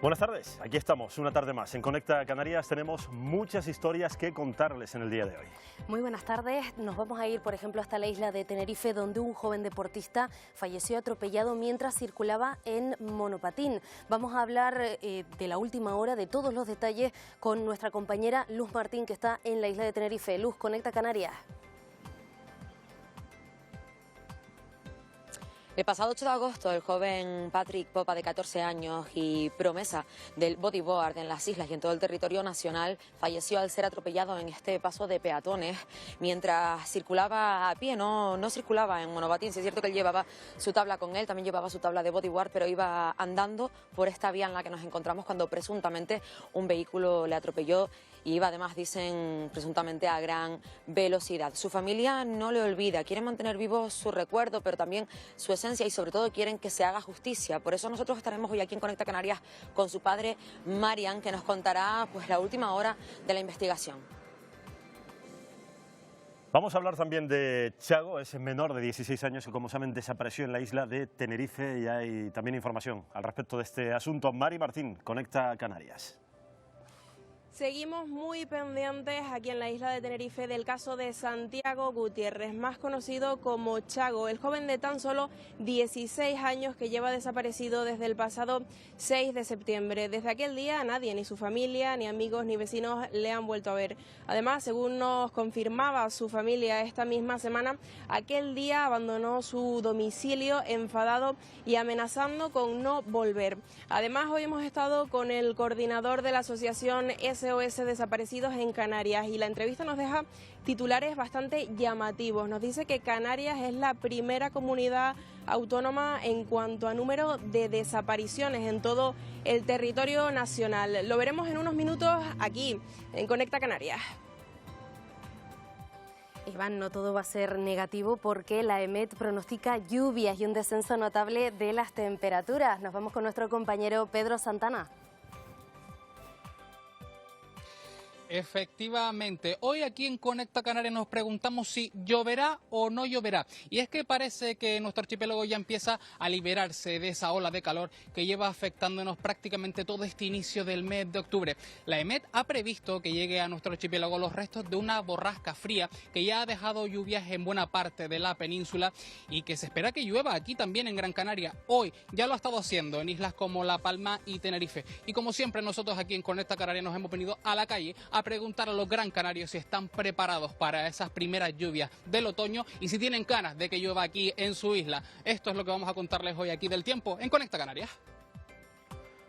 Buenas tardes, aquí estamos, una tarde más. En Conecta Canarias tenemos muchas historias que contarles en el día de hoy. Muy buenas tardes, nos vamos a ir por ejemplo hasta la isla de Tenerife, donde un joven deportista falleció atropellado mientras circulaba en monopatín. Vamos a hablar de la última hora, de todos los detalles, con nuestra compañera Luz Martín, que está en la isla de Tenerife. Luz, Conecta Canarias. El pasado 8 de agosto, el joven Patrick Popa, de 14 años y promesa del bodyboard en las islas y en todo el territorio nacional, falleció al ser atropellado en este paso de peatones mientras circulaba a pie, no circulaba en monopatín. Sí, es cierto que él llevaba su tabla con él, también llevaba su tabla de bodyboard, pero iba andando por esta vía en la que nos encontramos cuando presuntamente un vehículo le atropelló y iba además, dicen, presuntamente a gran velocidad. Su familia no le olvida, quiere mantener vivo su recuerdo, pero también su esencia y sobre todo quieren que se haga justicia. Por eso nosotros estaremos hoy aquí en Conecta Canarias con su padre, Marian, que nos contará pues la última hora de la investigación. Vamos a hablar también de Chago, ese menor de 16 años que, como saben, desapareció en la isla de Tenerife, y hay también información al respecto de este asunto. Mari Martín, Conecta Canarias. Seguimos muy pendientes aquí en la isla de Tenerife del caso de Santiago Gutiérrez, más conocido como Chago, el joven de tan solo 16 años que lleva desaparecido desde el pasado 6 de septiembre. Desde aquel día nadie, ni su familia, ni amigos, ni vecinos le han vuelto a ver. Además, según nos confirmaba su familia esta misma semana, aquel día abandonó su domicilio enfadado y amenazando con no volver. Además, hoy hemos estado con el coordinador de la asociación SOS Desaparecidos en Canarias y la entrevista nos deja titulares bastante llamativos. Nos dice que Canarias es la primera comunidad autónoma en cuanto a número de desapariciones en todo el territorio nacional. Lo veremos en unos minutos aquí en Conecta Canarias. Iván, no todo va a ser negativo porque la EMET pronostica lluvias y un descenso notable de las temperaturas. Nos vamos con nuestro compañero Pedro Santana. Efectivamente, hoy aquí en Conecta Canarias nos preguntamos si lloverá o no lloverá. Y es que parece que nuestro archipiélago ya empieza a liberarse de esa ola de calor que lleva afectándonos prácticamente todo este inicio del mes de octubre. La EMET ha previsto que llegue a nuestro archipiélago los restos de una borrasca fría que ya ha dejado lluvias en buena parte de la península y que se espera que llueva aquí también en Gran Canaria. Hoy ya lo ha estado haciendo en islas como La Palma y Tenerife. Y como siempre nosotros aquí en Conecta Canarias nos hemos venido a la calle a preguntar a los gran canarios si están preparados para esas primeras lluvias del otoño y si tienen ganas de que llueva aquí en su isla. Esto es lo que vamos a contarles hoy aquí del tiempo en Conecta Canarias.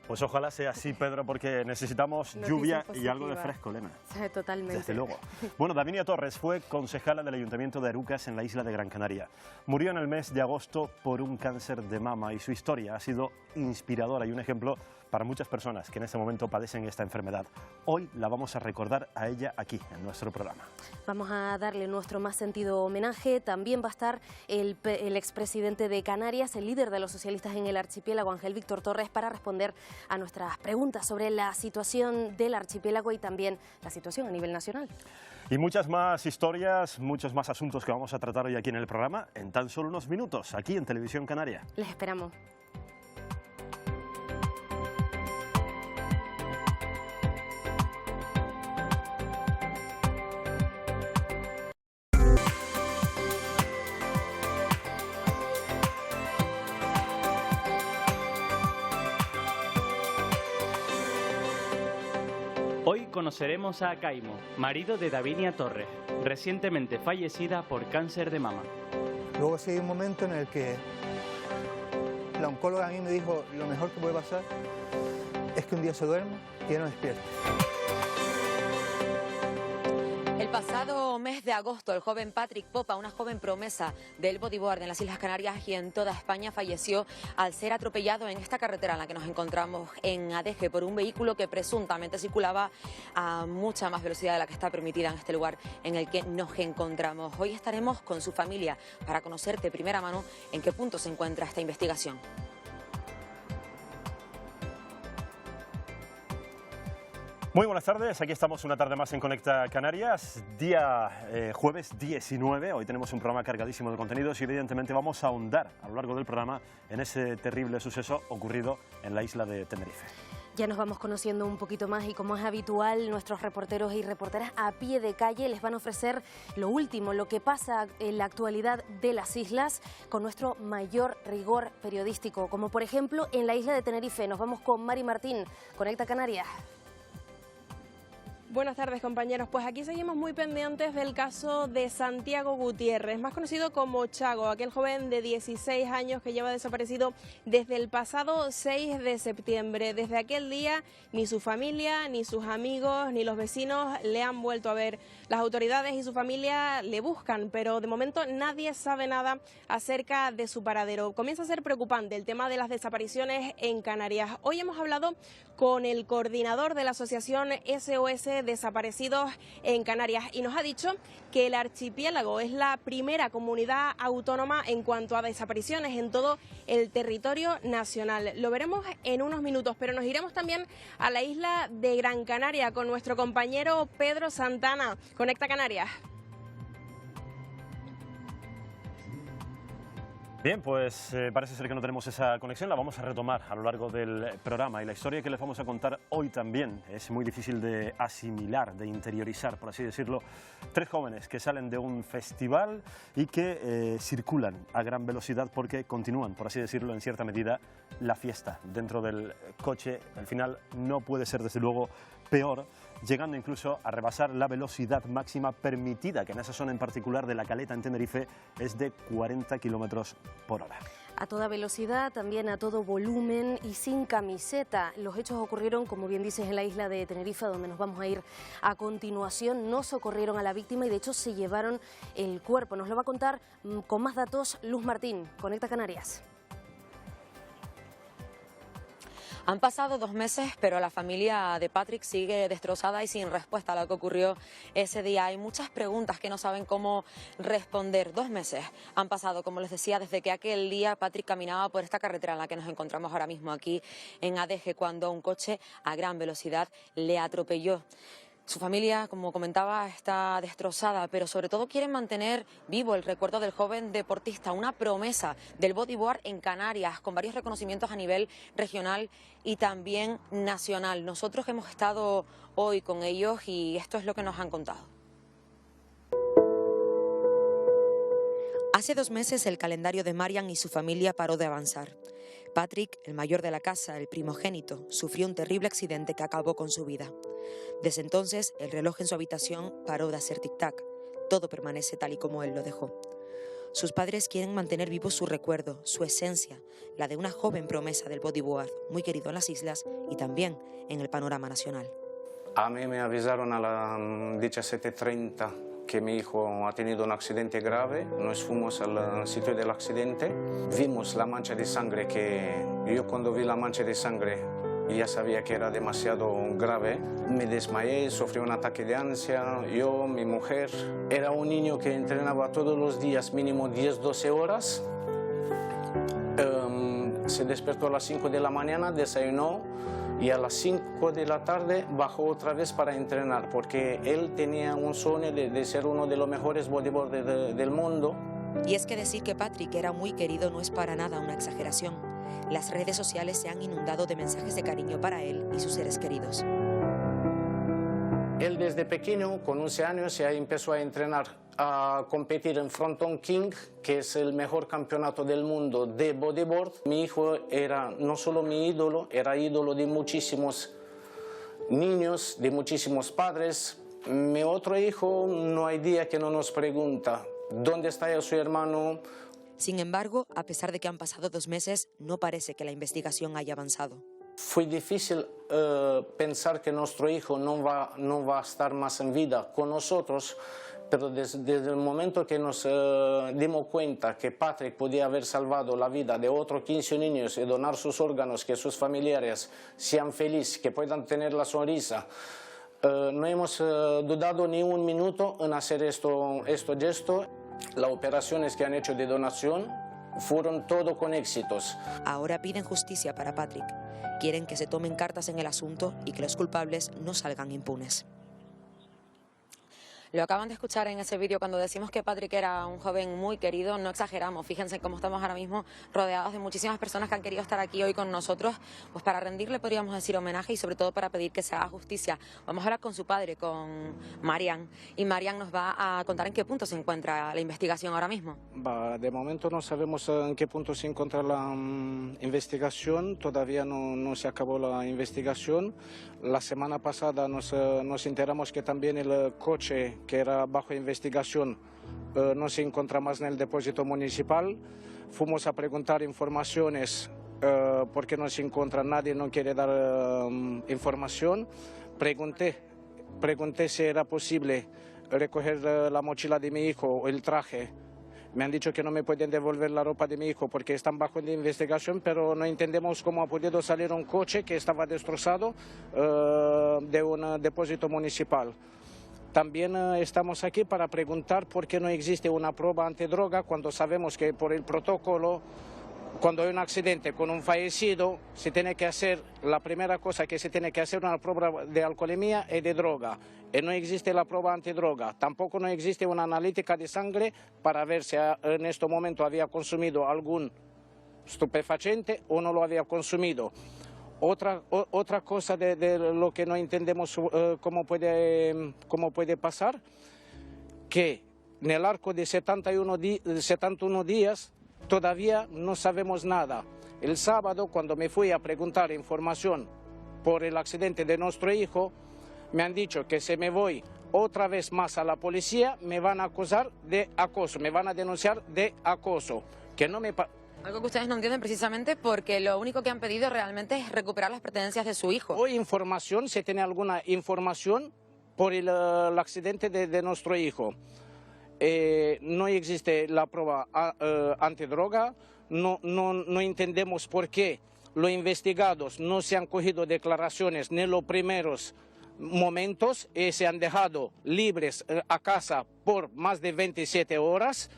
Pues ojalá sea así, Pedro, porque necesitamos lluvia y algo de fresco, Elena. Totalmente. Desde luego. Bueno, Davinia Torres fue concejala del Ayuntamiento de Arucas en la isla de Gran Canaria. Murió en el mes de agosto por un cáncer de mama y su historia ha sido inspiradora y un ejemplo para muchas personas que en este momento padecen esta enfermedad. Hoy la vamos a recordar a ella aquí, en nuestro programa. Vamos a darle nuestro más sentido homenaje. También va a estar el expresidente de Canarias, el líder de los socialistas en el archipiélago, Ángel Víctor Torres, para responder a nuestras preguntas sobre la situación del archipiélago y también la situación a nivel nacional. Y muchas más historias, muchos más asuntos que vamos a tratar hoy aquí en el programa en tan solo unos minutos, aquí en Televisión Canaria. Les esperamos. Hoy conoceremos a Caimo, marido de Davinia Torres, recientemente fallecida por cáncer de mama. Luego sí hay un momento en el que la oncóloga a mí me dijo, lo mejor que puede pasar es que un día se duerma y ya no despierte. El pasado mes de agosto, el joven Patrick Popa, una joven promesa del bodyboard en las Islas Canarias y en toda España, falleció al ser atropellado en esta carretera en la que nos encontramos en Adeje por un vehículo que presuntamente circulaba a mucha más velocidad de la que está permitida en este lugar en el que nos encontramos. Hoy estaremos con su familia para conocer de primera mano en qué punto se encuentra esta investigación. Muy buenas tardes, aquí estamos una tarde más en Conecta Canarias, día jueves 19, hoy tenemos un programa cargadísimo de contenidos y evidentemente vamos a ahondar a lo largo del programa en ese terrible suceso ocurrido en la isla de Tenerife. Ya nos vamos conociendo un poquito más y, como es habitual, nuestros reporteros y reporteras a pie de calle les van a ofrecer lo último, lo que pasa en la actualidad de las islas con nuestro mayor rigor periodístico, como por ejemplo en la isla de Tenerife. Nos vamos con Mari Martín, Conecta Canarias. Buenas tardes, compañeros. Pues aquí seguimos muy pendientes del caso de Santiago Gutiérrez, más conocido como Chago, aquel joven de 16 años que lleva desaparecido desde el pasado 6 de septiembre. Desde aquel día ni su familia, ni sus amigos, ni los vecinos le han vuelto a ver. Las autoridades y su familia le buscan, pero de momento nadie sabe nada acerca de su paradero. Comienza a ser preocupante el tema de las desapariciones en Canarias. Hoy hemos hablado con el coordinador de la asociación SOS Desaparecidos en Canarias y nos ha dicho que el archipiélago es la primera comunidad autónoma en cuanto a desapariciones en todo el territorio nacional. Lo veremos en unos minutos, pero nos iremos también a la isla de Gran Canaria con nuestro compañero Pedro Santana. Conecta Canarias. Bien, pues parece ser que no tenemos esa conexión, la vamos a retomar a lo largo del programa, y la historia que les vamos a contar hoy también es muy difícil de asimilar, de interiorizar, por así decirlo. 3 jóvenes que salen de un festival y que circulan a gran velocidad porque continúan, por así decirlo, en cierta medida, la fiesta dentro del coche. Al final no puede ser, desde luego, peor, llegando incluso a rebasar la velocidad máxima permitida, que en esa zona en particular de La Caleta, en Tenerife, es de 40 kilómetros por hora. A toda velocidad, también a todo volumen y sin camiseta. Los hechos ocurrieron, como bien dices, en la isla de Tenerife, donde nos vamos a ir a continuación. No socorrieron a la víctima y de hecho se llevaron el cuerpo. Nos lo va a contar con más datos Luz Martín. Conecta Canarias. Han pasado 2 meses, pero la familia de Patrick sigue destrozada y sin respuesta a lo que ocurrió ese día. Hay muchas preguntas que no saben cómo responder. 2 meses han pasado, como les decía, desde que aquel día Patrick caminaba por esta carretera en la que nos encontramos ahora mismo aquí en Adeje, cuando un coche a gran velocidad le atropelló. Su familia, como comentaba, está destrozada, pero sobre todo quieren mantener vivo el recuerdo del joven deportista, una promesa del bodyboard en Canarias, con varios reconocimientos a nivel regional y también nacional. Nosotros hemos estado hoy con ellos y esto es lo que nos han contado. Hace 2 meses el calendario de Marian y su familia paró de avanzar. Patrick, el mayor de la casa, el primogénito, sufrió un terrible accidente que acabó con su vida. Desde entonces, el reloj en su habitación paró de hacer tic-tac. Todo permanece tal y como él lo dejó. Sus padres quieren mantener vivo su recuerdo, su esencia, la de una joven promesa del bodyboard, muy querido en las islas y también en el panorama nacional. A mí me avisaron a las 17:30 que mi hijo ha tenido un accidente grave. Nos fuimos al sitio del accidente, vimos la mancha de sangre, que yo cuando vi la mancha de sangre ya sabía que era demasiado grave. Me desmayé, sufrí un ataque de ansia, yo, mi mujer. Era un niño que entrenaba todos los días mínimo 10-12 horas. Se despertó a las 5 de la mañana, desayunó y a las 5 de la tarde bajó otra vez para entrenar, porque él tenía un sueño de ser uno de los mejores bodyboarders del mundo. Y es que decir que Patrick era muy querido no es para nada una exageración. Las redes sociales se han inundado de mensajes de cariño para él y sus seres queridos. Él desde pequeño, con 11 años, ya empezó a entrenar, a competir en Fronton King, que es el mejor campeonato del mundo de bodyboard. Mi hijo era no solo mi ídolo, era ídolo de muchísimos niños, de muchísimos padres. Mi otro hijo, no hay día que no nos pregunta dónde está su hermano. Sin embargo, a pesar de que han pasado 2 meses, no parece que la investigación haya avanzado. Fue difícil pensar que nuestro hijo no va a estar más en vida con nosotros, pero desde el momento que nos dimos cuenta que Patrick podía haber salvado la vida de otros 15 niños y donar sus órganos, que sus familiares sean felices, que puedan tener la sonrisa, no hemos dudado ni un minuto en hacer este gesto. Las operaciones que han hecho de donación fueron todo con éxitos. Ahora piden justicia para Patrick. Quieren que se tomen cartas en el asunto y que los culpables no salgan impunes. Lo acaban de escuchar en ese vídeo cuando decimos que Patrick era un joven muy querido, no exageramos. Fíjense cómo estamos ahora mismo rodeados de muchísimas personas que han querido estar aquí hoy con nosotros, pues para rendirle, podríamos decir, homenaje y sobre todo para pedir que se haga justicia. Vamos a hablar con su padre, con Marian, y Marian nos va a contar en qué punto se encuentra la investigación ahora mismo. De momento no sabemos en qué punto se encuentra la investigación, todavía no se acabó la investigación. La semana pasada nos enteramos que también el coche que era bajo investigación no se encuentra más en el depósito municipal. Fuimos a preguntar informaciones porque no se encuentra, nadie no quiere dar información. Pregunté si era posible recoger la mochila de mi hijo o el traje. Me han dicho que no me pueden devolver la ropa de mi hijo porque están bajo de investigación, pero no entendemos cómo ha podido salir un coche que estaba destrozado de un depósito municipal. También estamos aquí para preguntar por qué no existe una prueba antidroga cuando sabemos que por el protocolo, cuando hay un accidente con un fallecido, se tiene que hacer, la primera cosa que se tiene que hacer una prueba de alcoholemia y de droga. Y no existe la prueba antidroga. Tampoco no existe una analítica de sangre para ver si en este momento había consumido algún estupefaciente o no lo había consumido. Otra cosa de lo que no entendemos cómo puede pasar, que en el arco de 71 días todavía no sabemos nada. El sábado, cuando me fui a preguntar información por el accidente de nuestro hijo, me han dicho que si me voy otra vez más a la policía, me van a acusar de acoso, me van a denunciar de acoso. Que no me Algo que ustedes no entienden precisamente porque lo único que han pedido realmente es recuperar las pertenencias de su hijo. O información, si tiene alguna información por el accidente de nuestro hijo. No existe la prueba antidroga, no entendemos por qué los investigados no se han cogido declaraciones en los primeros momentos y se han dejado libres a casa por más de 27 horas.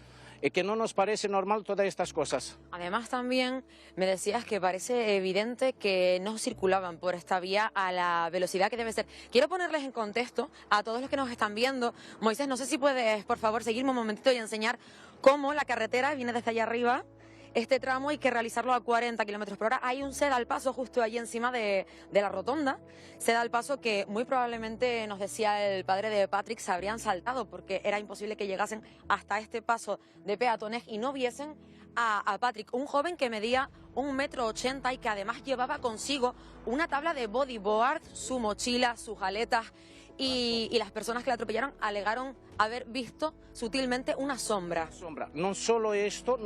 Y que no nos parece normal todas estas cosas. Además también me decías que parece evidente que no circulaban por esta vía a la velocidad que debe ser. Quiero ponerles en contexto a todos los que nos están viendo. Moisés, no sé si puedes, por favor, seguirme un momentito y enseñar cómo la carretera viene desde allá arriba. Este tramo hay que realizarlo a 40 kilómetros por hora. Hay un ceda al paso justo allí encima de la rotonda. Ceda al paso que muy probablemente, nos decía el padre de Patrick, se habrían saltado porque era imposible que llegasen hasta este paso de peatones y no viesen a Patrick, un joven que medía 1,80 m y que además llevaba consigo una tabla de bodyboard, su mochila, sus aletas. Y las personas que la atropellaron alegaron haber visto sutilmente una sombra. No solo esto,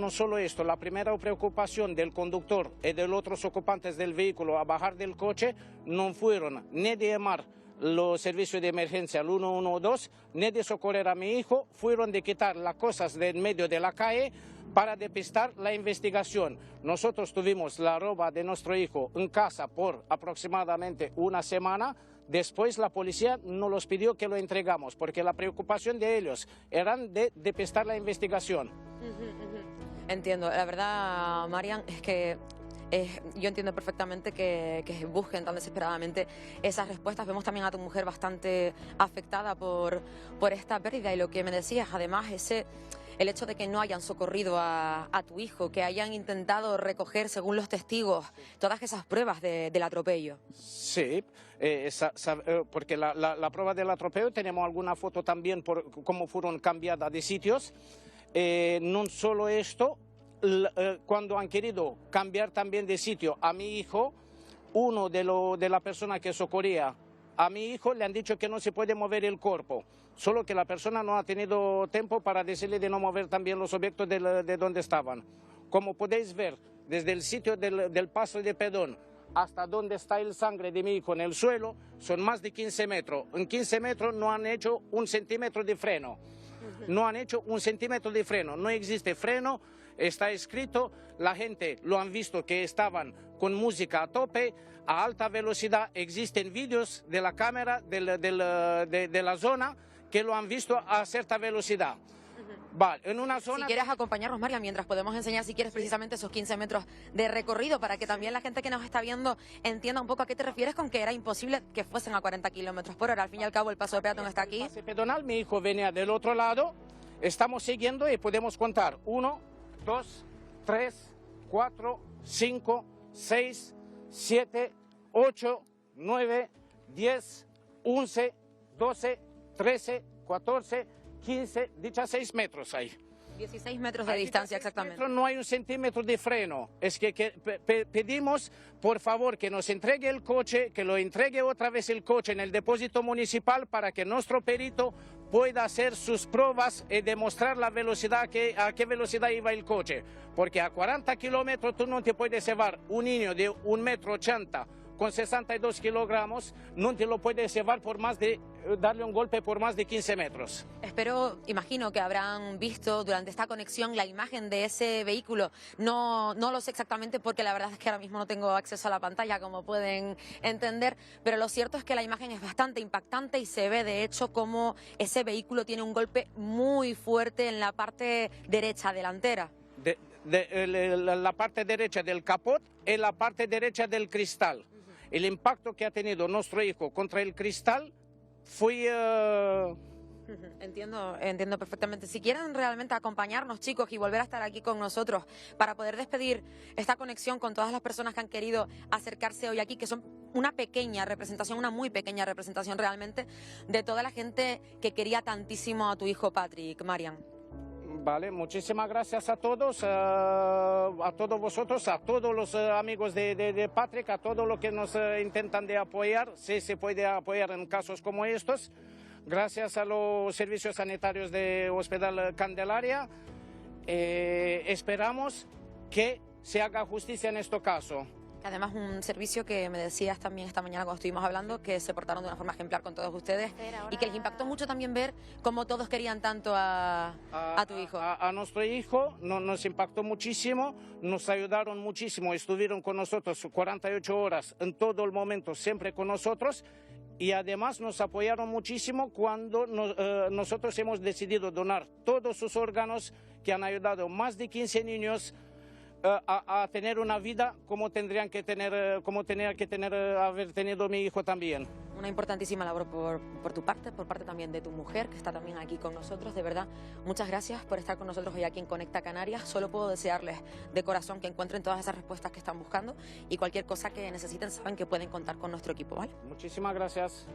la primera preocupación del conductor y de los otros ocupantes del vehículo a bajar del coche no fueron ni de llamar los servicios de emergencia al 112, ni de socorrer a mi hijo, fueron de quitar las cosas de en medio de la calle para despistar la investigación. Nosotros tuvimos la ropa de nuestro hijo en casa por aproximadamente una semana. Después la policía nos los pidió que lo entregamos, porque la preocupación de ellos era de despistar la investigación. Entiendo, la verdad, Marian, es que yo entiendo perfectamente que busquen tan desesperadamente esas respuestas. Vemos también a tu mujer bastante afectada por esta pérdida y lo que me decías, además, el hecho de que no hayan socorrido a tu hijo, que hayan intentado recoger, según los testigos, todas esas pruebas del atropello. Sí, porque la prueba del atropello tenemos alguna foto también por cómo fueron cambiadas de sitios. No solo esto, cuando han querido cambiar también de sitio a mi hijo, uno de la persona que socorría a mi hijo le han dicho que no se puede mover el cuerpo, solo que la persona no ha tenido tiempo para decirle de no mover también los objetos de donde estaban. Como podéis ver, desde el sitio del paso de peatón hasta donde está el sangre de mi hijo en el suelo, son más de 15 metros. En 15 metros no han hecho 1 centímetro de freno. No han hecho 1 centímetro de freno, no existe freno, está escrito, la gente lo han visto que estaban con música a tope, a alta velocidad, existen vídeos de la cámara de la zona que lo han visto a cierta velocidad. Vale, en una zona... Si quieres acompañarnos, Marian, mientras podemos enseñar, si quieres, precisamente esos 15 metros de recorrido para que también la gente que nos está viendo entienda un poco a qué te refieres con que era imposible que fuesen a 40 kilómetros por hora. Al fin y al cabo, el paso de peatón está aquí. El pase pedonal, mi hijo venía del otro lado, estamos siguiendo y podemos contar 1, 2, 3, 4, 5, 6, 7, 8, 9, 10, 11, 12, 13, 14, 15, 16 metros hay. 16 metros de distancia, exactamente. No hay un centímetro de freno. Es que pedimos, por favor, que nos entregue el coche, que lo entregue otra vez el coche en el depósito municipal para que nuestro perito pueda hacer sus pruebas y demostrar la velocidad, a qué velocidad iba el coche. Porque a 40 kilómetros tú no te puedes llevar un niño de 1,80 m con 62 kilogramos, no te lo puedes llevar por más de, darle un golpe por más de 15 metros. Imagino que habrán visto durante esta conexión la imagen de ese vehículo. No lo sé exactamente porque la verdad es que ahora mismo no tengo acceso a la pantalla, como pueden entender, pero lo cierto es que la imagen es bastante impactante y se ve de hecho como ese vehículo tiene un golpe muy fuerte en la parte derecha delantera. La parte derecha del capot y la parte derecha del cristal. El impacto que ha tenido nuestro hijo contra el cristal fue... Entiendo perfectamente. Si quieren realmente acompañarnos, chicos, y volver a estar aquí con nosotros para poder despedir esta conexión con todas las personas que han querido acercarse hoy aquí, que son una pequeña representación, una muy pequeña representación realmente de toda la gente que quería tantísimo a tu hijo Patrick, Marian. Vale, muchísimas gracias a todos vosotros, a todos los amigos de Patrick, a todos los que nos intentan de apoyar, si se puede apoyar en casos como estos. Gracias a los servicios sanitarios de Hospital Candelaria. Esperamos que se haga justicia en este caso. Además, un servicio que me decías también esta mañana cuando estuvimos hablando, que se portaron de una forma ejemplar con todos ustedes y que les impactó mucho también ver cómo todos querían tanto a tu hijo. A nuestro hijo nos impactó muchísimo, nos ayudaron muchísimo, estuvieron con nosotros 48 horas en todo el momento, siempre con nosotros. Y además nos apoyaron muchísimo cuando nosotros hemos decidido donar todos sus órganos, que han ayudado más de 15 niños a tener una vida como tendrían que tener, como tenía que tener, haber tenido mi hijo también. Una importantísima labor por tu parte, por parte también de tu mujer, que está también aquí con nosotros. De verdad, muchas gracias por estar con nosotros hoy aquí en Conecta Canarias. Solo puedo desearles de corazón que encuentren todas esas respuestas que están buscando y cualquier cosa que necesiten saben que pueden contar con nuestro equipo, ¿vale? Muchísimas gracias.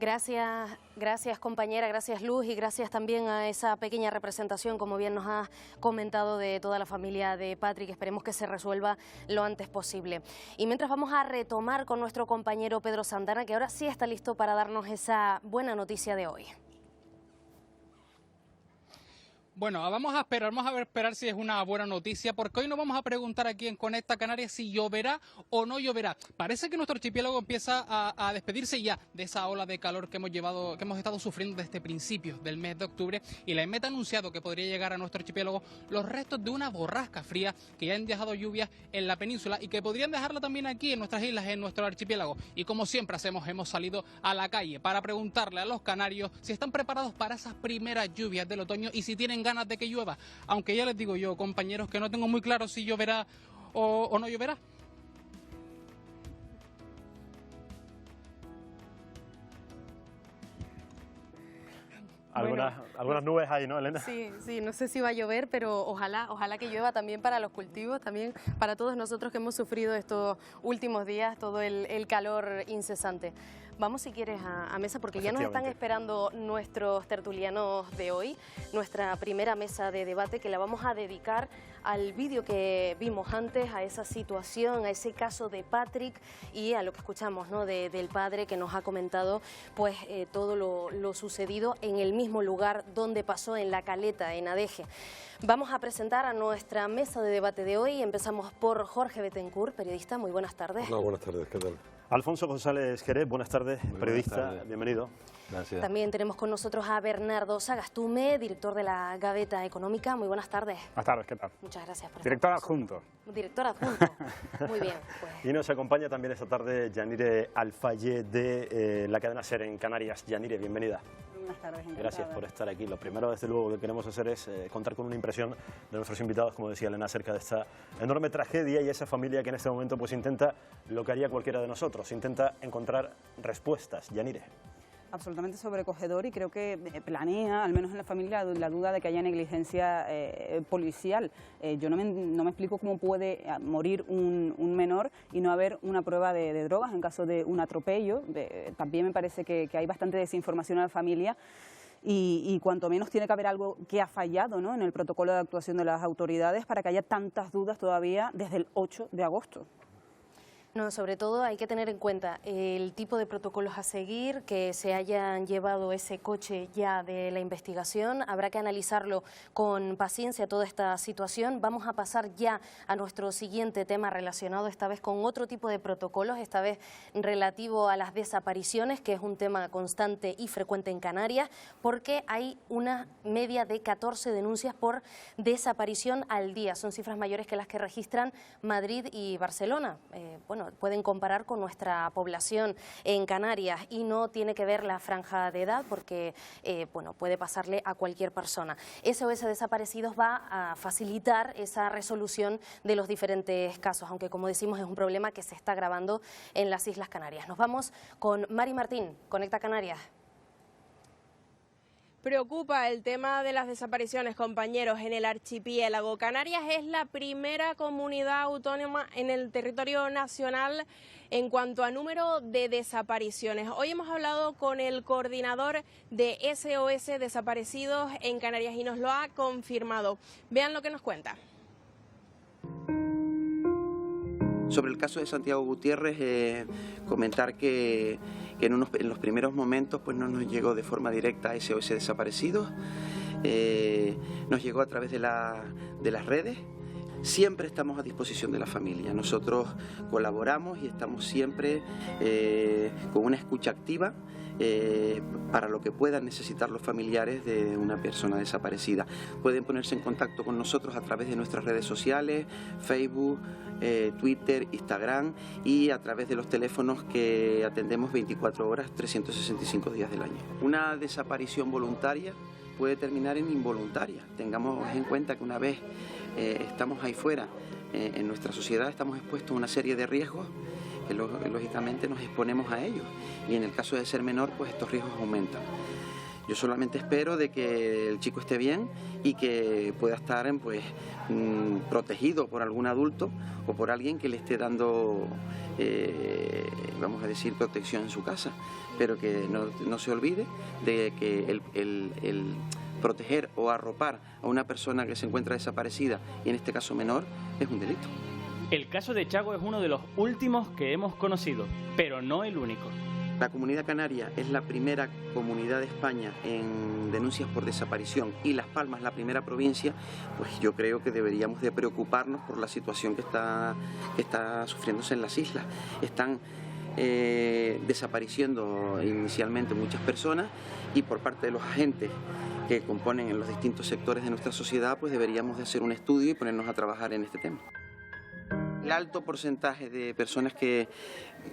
Gracias compañera, gracias Luz y gracias también a esa pequeña representación, como bien nos ha comentado, de toda la familia de Patrick. Esperemos que se resuelva lo antes posible. Y mientras vamos a retomar con nuestro compañero Pedro Santana, que ahora sí está listo para darnos esa buena noticia de hoy. Bueno, vamos a esperar si es una buena noticia, porque hoy nos vamos a preguntar aquí en Conecta Canarias si lloverá o no lloverá. Parece que nuestro archipiélago empieza a despedirse ya de esa ola de calor que hemos estado sufriendo desde principios del mes de octubre, y la EMET ha anunciado que podría llegar a nuestro archipiélago los restos de una borrasca fría que ya han dejado lluvias en la península y que podrían dejarla también aquí en nuestras islas, en nuestro archipiélago. Y como siempre hemos salido a la calle para preguntarle a los canarios si están preparados para esas primeras lluvias del otoño y si tienen ganas de que llueva, aunque ya les digo yo, compañeros, que no tengo muy claro si lloverá o no lloverá. Algunas nubes hay, ¿no, Elena? Sí, no sé si va a llover, pero ojalá que llueva también para los cultivos, también para todos nosotros que hemos sufrido estos últimos días, todo el calor incesante. Vamos, si quieres, a mesa, porque ya nos están esperando nuestros tertulianos de hoy, nuestra primera mesa de debate, que la vamos a dedicar al vídeo que vimos antes, a esa situación, a ese caso de Patrick y a lo que escuchamos, ¿no?, del padre que nos ha comentado pues todo lo sucedido en el mismo lugar donde pasó, en La Caleta, en Adeje. Vamos a presentar a nuestra mesa de debate de hoy. Empezamos por Jorge Betancourt, periodista. Muy buenas tardes. Hola, buenas tardes, ¿qué tal? Alfonso González Jerez, buenas tardes, Muy periodista, buenas tardes. bienvenido. Gracias. También tenemos con nosotros a Bernardo Sagastume, director de la Gaveta Económica. Muy buenas tardes. Buenas tardes, ¿qué tal? Muchas gracias por Director estar con adjunto. nosotros. Director adjunto. Muy bien. Pues. Y nos acompaña también esta tarde Yanire Alfayé de la cadena SER en Canarias. Yanire, bienvenida. Buenas tardes, encantada. Gracias por estar aquí. Lo primero, desde luego, que queremos hacer es contar con una impresión de nuestros invitados, como decía Elena, acerca de esta enorme tragedia y esa familia que en este momento pues intenta lo que haría cualquiera de nosotros, intenta encontrar respuestas. Yanire. Absolutamente sobrecogedor y creo que planea, al menos en la familia, la duda de que haya negligencia policial. Yo no me explico cómo puede morir un menor y no haber una prueba de drogas en caso de un atropello. También me parece que hay bastante desinformación en la familia. Y cuanto menos tiene que haber algo que ha fallado, ¿no?, en el protocolo de actuación de las autoridades para que haya tantas dudas todavía desde el 8 de agosto. No, sobre todo hay que tener en cuenta el tipo de protocolos a seguir, que se hayan llevado ese coche ya de la investigación. Habrá que analizarlo con paciencia toda esta situación. Vamos a pasar ya a nuestro siguiente tema relacionado esta vez con otro tipo de protocolos, esta vez relativo a las desapariciones, que es un tema constante y frecuente en Canarias, porque hay una media de 14 denuncias por desaparición al día. Son cifras mayores que las que registran Madrid y Barcelona. Bueno, pueden comparar con nuestra población en Canarias y no tiene que ver la franja de edad porque bueno, puede pasarle a cualquier persona. SOS Desaparecidos va a facilitar esa resolución de los diferentes casos, aunque como decimos es un problema que se está agravando en las Islas Canarias. Nos vamos con Mari Martín, Conecta Canarias. Preocupa el tema de las desapariciones, compañeros, en el archipiélago. Canarias es la primera comunidad autónoma en el territorio nacional en cuanto a número de desapariciones. Hoy hemos hablado con el coordinador de SOS Desaparecidos en Canarias y nos lo ha confirmado. Vean lo que nos cuenta. Sobre el caso de Santiago Gutiérrez, comentar que en los primeros momentos pues no nos llegó de forma directa a SOS Desaparecidos, nos llegó a través de las redes. Siempre estamos a disposición de la familia, nosotros colaboramos y estamos siempre con una escucha activa para lo que puedan necesitar los familiares de una persona desaparecida. Pueden ponerse en contacto con nosotros a través de nuestras redes sociales, Facebook, Twitter, Instagram y a través de los teléfonos que atendemos 24 horas, 365 días del año. Una desaparición voluntaria puede terminar en involuntaria. Tengamos en cuenta que una vez estamos ahí fuera, en nuestra sociedad estamos expuestos a una serie de riesgos que lógicamente nos exponemos a ellos y en el caso de ser menor pues estos riesgos aumentan. Yo solamente espero de que el chico esté bien y que pueda estar pues, protegido por algún adulto o por alguien que le esté dando, vamos a decir, protección en su casa, pero que no se olvide de que el proteger o arropar a una persona que se encuentra desaparecida y en este caso menor es un delito. El caso de Chago es uno de los últimos que hemos conocido, pero no el único. La Comunidad Canaria es la primera comunidad de España en denuncias por desaparición y Las Palmas la primera provincia, pues yo creo que deberíamos de preocuparnos por la situación que está sufriéndose en las islas. Están desapareciendo inicialmente muchas personas y por parte de los agentes que componen en los distintos sectores de nuestra sociedad, pues deberíamos de hacer un estudio y ponernos a trabajar en este tema. El alto porcentaje de personas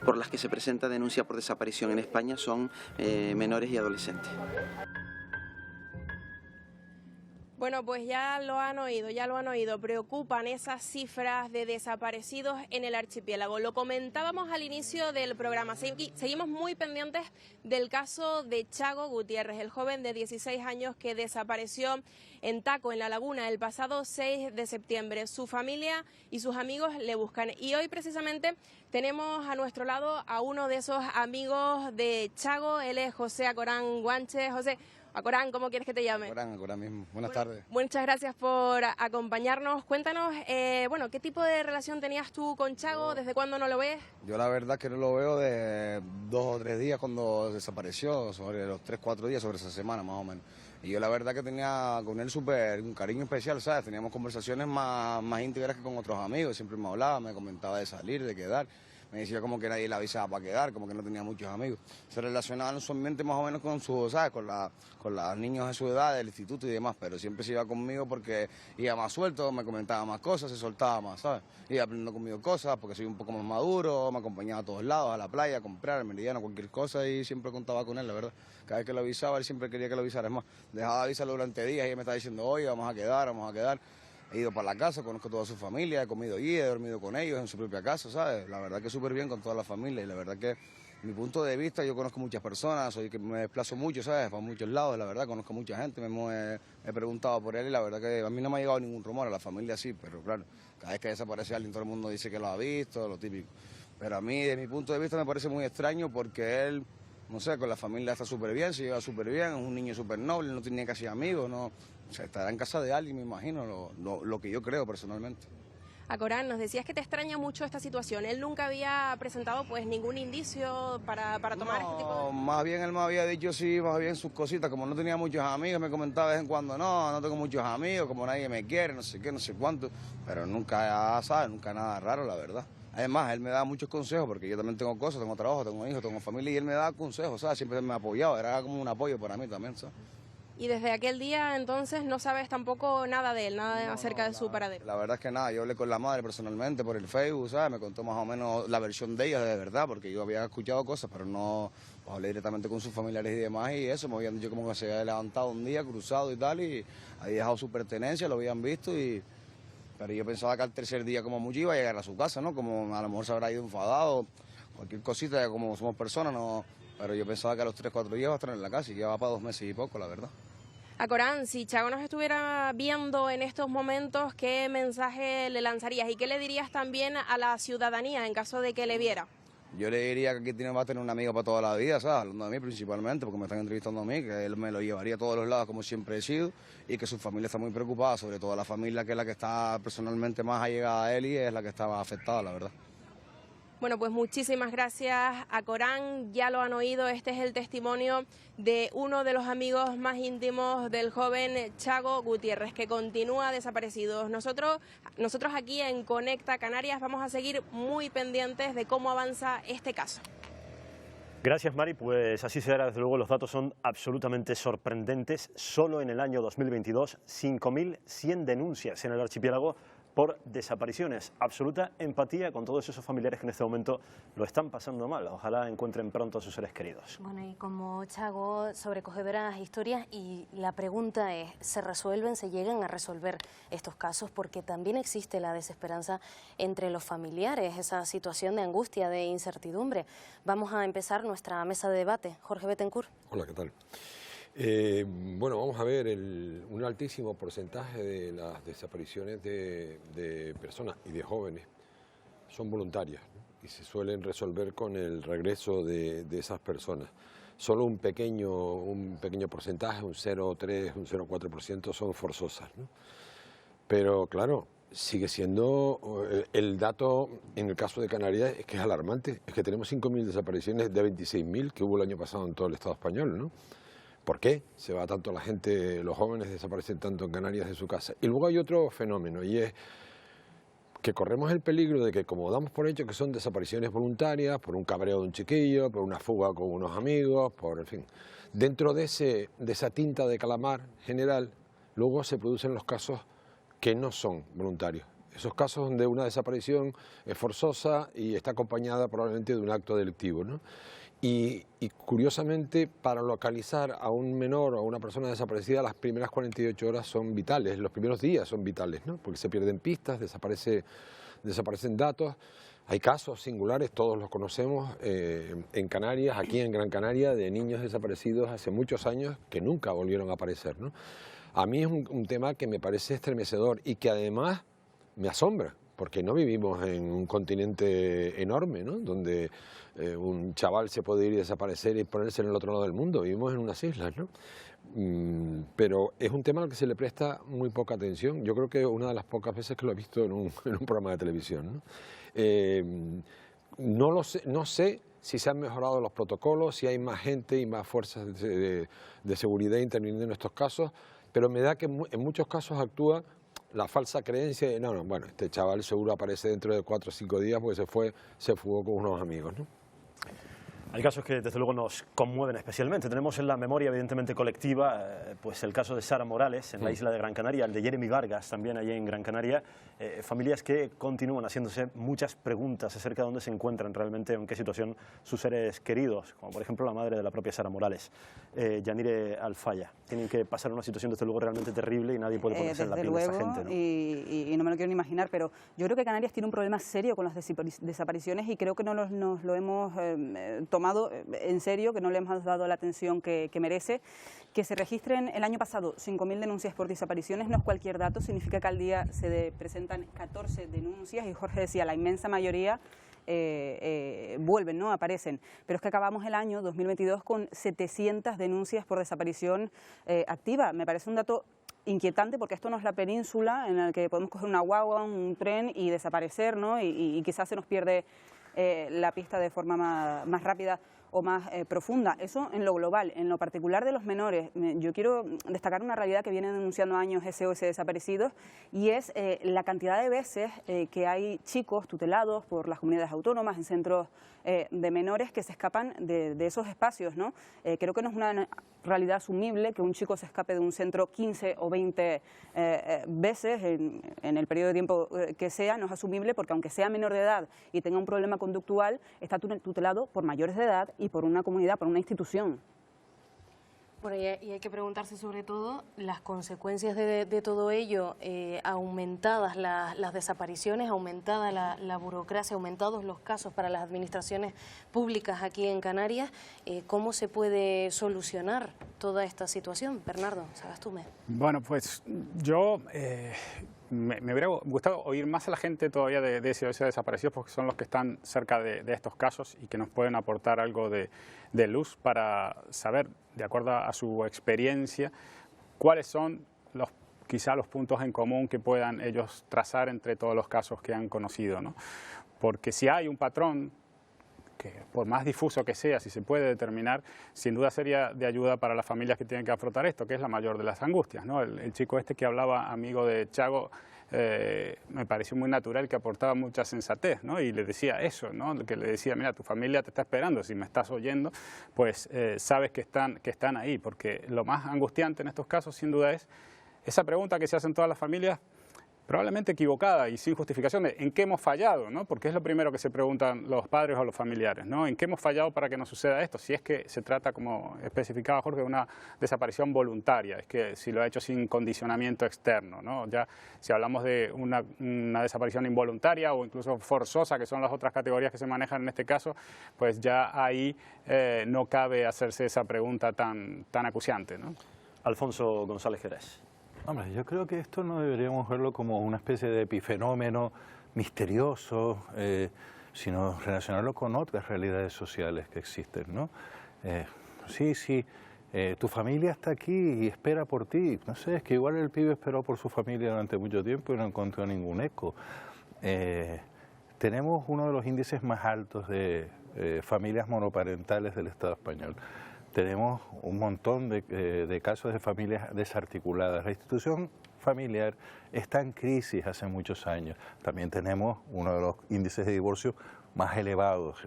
por las que se presenta denuncia por desaparición en España son menores y adolescentes. Bueno, pues ya lo han oído. Preocupan esas cifras de desaparecidos en el archipiélago. Lo comentábamos al inicio del programa. Seguimos muy pendientes del caso de Chago Gutiérrez, el joven de 16 años que desapareció en Taco, en La Laguna, el pasado 6 de septiembre. Su familia y sus amigos le buscan. Y hoy precisamente tenemos a nuestro lado a uno de esos amigos de Chago. Él es José Acorán Guanche. José, Acorán, ¿cómo quieres que te llame? Acorán mismo. Buenas tardes. Muchas gracias por acompañarnos. Cuéntanos, bueno, ¿qué tipo de relación tenías tú con Chago? ¿Desde cuándo no lo ves? Yo la verdad que no lo veo de 2 o 3 días cuando desapareció, sobre los 3 o 4 días, sobre esa semana más o menos. Y yo la verdad que tenía con él un cariño especial, ¿sabes? Teníamos conversaciones más íntegras que con otros amigos. Siempre me hablaba, me comentaba de salir, de quedar. Me decía como que nadie le avisaba para quedar, como que no tenía muchos amigos. Se relacionaban usualmente más o menos con su, ¿sabes? Con los niños de su edad, del instituto y demás, pero siempre se iba conmigo porque iba más suelto, me comentaba más cosas, se soltaba más, ¿sabes? Iba aprendiendo conmigo cosas porque soy un poco más maduro, me acompañaba a todos lados, a la playa, a comprar, al Meridiano, cualquier cosa, y siempre contaba con él, la verdad. Cada vez que lo avisaba, él siempre quería que lo avisara. Es más, dejaba de avisarlo durante días y él me estaba diciendo, oye, vamos a quedar, vamos a quedar. He ido para la casa, conozco toda su familia, he comido allí, he dormido con ellos en su propia casa, ¿sabes? La verdad que súper bien con toda la familia y la verdad que mi punto de vista, yo conozco muchas personas, soy que me desplazo mucho, ¿sabes? Para muchos lados, la verdad, conozco mucha gente, he preguntado por él y la verdad que a mí no me ha llegado ningún rumor, a la familia sí, pero claro, cada vez que desaparece alguien todo el mundo dice que lo ha visto, lo típico. Pero a mí, desde mi punto de vista, me parece muy extraño porque él, no sé, con la familia está súper bien, se lleva súper bien, es un niño súper noble, no tiene casi amigos, no, o sea, estará en casa de alguien, me imagino, lo que yo creo personalmente. Corán, nos decías que te extraña mucho esta situación. Él nunca había presentado pues ningún indicio para tomar este tipo de... Más bien él me había dicho sí, más bien sus cositas, como no tenía muchos amigos, me comentaba de vez en cuando, no tengo muchos amigos, como nadie me quiere, no sé qué, no sé cuánto, pero nunca, ¿sabes? Nunca nada raro, la verdad. Además, él me da muchos consejos, porque yo también tengo cosas, tengo trabajo, tengo hijos, tengo familia, y él me da consejos, ¿sabes? Siempre me ha apoyado, era como un apoyo para mí también, ¿sabes? Y desde aquel día, entonces, no sabes tampoco nada de él, nada acerca de su paradero. La verdad es que nada, yo hablé con la madre personalmente por el Facebook, ¿sabes? Me contó más o menos la versión de ella de verdad, porque yo había escuchado cosas, pero no hablé directamente con sus familiares y demás, y eso, me habían dicho como que se había levantado un día, cruzado y tal, y había dejado su pertenencia, lo habían visto, pero yo pensaba que al tercer día como mucho iba a llegar a su casa, ¿no? Como a lo mejor se habrá ido enfadado, cualquier cosita, como somos personas, no... Pero yo pensaba que a los 3, 4 días va a estar en la casa y ya va para 2 meses y poco, la verdad. Corán, si Chago nos estuviera viendo en estos momentos, ¿qué mensaje le lanzarías y qué le dirías también a la ciudadanía en caso de que le viera? Yo le diría que aquí va a tener un amigo para toda la vida, ¿sabes? Hablando de mí principalmente, porque me están entrevistando a mí, que él me lo llevaría a todos los lados como siempre he sido y que su familia está muy preocupada, sobre todo la familia que es la que está personalmente más allegada a él y es la que estaba afectada, la verdad. Bueno, pues muchísimas gracias a Corán, ya lo han oído, este es el testimonio de uno de los amigos más íntimos del joven Chago Gutiérrez, que continúa desaparecido. Nosotros aquí en Conecta Canarias vamos a seguir muy pendientes de cómo avanza este caso. Gracias, Mari. Pues así será, desde luego los datos son absolutamente sorprendentes. Solo en el año 2022, 5.100 denuncias en el archipiélago por desapariciones. Absoluta empatía con todos esos familiares que en este momento lo están pasando mal. Ojalá encuentren pronto a sus seres queridos. Bueno, y como Chago, sobrecogedoras historias, y la pregunta es, ¿se resuelven, se llegan a resolver estos casos? Porque también existe la desesperanza entre los familiares, esa situación de angustia, de incertidumbre. Vamos a empezar nuestra mesa de debate. Jorge Betancourt. Hola, ¿qué tal? Bueno, vamos a ver, un altísimo porcentaje de las desapariciones de personas y de jóvenes son voluntarias, ¿no? Y se suelen resolver con el regreso de esas personas. Solo un pequeño porcentaje, un 0,3, un 0,4% son forzosas, ¿no? Pero claro, sigue siendo el dato en el caso de Canarias es que es alarmante. Es que tenemos 5.000 desapariciones de 26.000 que hubo el año pasado en todo el Estado español, ¿no? ¿Por qué se va tanto la gente, los jóvenes desaparecen tanto en Canarias de su casa? Y luego hay otro fenómeno, y es que corremos el peligro de que, como damos por hecho que son desapariciones voluntarias, por un cabreo de un chiquillo, por una fuga con unos amigos, en fin, dentro de esa tinta de calamar general, luego se producen los casos que no son voluntarios. Esos casos donde una desaparición es forzosa y está acompañada probablemente de un acto delictivo, ¿no? Y curiosamente, para localizar a un menor o a una persona desaparecida, las primeras 48 horas son vitales, los primeros días son vitales, ¿no? Porque se pierden pistas, desaparecen datos. Hay casos singulares, todos los conocemos, en Canarias, aquí en Gran Canaria, de niños desaparecidos hace muchos años que nunca volvieron a aparecer, ¿no? A mí es un tema que me parece estremecedor y que además me asombra, porque no vivimos en un continente enorme, ¿no? Donde un chaval se puede ir y desaparecer y ponerse en el otro lado del mundo. Vivimos en unas islas, ¿no? Pero es un tema al que se le presta muy poca atención. Yo creo que una de las pocas veces que lo he visto en un programa de televisión, ¿no? No sé si se han mejorado los protocolos, si hay más gente y más fuerzas de seguridad interviniendo en estos casos, pero me da que en muchos casos actúa la falsa creencia de, no, bueno, este chaval seguro aparece dentro de 4 o 5 días porque se fugó con unos amigos, ¿no? Hay casos que desde luego nos conmueven especialmente. Tenemos en la memoria evidentemente colectiva pues el caso de Sara Morales en la isla de Gran Canaria, el de Jeremy Vargas también allí en Gran Canaria, familias que continúan haciéndose muchas preguntas acerca de dónde se encuentran realmente, en qué situación sus seres queridos, como por ejemplo la madre de la propia Sara Morales, Yanire Alfaya. Tienen que pasar una situación desde luego realmente terrible y nadie puede ponerse en la piel de esa gente, ¿no? Y no me lo quiero ni imaginar, pero yo creo que Canarias tiene un problema serio con las desapariciones y creo que no nos lo hemos tomado en serio, que no le hemos dado la atención que merece. Que se registren el año pasado 5.000 denuncias por desapariciones no es cualquier dato, significa que al día se presentan 14 denuncias y Jorge decía, la inmensa mayoría vuelven, ¿no? Aparecen. Pero es que acabamos el año 2022 con 700 denuncias por desaparición activa. Me parece un dato inquietante porque esto no es la península en la que podemos coger una guagua, un tren y desaparecer, ¿no? Y quizás se nos pierde la pista de forma más rápida o más profunda. Eso en lo global. En lo particular de los menores, yo quiero destacar una realidad que vienen denunciando años SOS Desaparecidos y es la cantidad de veces que hay chicos tutelados por las comunidades autónomas en centros de menores que se escapan de esos espacios, ¿no? Creo que no es una realidad asumible que un chico se escape de un centro 15 o 20 veces en el periodo de tiempo que sea. No es asumible porque aunque sea menor de edad y tenga un problema conductual, está tutelado por mayores de edad y por una comunidad, por una institución. Bueno, y hay que preguntarse sobre todo las consecuencias de todo ello, aumentadas las desapariciones, aumentada la burocracia, aumentados los casos para las administraciones públicas aquí en Canarias. ¿Cómo se puede solucionar toda esta situación? Bernardo Sagastume. Bueno, pues yo me hubiera gustado oír más a la gente todavía de SOS Desaparecidos porque son los que están cerca de estos casos y que nos pueden aportar algo de luz para saber, de acuerdo a su experiencia, cuáles son quizá los puntos en común que puedan ellos trazar entre todos los casos que han conocido, ¿no? Porque si hay un patrón que por más difuso que sea, si se puede determinar, sin duda sería de ayuda para las familias que tienen que afrontar esto, que es la mayor de las angustias, ¿no? El chico este que hablaba, amigo de Chago, me pareció muy natural, que aportaba mucha sensatez, ¿no? Y le decía eso, ¿no? Que le decía, mira, tu familia te está esperando, si me estás oyendo, pues sabes que están ahí, porque lo más angustiante en estos casos, sin duda, es esa pregunta que se hacen todas las familias, probablemente equivocada y sin justificación, de en qué hemos fallado, ¿no? Porque es lo primero que se preguntan los padres o los familiares, ¿no? ¿En qué hemos fallado para que nos suceda esto? Si es que se trata, como especificaba Jorge, de una desaparición voluntaria, es que si lo ha hecho sin condicionamiento externo, ¿no? Ya si hablamos de una desaparición involuntaria o incluso forzosa, que son las otras categorías que se manejan en este caso, pues ya ahí no cabe hacerse esa pregunta tan acuciante, ¿no? Alfonso González Jerez. Hombre, yo creo que esto no deberíamos verlo como una especie de epifenómeno misterioso, sino relacionarlo con otras realidades sociales que existen, ¿no? Tu familia está aquí y espera por ti. No sé, es que igual el pibe esperó por su familia durante mucho tiempo y no encontró ningún eco. Tenemos uno de los índices más altos de familias monoparentales del Estado español. Tenemos un montón de casos de familias desarticuladas. La institución familiar está en crisis hace muchos años. También tenemos uno de los índices de divorcio más elevados.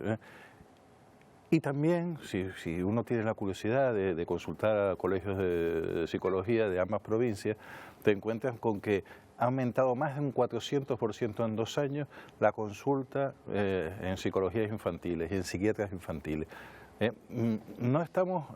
Y también, si uno tiene la curiosidad de consultar a colegios de psicología de ambas provincias, te encuentras con que ha aumentado más de un 400% en 2 años la consulta en psicologías infantiles y en psiquiatras infantiles. No estamos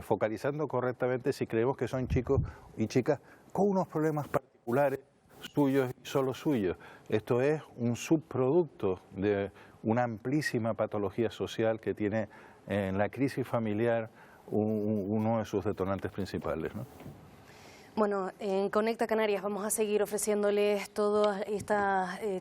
focalizando correctamente si creemos que son chicos y chicas con unos problemas particulares suyos y solo suyos. Esto es un subproducto de una amplísima patología social que tiene en la crisis familiar uno de sus detonantes principales, ¿no? Bueno, en Conecta Canarias vamos a seguir ofreciéndoles todos estos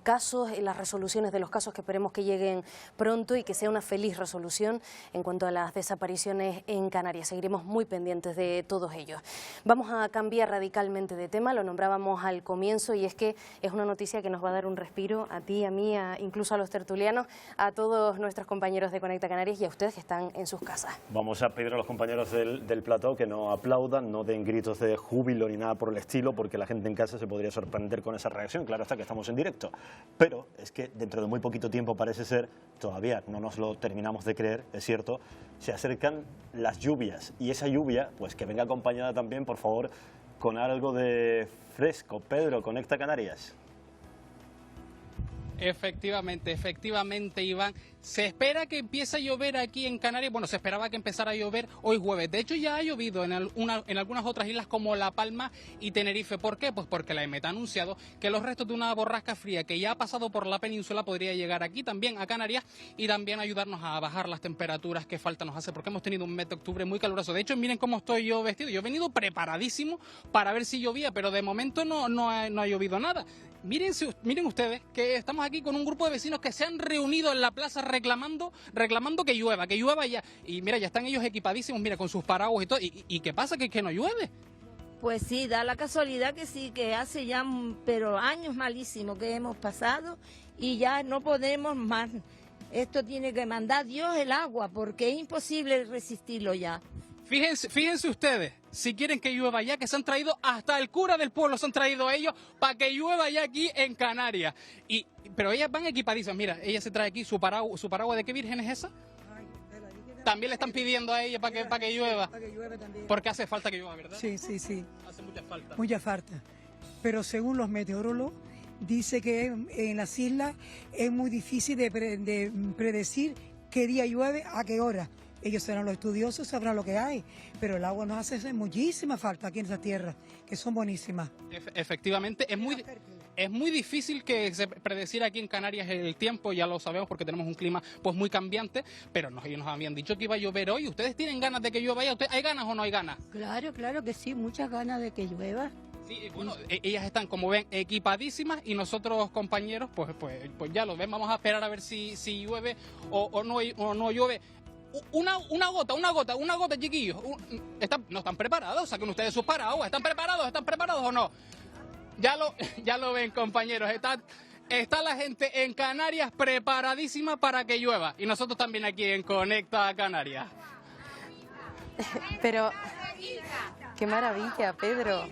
casos y las resoluciones de los casos que esperemos que lleguen pronto y que sea una feliz resolución en cuanto a las desapariciones en Canarias. Seguiremos muy pendientes de todos ellos. Vamos a cambiar radicalmente de tema, lo nombrábamos al comienzo y es que es una noticia que nos va a dar un respiro a ti, a mí, incluso a los tertulianos, a todos nuestros compañeros de Conecta Canarias y a ustedes que están en sus casas. Vamos a pedir a los compañeros del plató que no aplaudan, no den gritos de júbilo hilo ni nada por el estilo, porque la gente en casa se podría sorprender con esa reacción. Claro está que estamos en directo, pero es que dentro de muy poquito tiempo, parece ser, todavía no nos lo terminamos de creer, es cierto, se acercan las lluvias, y esa lluvia, pues que venga acompañada también, por favor, con algo de fresco. Pedro, conecta Canarias. Efectivamente, Iván. Se espera que empiece a llover aquí en Canarias. Bueno, se esperaba que empezara a llover hoy jueves. De hecho, ya ha llovido en algunas otras islas como La Palma y Tenerife. ¿Por qué? Pues porque la EMET ha anunciado que los restos de una borrasca fría que ya ha pasado por la península podría llegar aquí también a Canarias y también ayudarnos a bajar las temperaturas que falta nos hace, porque hemos tenido un mes de octubre muy caluroso. De hecho, miren cómo estoy yo vestido. Yo he venido preparadísimo para ver si llovía, pero de momento no ha llovido nada. Miren ustedes que estamos aquí con un grupo de vecinos que se han reunido en la plaza reclamando que llueva ya. Y mira, ya están ellos equipadísimos, mira, con sus paraguas y todo. ¿Y qué pasa? ¿Que no llueve? Pues sí, da la casualidad que sí, que hace ya, pero años malísimos que hemos pasado y ya no podemos más. Esto tiene que mandar Dios el agua, porque es imposible resistirlo ya. Fíjense ustedes, si quieren que llueva ya, que se han traído hasta el cura del pueblo, se han traído ellos para que llueva ya aquí en Canarias. Pero ellas van equipadísimas, mira, ella se trae aquí su paraguas. ¿De qué virgen es esa? También le están pidiendo a ella para que llueva. Para que llueva también. Porque hace falta que llueva, ¿verdad? Sí. Hace mucha falta. Mucha falta. Pero según los meteorólogos, dice que en las islas es muy difícil de predecir qué día llueve, a qué hora. Ellos serán los estudiosos, sabrán lo que hay, pero el agua nos hace muchísima falta aquí en esas tierras, que son buenísimas. Efectivamente, es muy difícil que se predecir aquí en Canarias el tiempo, ya lo sabemos porque tenemos un clima pues muy cambiante, pero ellos nos habían dicho que iba a llover hoy. ¿Ustedes tienen ganas de que llueva ya? ¿Hay ganas o no hay ganas? Claro que sí, muchas ganas de que llueva. Sí, bueno, ellas están, como ven, equipadísimas y nosotros, compañeros, pues ya lo ven. Vamos a esperar a ver si llueve o no llueve. Una gota, chiquillos. ¿No están preparados? Saquen ustedes sus paraguas. ¿Están preparados o no? Ya lo ven, compañeros. Está la gente en Canarias preparadísima para que llueva. Y nosotros también aquí en Conecta Canarias. Pero qué maravilla, Pedro.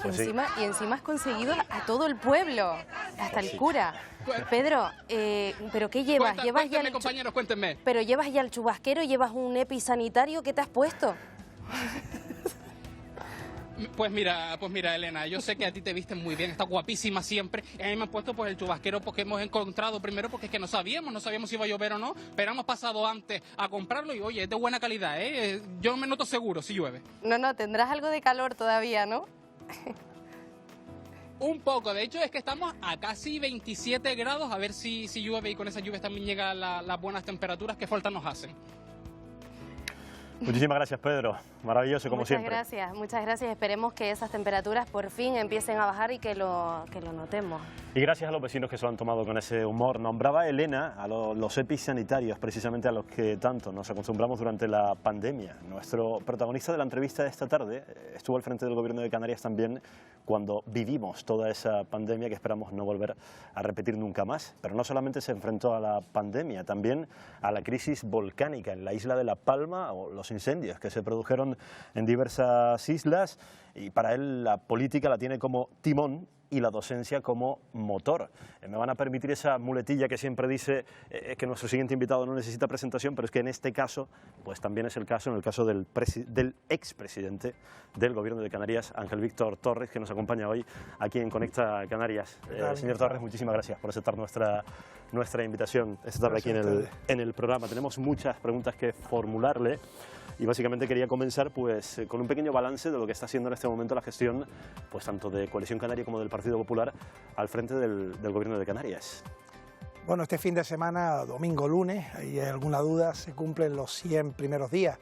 Pues sí. Y encima has conseguido a todo el pueblo, hasta el cura. Pedro, ¿pero qué llevas? Cuéntenme, compañeros, cuéntenme. ¿Pero llevas ya el chubasquero? ¿Llevas un EPI sanitario? ¿Qué te has puesto? Pues mira, Elena, yo sé que a ti te visten muy bien, estás guapísima siempre. Y a mí me han puesto pues el chubasquero porque hemos encontrado primero, porque es que no sabíamos si iba a llover o no, pero hemos pasado antes a comprarlo y oye, es de buena calidad, ¿eh? Yo me noto seguro si llueve. No, tendrás algo de calor todavía, ¿no? Un poco, de hecho es que estamos a casi 27 grados, a ver si llueve y con esas lluvias también llegan las buenas temperaturas que falta nos hacen. Muchísimas gracias, Pedro. Maravilloso, como siempre. Muchas gracias. Esperemos que esas temperaturas por fin empiecen a bajar y que lo notemos. Y gracias a los vecinos que se lo han tomado con ese humor. Nombraba Elena a los EPIs sanitarios, precisamente a los que tanto nos acostumbramos durante la pandemia. Nuestro protagonista de la entrevista de esta tarde estuvo al frente del Gobierno de Canarias también cuando vivimos toda esa pandemia que esperamos no volver a repetir nunca más. Pero no solamente se enfrentó a la pandemia, también a la crisis volcánica en la isla de La Palma o los incendios que se produjeron en diversas islas, y para él la política la tiene como timón y la docencia como motor. Me van a permitir esa muletilla que siempre dice que nuestro siguiente invitado no necesita presentación, pero es que en este caso, pues también es el caso, en el caso del expresidente del Gobierno de Canarias, Ángel Víctor Torres, que nos acompaña hoy aquí en Conecta Canarias. Señor Torres, muchísimas gracias por aceptar nuestra invitación esta tarde aquí en el programa. Tenemos muchas preguntas que formularle. Y básicamente quería comenzar pues con un pequeño balance de lo que está haciendo en este momento la gestión pues tanto de Coalición Canaria como del Partido Popular al frente del Gobierno de Canarias. Bueno, este fin de semana, domingo, lunes, hay alguna duda, se cumplen los 100 primeros días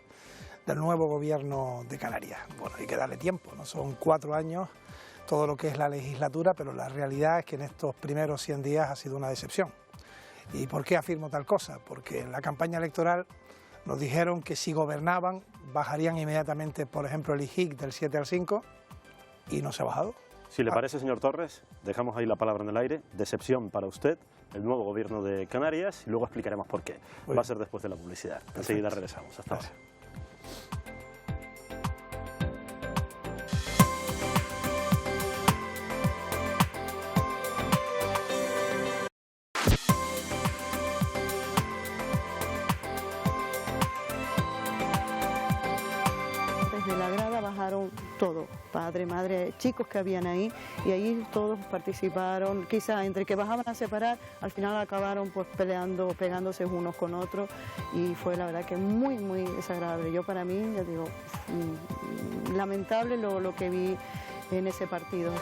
del nuevo Gobierno de Canarias. Bueno, hay que darle tiempo, no son 4 años todo lo que es la legislatura, pero la realidad es que en estos primeros 100 días ha sido una decepción. ¿Y por qué afirmo tal cosa? Porque en la campaña electoral nos dijeron que si gobernaban bajarían inmediatamente, por ejemplo, el IGIC del 7 al 5 y no se ha bajado. Si le parece, señor Torres, dejamos ahí la palabra en el aire. Decepción para usted, el nuevo Gobierno de Canarias, y luego explicaremos por qué. Va a ser después de la publicidad. Enseguida regresamos. Hasta ahora. todo, padre, madre, chicos que habían ahí, y ahí todos participaron, quizás entre que bajaban a separar, al final acabaron pues peleando, pegándose unos con otros, y fue la verdad que muy, muy desagradable. Yo para mí, ya digo, lamentable lo que vi en ese partido.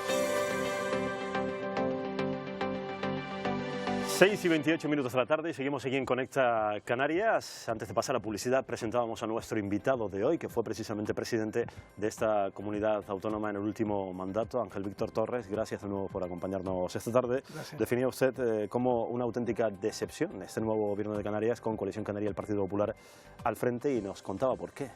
6 y 28 minutos de la tarde y seguimos aquí en Conecta Canarias. Antes de pasar a la publicidad presentábamos a nuestro invitado de hoy, que fue precisamente presidente de esta comunidad autónoma en el último mandato, Ángel Víctor Torres. Gracias de nuevo por acompañarnos esta tarde. Gracias. Definía usted como una auténtica decepción este nuevo gobierno de Canarias con Coalición Canaria y el Partido Popular al frente, y nos contaba por qué.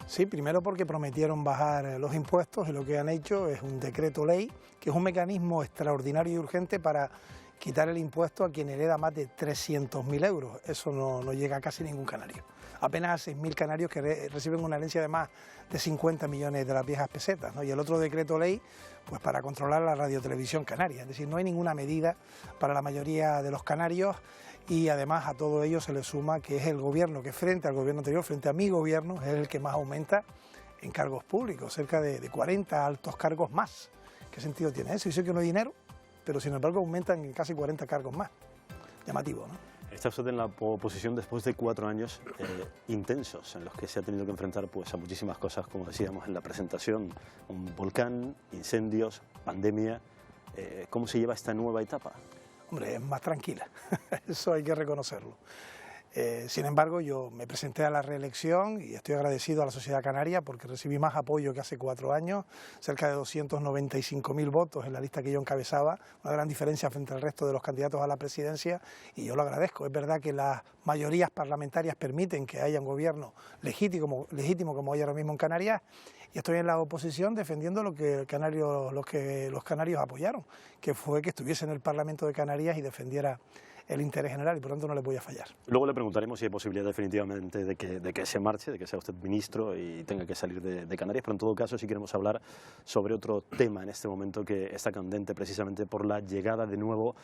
Sí, primero porque prometieron bajar los impuestos y lo que han hecho es un decreto ley, que es un mecanismo extraordinario y urgente para quitar el impuesto a quien hereda más de 300.000 euros. Eso no llega a casi ningún canario. Apenas a 6.000 canarios que reciben una herencia de más de 50 millones de las viejas pesetas, ¿no? Y el otro decreto ley, pues para controlar la radiotelevisión canaria. Es decir, no hay ninguna medida para la mayoría de los canarios, y además a todo ello se le suma que es el gobierno que frente al gobierno anterior, frente a mi gobierno, es el que más aumenta en cargos públicos, cerca de 40 altos cargos más. ¿Qué sentido tiene eso? Dice que no hay dinero, pero sin embargo aumentan en casi 40 cargos más. Llamativo, ¿no? Está usted en la oposición después de 4 años intensos en los que se ha tenido que enfrentar pues, a muchísimas cosas, como decíamos en la presentación, un volcán, incendios, pandemia. ¿Cómo se lleva esta nueva etapa? Hombre, es más tranquila, eso hay que reconocerlo. Sin embargo, yo me presenté a la reelección y estoy agradecido a la sociedad canaria porque recibí más apoyo que hace 4 años, cerca de 295.000 votos en la lista que yo encabezaba, una gran diferencia frente al resto de los candidatos a la presidencia, y yo lo agradezco. Es verdad que las mayorías parlamentarias permiten que haya un gobierno legítimo como hay ahora mismo en Canarias, y estoy en la oposición defendiendo lo que los canarios apoyaron, que fue que estuviese en el Parlamento de Canarias y defendiera el interés general, y por tanto no le voy a fallar. Luego le preguntaremos si hay posibilidad definitivamente de que se marche, de que sea usted ministro y tenga que salir de Canarias, pero en todo caso sí queremos hablar sobre otro tema en este momento que está candente precisamente por la llegada de nuevo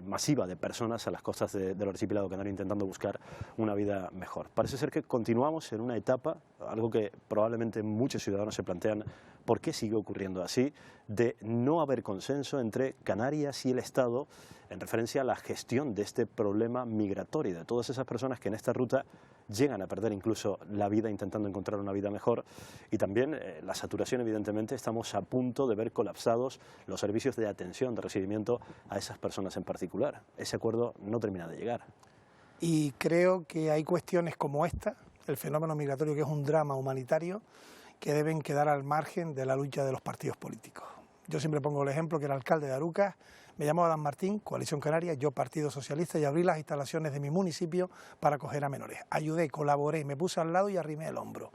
masiva de personas a las costas del archipiélago canario intentando buscar una vida mejor. Parece ser que continuamos en una etapa, algo que probablemente muchos ciudadanos se plantean, ¿por qué sigue ocurriendo así?, de no haber consenso entre Canarias y el Estado en referencia a la gestión de este problema migratorio, de todas esas personas que en esta ruta llegan a perder incluso la vida intentando encontrar una vida mejor, y también la saturación. Evidentemente estamos a punto de ver colapsados los servicios de atención, de recibimiento a esas personas en particular. Ese acuerdo no termina de llegar. Y creo que hay cuestiones como esta, el fenómeno migratorio, que es un drama humanitario, que deben quedar al margen de la lucha de los partidos políticos. Yo siempre pongo el ejemplo que el alcalde de Arucas me llamó Adán Martín, Coalición Canaria, yo Partido Socialista, y abrí las instalaciones de mi municipio para acoger a menores. Ayudé, colaboré, me puse al lado y arrimé el hombro.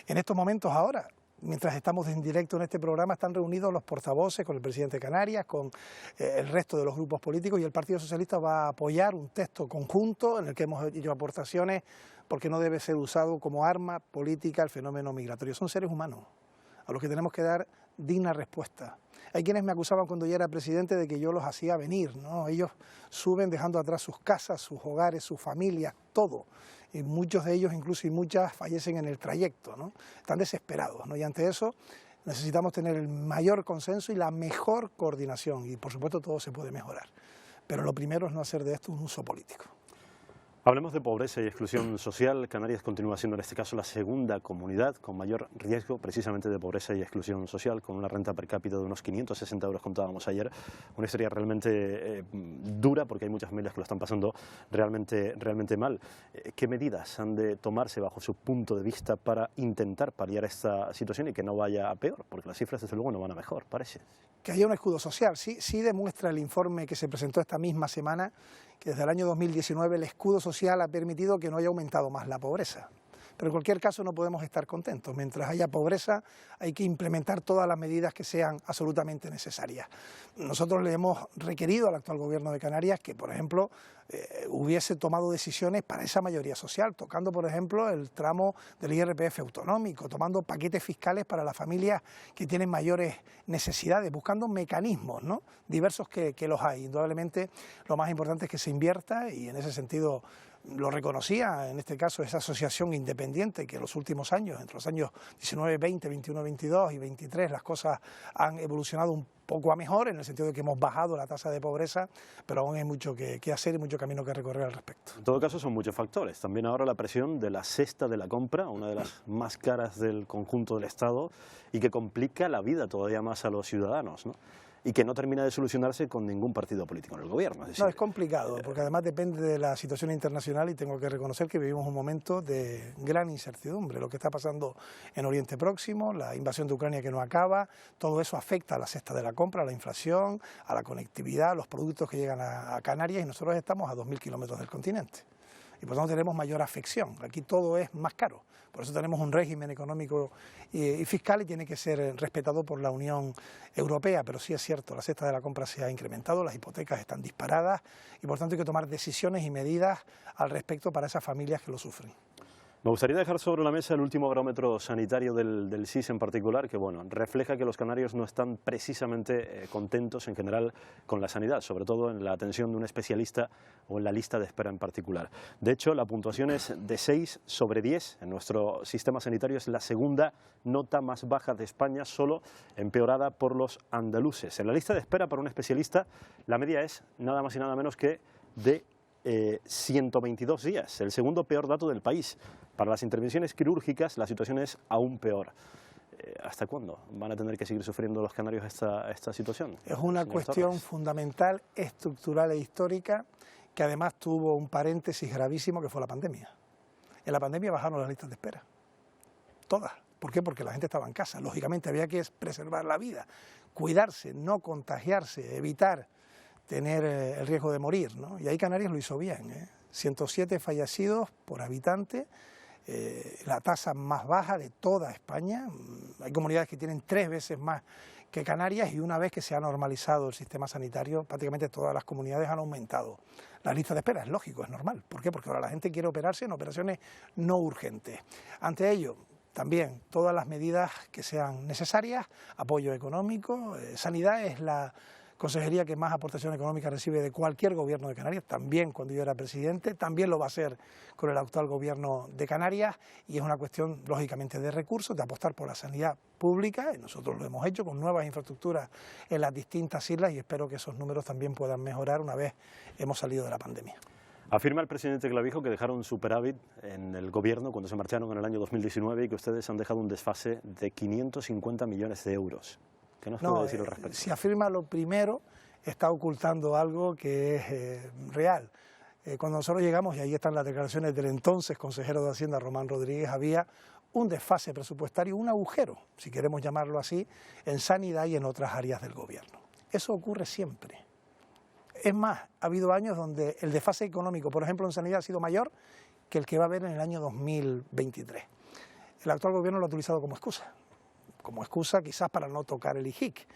En estos momentos ahora, mientras estamos en directo en este programa, están reunidos los portavoces con el presidente de Canarias, con el resto de los grupos políticos, y el Partido Socialista va a apoyar un texto conjunto en el que hemos hecho aportaciones, porque no debe ser usado como arma política el fenómeno migratorio. Son seres humanos a los que tenemos que dar digna respuesta. Hay quienes me acusaban cuando yo era presidente de que yo los hacía venir, ¿no? Ellos suben dejando atrás sus casas, sus hogares, sus familias, todo. Y muchos de ellos, incluso, y muchas, fallecen en el trayecto, ¿no? Están desesperados, ¿no? Y ante eso necesitamos tener el mayor consenso y la mejor coordinación. Y por supuesto todo se puede mejorar. Pero lo primero es no hacer de esto un uso político. Hablemos de pobreza y exclusión social. Canarias continúa siendo en este caso la segunda comunidad con mayor riesgo precisamente de pobreza y exclusión social, con una renta per cápita de unos 560 euros, contábamos ayer. Una historia realmente dura, porque hay muchas familias que lo están pasando realmente mal. ¿Qué medidas han de tomarse bajo su punto de vista para intentar paliar esta situación y que no vaya a peor? Porque las cifras desde luego no van a mejor, parece. Que haya un escudo social. Sí demuestra el informe que se presentó esta misma semana que desde el año 2019 el escudo social ha permitido que no haya aumentado más la pobreza. Pero en cualquier caso no podemos estar contentos. Mientras haya pobreza hay que implementar todas las medidas que sean absolutamente necesarias. Nosotros le hemos requerido al actual Gobierno de Canarias que, por ejemplo, hubiese tomado decisiones para esa mayoría social, tocando, por ejemplo, el tramo del IRPF autonómico, tomando paquetes fiscales para las familias que tienen mayores necesidades, buscando mecanismos, ¿no?, diversos que los hay. Indudablemente lo más importante es que se invierta, y en ese sentido lo reconocía en este caso esa asociación independiente que en los últimos años, entre los años 19, 20, 21, 22 y 23, las cosas han evolucionado un poco a mejor, en el sentido de que hemos bajado la tasa de pobreza, pero aún hay mucho que hacer y mucho camino que recorrer al respecto. En todo caso son muchos factores. También ahora la presión de la cesta de la compra, una de las más caras del conjunto del Estado y que complica la vida todavía más a los ciudadanos, ¿no? Y que no termina de solucionarse con ningún partido político en el gobierno. Es decir, no, es complicado, porque además depende de la situación internacional y tengo que reconocer que vivimos un momento de gran incertidumbre. Lo que está pasando en Oriente Próximo, la invasión de Ucrania que no acaba, todo eso afecta a la cesta de la compra, a la inflación, a la conectividad, a los productos que llegan a Canarias y nosotros estamos a 2.000 kilómetros del continente. Y por lo tanto tenemos mayor afección. Aquí todo es más caro. Por eso tenemos un régimen económico y fiscal y tiene que ser respetado por la Unión Europea. Pero sí es cierto, la cesta de la compra se ha incrementado, las hipotecas están disparadas y por tanto hay que tomar decisiones y medidas al respecto para esas familias que lo sufren. Me gustaría dejar sobre la mesa el último barómetro sanitario del SIS en particular, que bueno, refleja que los canarios no están precisamente contentos en general con la sanidad, sobre todo en la atención de un especialista o en la lista de espera en particular. De hecho, la puntuación es de 6 sobre 10 en nuestro sistema sanitario, es la segunda nota más baja de España, solo empeorada por los andaluces. En la lista de espera para un especialista, la media es nada más y nada menos que de 122 días, el segundo peor dato del país. Para las intervenciones quirúrgicas la situación es aún peor. ¿Hasta cuándo van a tener que seguir sufriendo los canarios esta situación? Es una cuestión fundamental, estructural e histórica, que además tuvo un paréntesis gravísimo que fue la pandemia. En la pandemia bajaron las listas de espera, todas. ¿Por qué? Porque la gente estaba en casa. Lógicamente había que preservar la vida, cuidarse, no contagiarse, evitar tener el riesgo de morir, ¿no? Y ahí Canarias lo hizo bien, 107 fallecidos por habitante, la tasa más baja de toda España. Hay comunidades que tienen 3 veces más que Canarias y una vez que se ha normalizado el sistema sanitario, prácticamente todas las comunidades han aumentado la lista de espera. Es lógico, es normal. ¿Por qué? Porque ahora la gente quiere operarse en operaciones no urgentes. Ante ello, también todas las medidas que sean necesarias, apoyo económico, sanidad es la consejería que más aportación económica recibe de cualquier gobierno de Canarias, también cuando yo era presidente, también lo va a hacer con el actual gobierno de Canarias y es una cuestión lógicamente de recursos, de apostar por la sanidad pública y nosotros lo hemos hecho con nuevas infraestructuras en las distintas islas y espero que esos números también puedan mejorar una vez hemos salido de la pandemia. Afirma el presidente Clavijo que dejaron superávit en el gobierno cuando se marcharon en el año 2019 y que ustedes han dejado un desfase de 550 millones de euros. ¿Qué nos puede decir al respecto? Si afirma lo primero, está ocultando algo que es real. Cuando nosotros llegamos, y ahí están las declaraciones del entonces consejero de Hacienda, Román Rodríguez, había un desfase presupuestario, un agujero, si queremos llamarlo así, en sanidad y en otras áreas del gobierno. Eso ocurre siempre. Es más, ha habido años donde el desfase económico, por ejemplo, en sanidad ha sido mayor que el que va a haber en el año 2023. El actual gobierno lo ha utilizado como excusa quizás para no tocar el IJIC,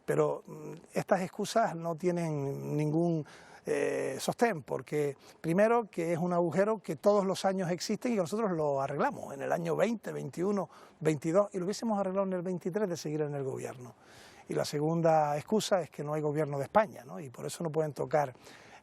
pero estas excusas no tienen ningún sostén, porque primero que es un agujero que todos los años existe y que nosotros lo arreglamos en el año 20, 21, 22 y lo hubiésemos arreglado en el 23 de seguir en el gobierno. Y la segunda excusa es que no hay gobierno de España, ¿no? Y por eso no pueden tocar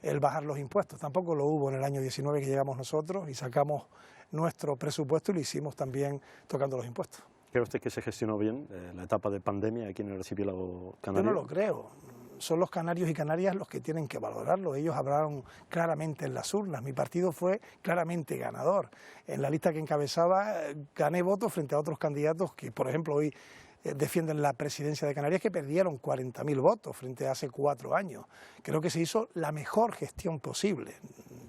el bajar los impuestos. Tampoco lo hubo en el año 19 que llegamos nosotros y sacamos nuestro presupuesto y lo hicimos también tocando los impuestos. ¿Cree usted que se gestionó bien la etapa de pandemia aquí en el archipiélago canario? Yo no lo creo. Son los canarios y canarias los que tienen que valorarlo. Ellos hablaron claramente en las urnas. Mi partido fue claramente ganador. En la lista que encabezaba gané votos frente a otros candidatos que, por ejemplo, hoy defienden la presidencia de Canarias, que perdieron 40.000 votos frente a hace 4 años. Creo que se hizo la mejor gestión posible.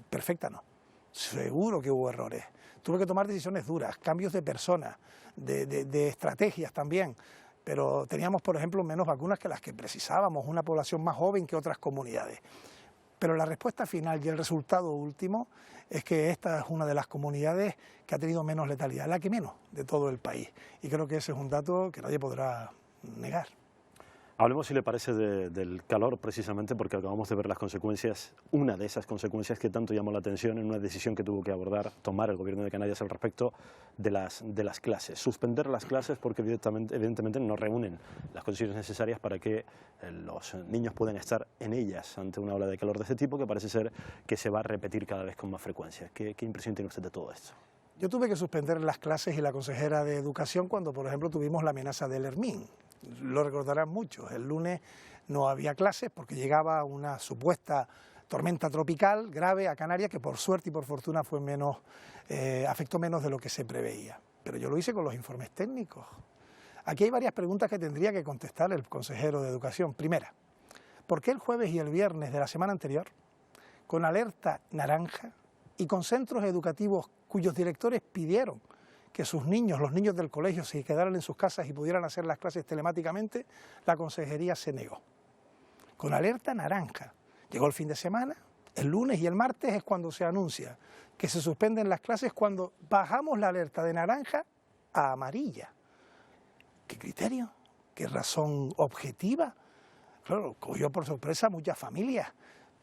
Perfecta no. Seguro que hubo errores. Tuve que tomar decisiones duras, cambios de personas, de estrategias también, pero teníamos, por ejemplo, menos vacunas que las que precisábamos, una población más joven que otras comunidades. Pero la respuesta final y el resultado último es que esta es una de las comunidades que ha tenido menos letalidad, la que menos de todo el país. Y creo que ese es un dato que nadie podrá negar. Hablemos, si le parece, del calor, precisamente porque acabamos de ver las consecuencias, una de esas consecuencias que tanto llamó la atención en una decisión que tuvo que tomar el Gobierno de Canarias al respecto de las clases. Suspender las clases porque evidentemente no reúnen las condiciones necesarias para que los niños puedan estar en ellas ante una ola de calor de este tipo que parece ser que se va a repetir cada vez con más frecuencia. ¿Qué impresión tiene usted de todo esto? Yo tuve que suspender las clases y la consejera de Educación cuando, por ejemplo, tuvimos la amenaza del Hermín. Lo recordarán muchos. El lunes no había clases porque llegaba una supuesta tormenta tropical grave a Canarias que por suerte y por fortuna fue afectó menos de lo que se preveía. Pero yo lo hice con los informes técnicos. Aquí hay varias preguntas que tendría que contestar el consejero de Educación. Primera, ¿por qué el jueves y el viernes de la semana anterior, con alerta naranja y con centros educativos cuyos directores pidieron que sus niños, los niños del colegio, se quedaran en sus casas y pudieran hacer las clases telemáticamente, la consejería se negó? Con alerta naranja. Llegó el fin de semana, el lunes y el martes es cuando se anuncia que se suspenden las clases cuando bajamos la alerta de naranja a amarilla. ¿Qué criterio? ¿Qué razón objetiva? Claro, cogió por sorpresa a muchas familias,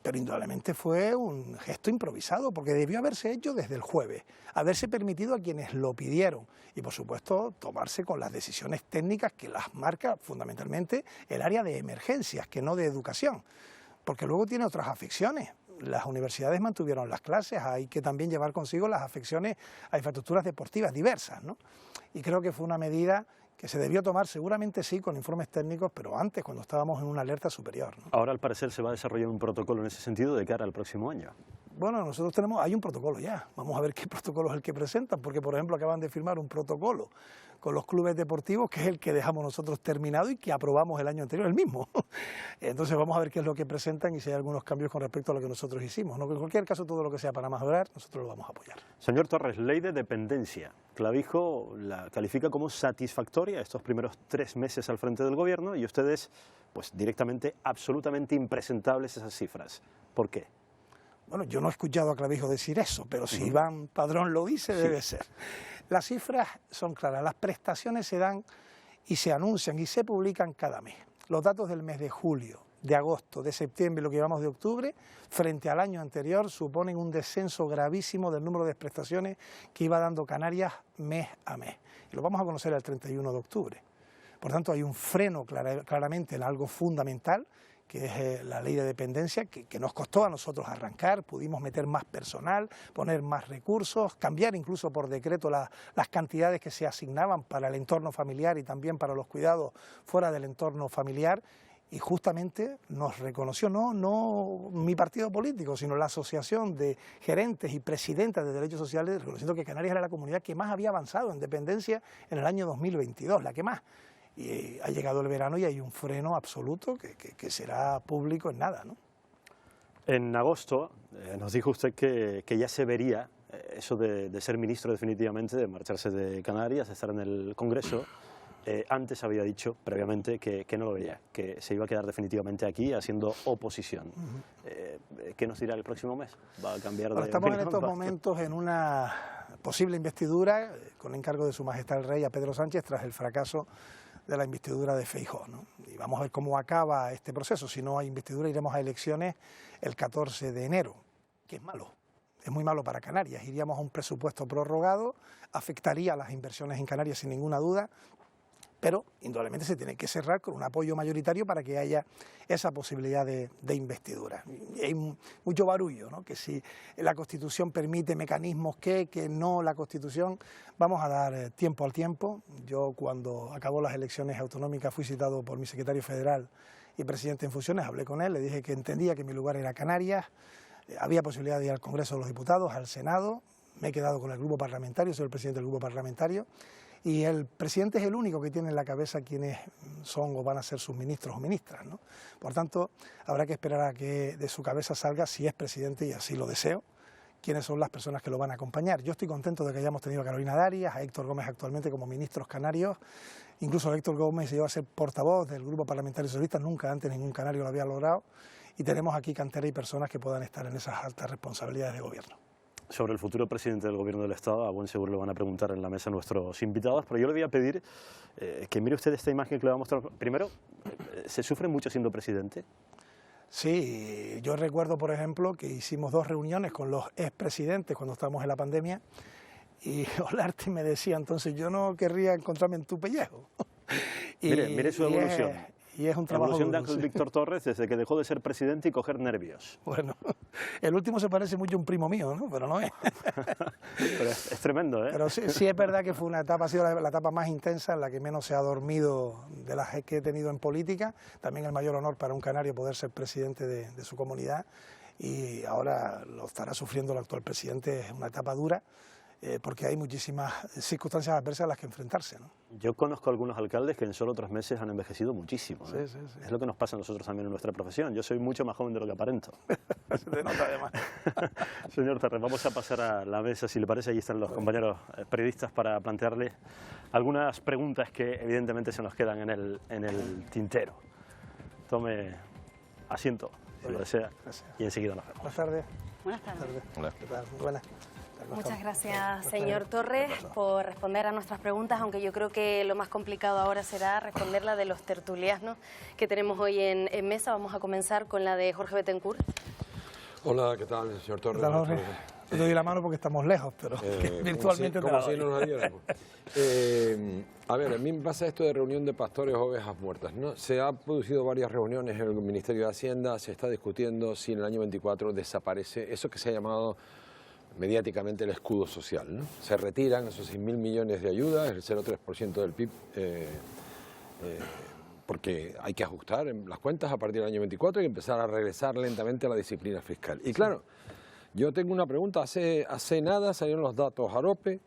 pero indudablemente fue un gesto improvisado porque debió haberse hecho desde el jueves, haberse permitido a quienes lo pidieron y, por supuesto, tomarse con las decisiones técnicas que las marca fundamentalmente el área de emergencias, que no de educación, porque luego tiene otras afecciones. Las universidades mantuvieron las clases, hay que también llevar consigo las afecciones a infraestructuras deportivas diversas, ¿no? Y creo que fue una medida que se debió tomar, seguramente sí, con informes técnicos, pero antes, cuando estábamos en una alerta superior, ¿no? Ahora, al parecer, se va a desarrollar un protocolo en ese sentido de cara al próximo año. Bueno, hay un protocolo ya. Vamos a ver qué protocolo es el que presentan, porque, por ejemplo, acaban de firmar un protocolo con los clubes deportivos, que es el que dejamos nosotros terminado y que aprobamos el año anterior, el mismo. Entonces vamos a ver qué es lo que presentan y si hay algunos cambios con respecto a lo que nosotros hicimos, ¿no? En cualquier caso, todo lo que sea para mejorar, nosotros lo vamos a apoyar. Señor Torres, ley de dependencia. Clavijo la califica como satisfactoria estos primeros 3 meses al frente del Gobierno y ustedes, pues directamente, absolutamente impresentables esas cifras. ¿Por qué? Bueno, yo no he escuchado a Clavijo decir eso, pero si Iván Padrón lo dice, debe ser. Las cifras son claras, las prestaciones se dan y se anuncian y se publican cada mes. Los datos del mes de julio, de agosto, de septiembre, lo que llevamos de octubre, frente al año anterior, suponen un descenso gravísimo del número de prestaciones que iba dando Canarias mes a mes. Y lo vamos a conocer el 31 de octubre. Por tanto, hay un freno claramente en algo fundamental, que es la ley de dependencia, que nos costó a nosotros arrancar. Pudimos meter más personal, poner más recursos, cambiar incluso por decreto las cantidades que se asignaban para el entorno familiar y también para los cuidados fuera del entorno familiar. Y justamente nos reconoció, no mi partido político, sino la Asociación de Gerentes y Presidentas de Derechos Sociales, reconociendo que Canarias era la comunidad que más había avanzado en dependencia en el año 2022, la que más. Y ha llegado el verano y hay un freno absoluto que será público en nada, ¿no? En agosto nos dijo usted que ya se vería eso de ser ministro definitivamente, de marcharse de Canarias, de estar en el Congreso. Antes había dicho previamente que no lo veía, que se iba a quedar definitivamente aquí haciendo oposición. ¿Qué nos dirá el próximo mes? ¿Va a cambiar de opinión? Estamos en estos momentos en una posible investidura con encargo de Su Majestad el Rey a Pedro Sánchez tras el fracaso de la investidura de Feijóo, ¿no? Y vamos a ver cómo acaba este proceso. Si no hay investidura, iremos a elecciones el 14 de enero, que es malo. Es muy malo para Canarias. Iríamos a un presupuesto prorrogado, afectaría a las inversiones en Canarias sin ninguna duda, pero indudablemente se tiene que cerrar con un apoyo mayoritario para que haya esa posibilidad de investidura. Y hay mucho barullo, ¿no? Que si la Constitución permite mecanismos que no la Constitución, vamos a dar tiempo al tiempo. Yo, cuando acabó las elecciones autonómicas, fui citado por mi secretario federal y presidente en funciones, hablé con él, le dije que entendía que mi lugar era Canarias, había posibilidad de ir al Congreso de los Diputados, al Senado, me he quedado con el grupo parlamentario, soy el presidente del grupo parlamentario, y el presidente es el único que tiene en la cabeza quiénes son o van a ser sus ministros o ministras, ¿no? Por tanto, habrá que esperar a que de su cabeza salga, si es presidente, y así lo deseo, quiénes son las personas que lo van a acompañar. Yo estoy contento de que hayamos tenido a Carolina Darias, a Héctor Gómez actualmente como ministros canarios, incluso Héctor Gómez se lleva a ser portavoz del grupo parlamentario socialista, nunca antes ningún canario lo había logrado, y tenemos aquí cantera y personas que puedan estar en esas altas responsabilidades de gobierno. sobre el futuro presidente del Gobierno del Estado. A buen seguro le van a preguntar en la mesa nuestros invitados, pero yo le voy a pedir que mire usted esta imagen que le va a mostrar. Primero, ¿se sufre mucho siendo presidente? Sí, yo recuerdo, por ejemplo, que hicimos 2 reuniones con los expresidentes cuando estábamos en la pandemia y Olarte me decía entonces, yo no querría encontrarme en tu pellejo. Mire su evolución. Y es un trabajo evolución de duro, Ángel sí. Víctor Torres desde que dejó de ser presidente y coger nervios. Bueno, el último se parece mucho a un primo mío, ¿no? Pero no es. Pero es tremendo, ¿eh? Pero sí es verdad que fue una etapa, ha sido la etapa más intensa, en la que menos se ha dormido de las que he tenido en política. También el mayor honor para un canario poder ser presidente de su comunidad. Y ahora lo estará sufriendo el actual presidente. Es una etapa dura, porque hay muchísimas circunstancias adversas a las que enfrentarse, ¿no? Yo conozco algunos alcaldes que en solo 3 meses han envejecido muchísimo, ¿eh? Sí. Es lo que nos pasa a nosotros también en nuestra profesión. Yo soy mucho más joven de lo que aparento. Se te nota además. Señor Torres, vamos a pasar a la mesa, si le parece. Allí están los compañeros periodistas para plantearle algunas preguntas que evidentemente se nos quedan en el tintero. Tome asiento, si lo desea, y enseguida nos vemos. Buenas tardes. Buenas tardes. Hola. ¿Qué tal? Buenas. Muchas gracias, señor Torres, por responder a nuestras preguntas, aunque yo creo que lo más complicado ahora será responder la de los tertulianos que tenemos hoy en mesa. Vamos a comenzar con la de Jorge Betancourt. Hola, ¿qué tal, señor Torres? ¿Qué tal, Jorge? Te doy la mano porque estamos lejos, pero virtualmente te la doy. Si no nos viéramos. A ver, a mí me pasa esto de reunión de pastores o ovejas muertas, ¿no? Se han producido varias reuniones en el Ministerio de Hacienda, se está discutiendo si en el año 24 desaparece eso que se ha llamado mediáticamente el escudo social, ¿no? Se retiran esos 6.000 millones de ayudas, el 0,3% del PIB, porque hay que ajustar las cuentas a partir del año 24 y empezar a regresar lentamente a la disciplina fiscal. Y claro, yo tengo una pregunta, hace nada salieron los datos AROPE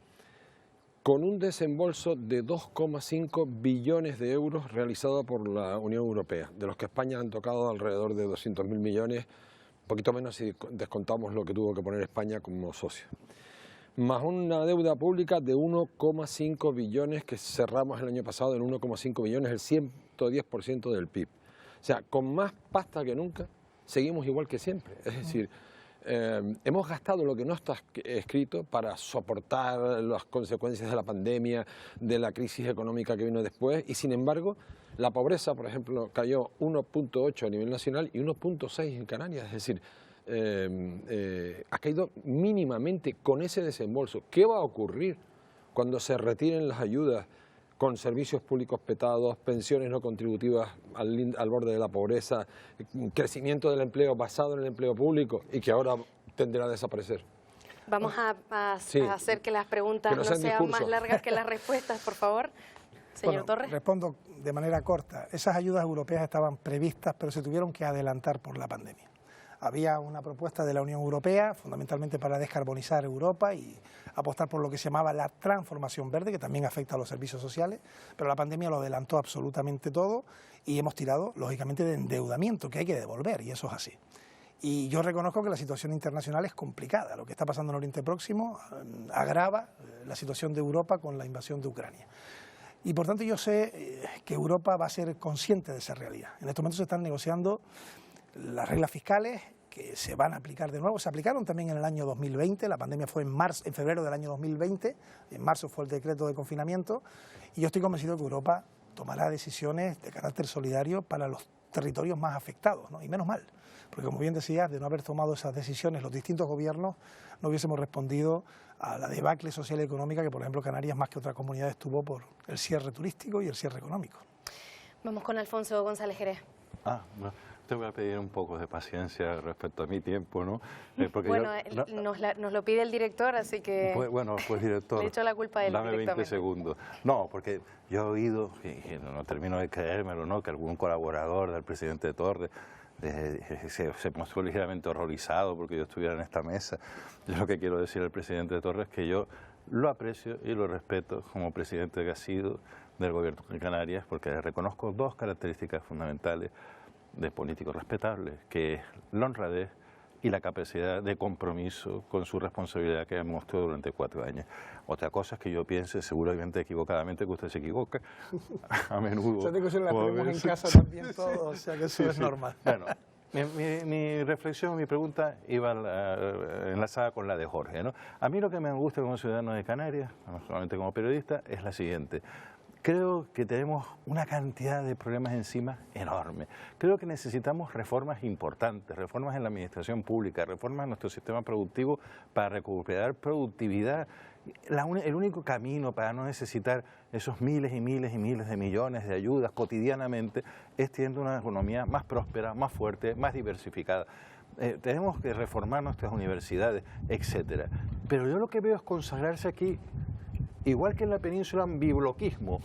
con un desembolso de 2,5 billones de euros realizado por la Unión Europea, de los que España han tocado alrededor de 200.000 millones, un poquito menos si descontamos lo que tuvo que poner España como socio. Más una deuda pública de 1,5 billones que cerramos el año pasado en 1,5 billones, el 110% del PIB. O sea, con más pasta que nunca, seguimos igual que siempre. Es decir, hemos gastado lo que no está escrito para soportar las consecuencias de la pandemia, de la crisis económica que vino después, y sin embargo, la pobreza, por ejemplo, cayó 1,8 a nivel nacional y 1,6 en Canarias. Es decir, ha caído mínimamente con ese desembolso. ¿Qué va a ocurrir cuando se retiren las ayudas con servicios públicos petados, pensiones no contributivas al borde de la pobreza, crecimiento del empleo basado en el empleo público y que ahora tenderá a desaparecer? Vamos a hacer que las preguntas que no sean más largas que las respuestas, por favor. Señor Torres. Respondo de manera corta. Esas ayudas europeas estaban previstas, pero se tuvieron que adelantar por la pandemia. Había una propuesta de la Unión Europea, fundamentalmente para descarbonizar Europa y apostar por lo que se llamaba la transformación verde, que también afecta a los servicios sociales, pero la pandemia lo adelantó absolutamente todo y hemos tirado, lógicamente, de endeudamiento que hay que devolver, y eso es así. Y yo reconozco que la situación internacional es complicada. Lo que está pasando en Oriente Próximo agrava la situación de Europa con la invasión de Ucrania. Y por tanto yo sé que Europa va a ser consciente de esa realidad. En estos momentos se están negociando las reglas fiscales que se van a aplicar de nuevo. Se aplicaron también en el año 2020, la pandemia fue en febrero del año 2020, en marzo fue el decreto de confinamiento, y yo estoy convencido que Europa tomará decisiones de carácter solidario para los territorios más afectados, ¿no? Y menos mal, porque como bien decías, de no haber tomado esas decisiones los distintos gobiernos, no hubiésemos respondido a la debacle social y económica que, por ejemplo, Canarias, más que otras comunidades, tuvo por el cierre turístico y el cierre económico. Vamos con Alfonso González Jerez. Bueno, te voy a pedir un poco de paciencia respecto a mi tiempo, ¿no? Porque bueno, nos lo pide el director, así que... Pues director, le echo la culpa a él. Dame 20 segundos. No, porque yo he oído, y no termino de creérmelo, ¿no?, que algún colaborador del presidente Torres se mostró ligeramente horrorizado porque yo estuviera en esta mesa. Yo lo que quiero decir al presidente Torres es que yo lo aprecio y lo respeto como presidente que ha sido del gobierno de Canarias, porque le reconozco 2 características fundamentales de político respetable, que es la honradez y la capacidad de compromiso con su responsabilidad que mostró durante 4 años. Otra cosa es que yo piense, seguramente equivocadamente, que usted se equivoca a menudo. Yo digo que la tenemos en casa también todos, o sea que eso es normal. Bueno, Mi reflexión, mi pregunta iba enlazada con la de Jorge, ¿no? A mí lo que me gusta como ciudadano de Canarias, no solamente como periodista, es la siguiente. Creo que tenemos una cantidad de problemas encima enorme. Creo que necesitamos reformas importantes, reformas en la administración pública, reformas en nuestro sistema productivo para recuperar productividad. El único camino para no necesitar esos miles y miles y miles de millones de ayudas cotidianamente es teniendo una economía más próspera, más fuerte, más diversificada. Tenemos que reformar nuestras universidades, etcétera. Pero yo lo que veo es consagrarse aquí, igual que en la península, un bibloquismo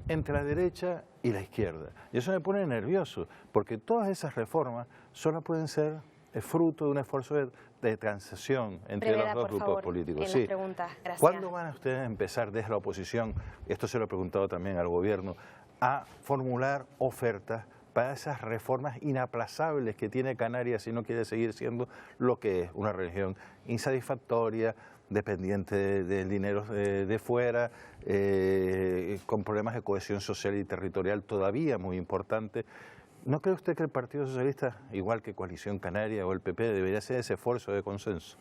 entre la derecha y la izquierda. Y eso me pone nervioso, porque todas esas reformas solo pueden ser fruto de un esfuerzo de transición entre los dos grupos políticos. Sí. Gracias. ¿Cuándo van a ustedes a empezar desde la oposición, esto se lo he preguntado también al gobierno, a formular ofertas para esas reformas inaplazables que tiene Canarias si no quiere seguir siendo lo que es una región insatisfactoria, dependiente del dinero de fuera, con problemas de cohesión social y territorial todavía muy importantes? ¿No cree usted que el Partido Socialista, igual que Coalición Canaria o el PP, debería hacer ese esfuerzo de consenso?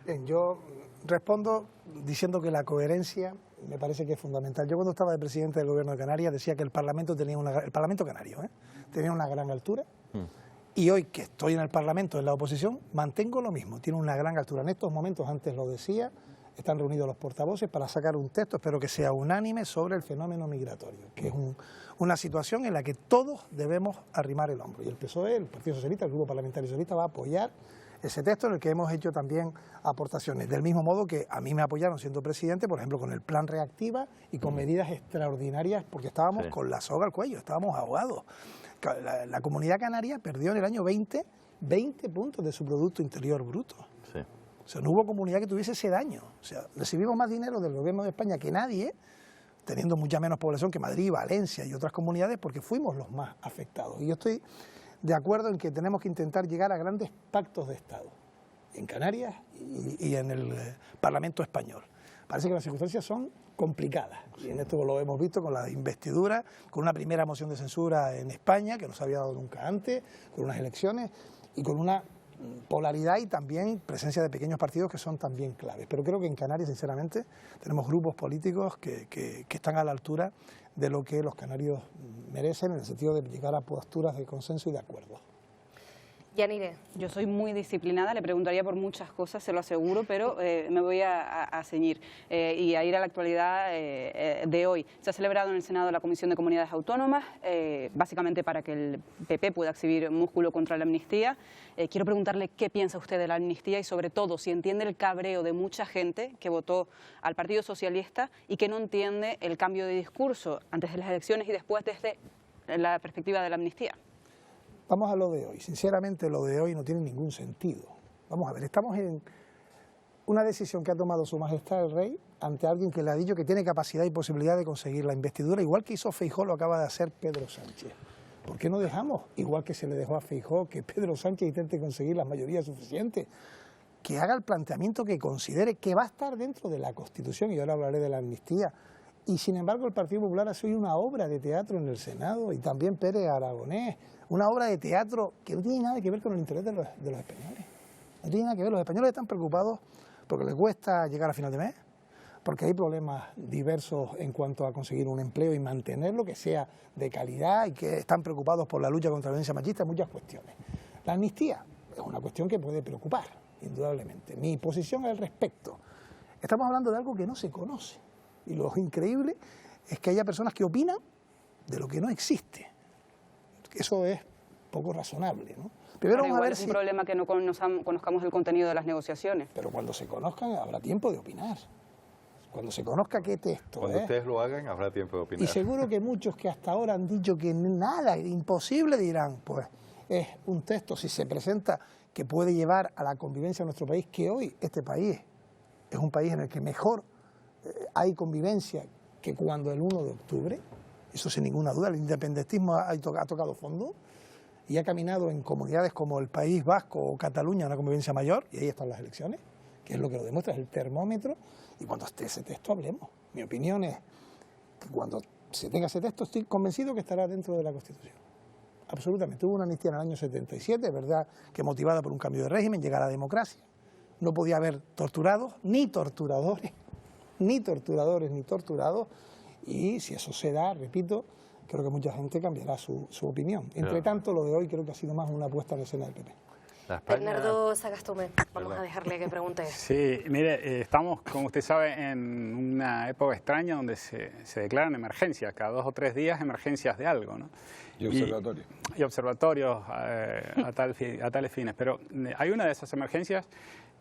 Bien, yo respondo diciendo que la coherencia me parece que es fundamental. Yo cuando estaba de presidente del Gobierno de Canarias decía que el Parlamento Canario tenía una gran altura. Y hoy que estoy en el Parlamento, en la oposición, mantengo lo mismo, tiene una gran altura. En estos momentos, antes lo decía, están reunidos los portavoces para sacar un texto, espero que sea unánime, sobre el fenómeno migratorio, que es una situación en la que todos debemos arrimar el hombro. Y el PSOE, el Partido Socialista, el Grupo Parlamentario Socialista va a apoyar ese texto en el que hemos hecho también aportaciones. Del mismo modo que a mí me apoyaron siendo presidente, por ejemplo, con el plan Reactiva y con medidas extraordinarias, porque estábamos con la soga al cuello, estábamos ahogados. La Comunidad Canaria perdió en el año 20 puntos de su Producto Interior Bruto. Sí. O sea, no hubo comunidad que tuviese ese daño. O sea, recibimos más dinero del Gobierno de España que nadie, teniendo mucha menos población que Madrid, Valencia y otras comunidades, porque fuimos los más afectados. Y yo estoy de acuerdo en que tenemos que intentar llegar a grandes pactos de Estado, en Canarias y en el Parlamento español. Parece que las circunstancias son complicadas, y en esto lo hemos visto con la investidura, con una primera moción de censura en España, que no se había dado nunca antes, con unas elecciones y con una polaridad y también presencia de pequeños partidos que son también claves. Pero creo que en Canarias, sinceramente, tenemos grupos políticos que están a la altura de lo que los canarios merecen, en el sentido de llegar a posturas de consenso y de acuerdo. Yanire. Yo soy muy disciplinada, le preguntaría por muchas cosas, se lo aseguro, pero me voy a ceñir y a ir a la actualidad de hoy. Se ha celebrado en el Senado la Comisión de Comunidades Autónomas, básicamente para que el PP pueda exhibir músculo contra la amnistía. Quiero preguntarle qué piensa usted de la amnistía y, sobre todo, si entiende el cabreo de mucha gente que votó al Partido Socialista y que no entiende el cambio de discurso antes de las elecciones y después desde la perspectiva de la amnistía. Vamos a lo de hoy. Sinceramente, lo de hoy no tiene ningún sentido. Vamos a ver, estamos en una decisión que ha tomado Su Majestad el Rey ante alguien que le ha dicho que tiene capacidad y posibilidad de conseguir la investidura, igual que hizo Feijóo, lo acaba de hacer Pedro Sánchez. ¿Por qué no dejamos, igual que se le dejó a Feijóo, que Pedro Sánchez intente conseguir las mayorías suficientes? Que haga el planteamiento que considere que va a estar dentro de la Constitución, y ahora hablaré de la amnistía. Y sin embargo el Partido Popular ha sido una obra de teatro en el Senado, y también Pérez Aragonés, una obra de teatro que no tiene nada que ver con el interés de los españoles. No tiene nada que ver, los españoles están preocupados porque les cuesta llegar a final de mes, porque hay problemas diversos en cuanto a conseguir un empleo y mantenerlo, que sea de calidad, y que están preocupados por la lucha contra la violencia machista, muchas cuestiones. La amnistía es una cuestión que puede preocupar, indudablemente. Mi posición al respecto, estamos hablando de algo que no se conoce. Y lo increíble es que haya personas que opinan de lo que no existe. Eso es poco razonable, ¿no? Primero vamos a ver si... Es un problema que no conozcamos el contenido de las negociaciones. Pero cuando se conozcan habrá tiempo de opinar. Cuando se conozca qué texto Cuando ustedes lo hagan habrá tiempo de opinar. Y seguro que muchos que hasta ahora han dicho que nada, imposible, dirán, pues es un texto, si se presenta, que puede llevar a la convivencia de nuestro país, que hoy este país es un país en el que mejor hay convivencia que cuando el 1 de octubre, eso sin ninguna duda. El independentismo ha tocado fondo y ha caminado en comunidades como el País Vasco o Cataluña una convivencia mayor, y ahí están las elecciones, que es lo que lo demuestra, es el termómetro. Y cuando esté ese texto hablemos. Mi opinión es que cuando se tenga ese texto estoy convencido que estará dentro de la Constitución. absolutamente. Hubo una amnistía en el año 77, es verdad que motivada por un cambio de régimen, llega la democracia. No podía haber torturados, ni torturadores, ni torturados, y si eso se da, repito, creo que mucha gente cambiará su opinión. Entre tanto, lo de hoy creo que ha sido más una puesta en escena del PP. Bernardo Sagastume, vamos a dejarle que pregunte. Sí, mire, estamos, como usted sabe, en una época extraña donde se declaran emergencias, cada 2 o 3 días emergencias de algo, ¿no? Y observatorios. Y observatorios a tales fines. Pero hay una de esas emergencias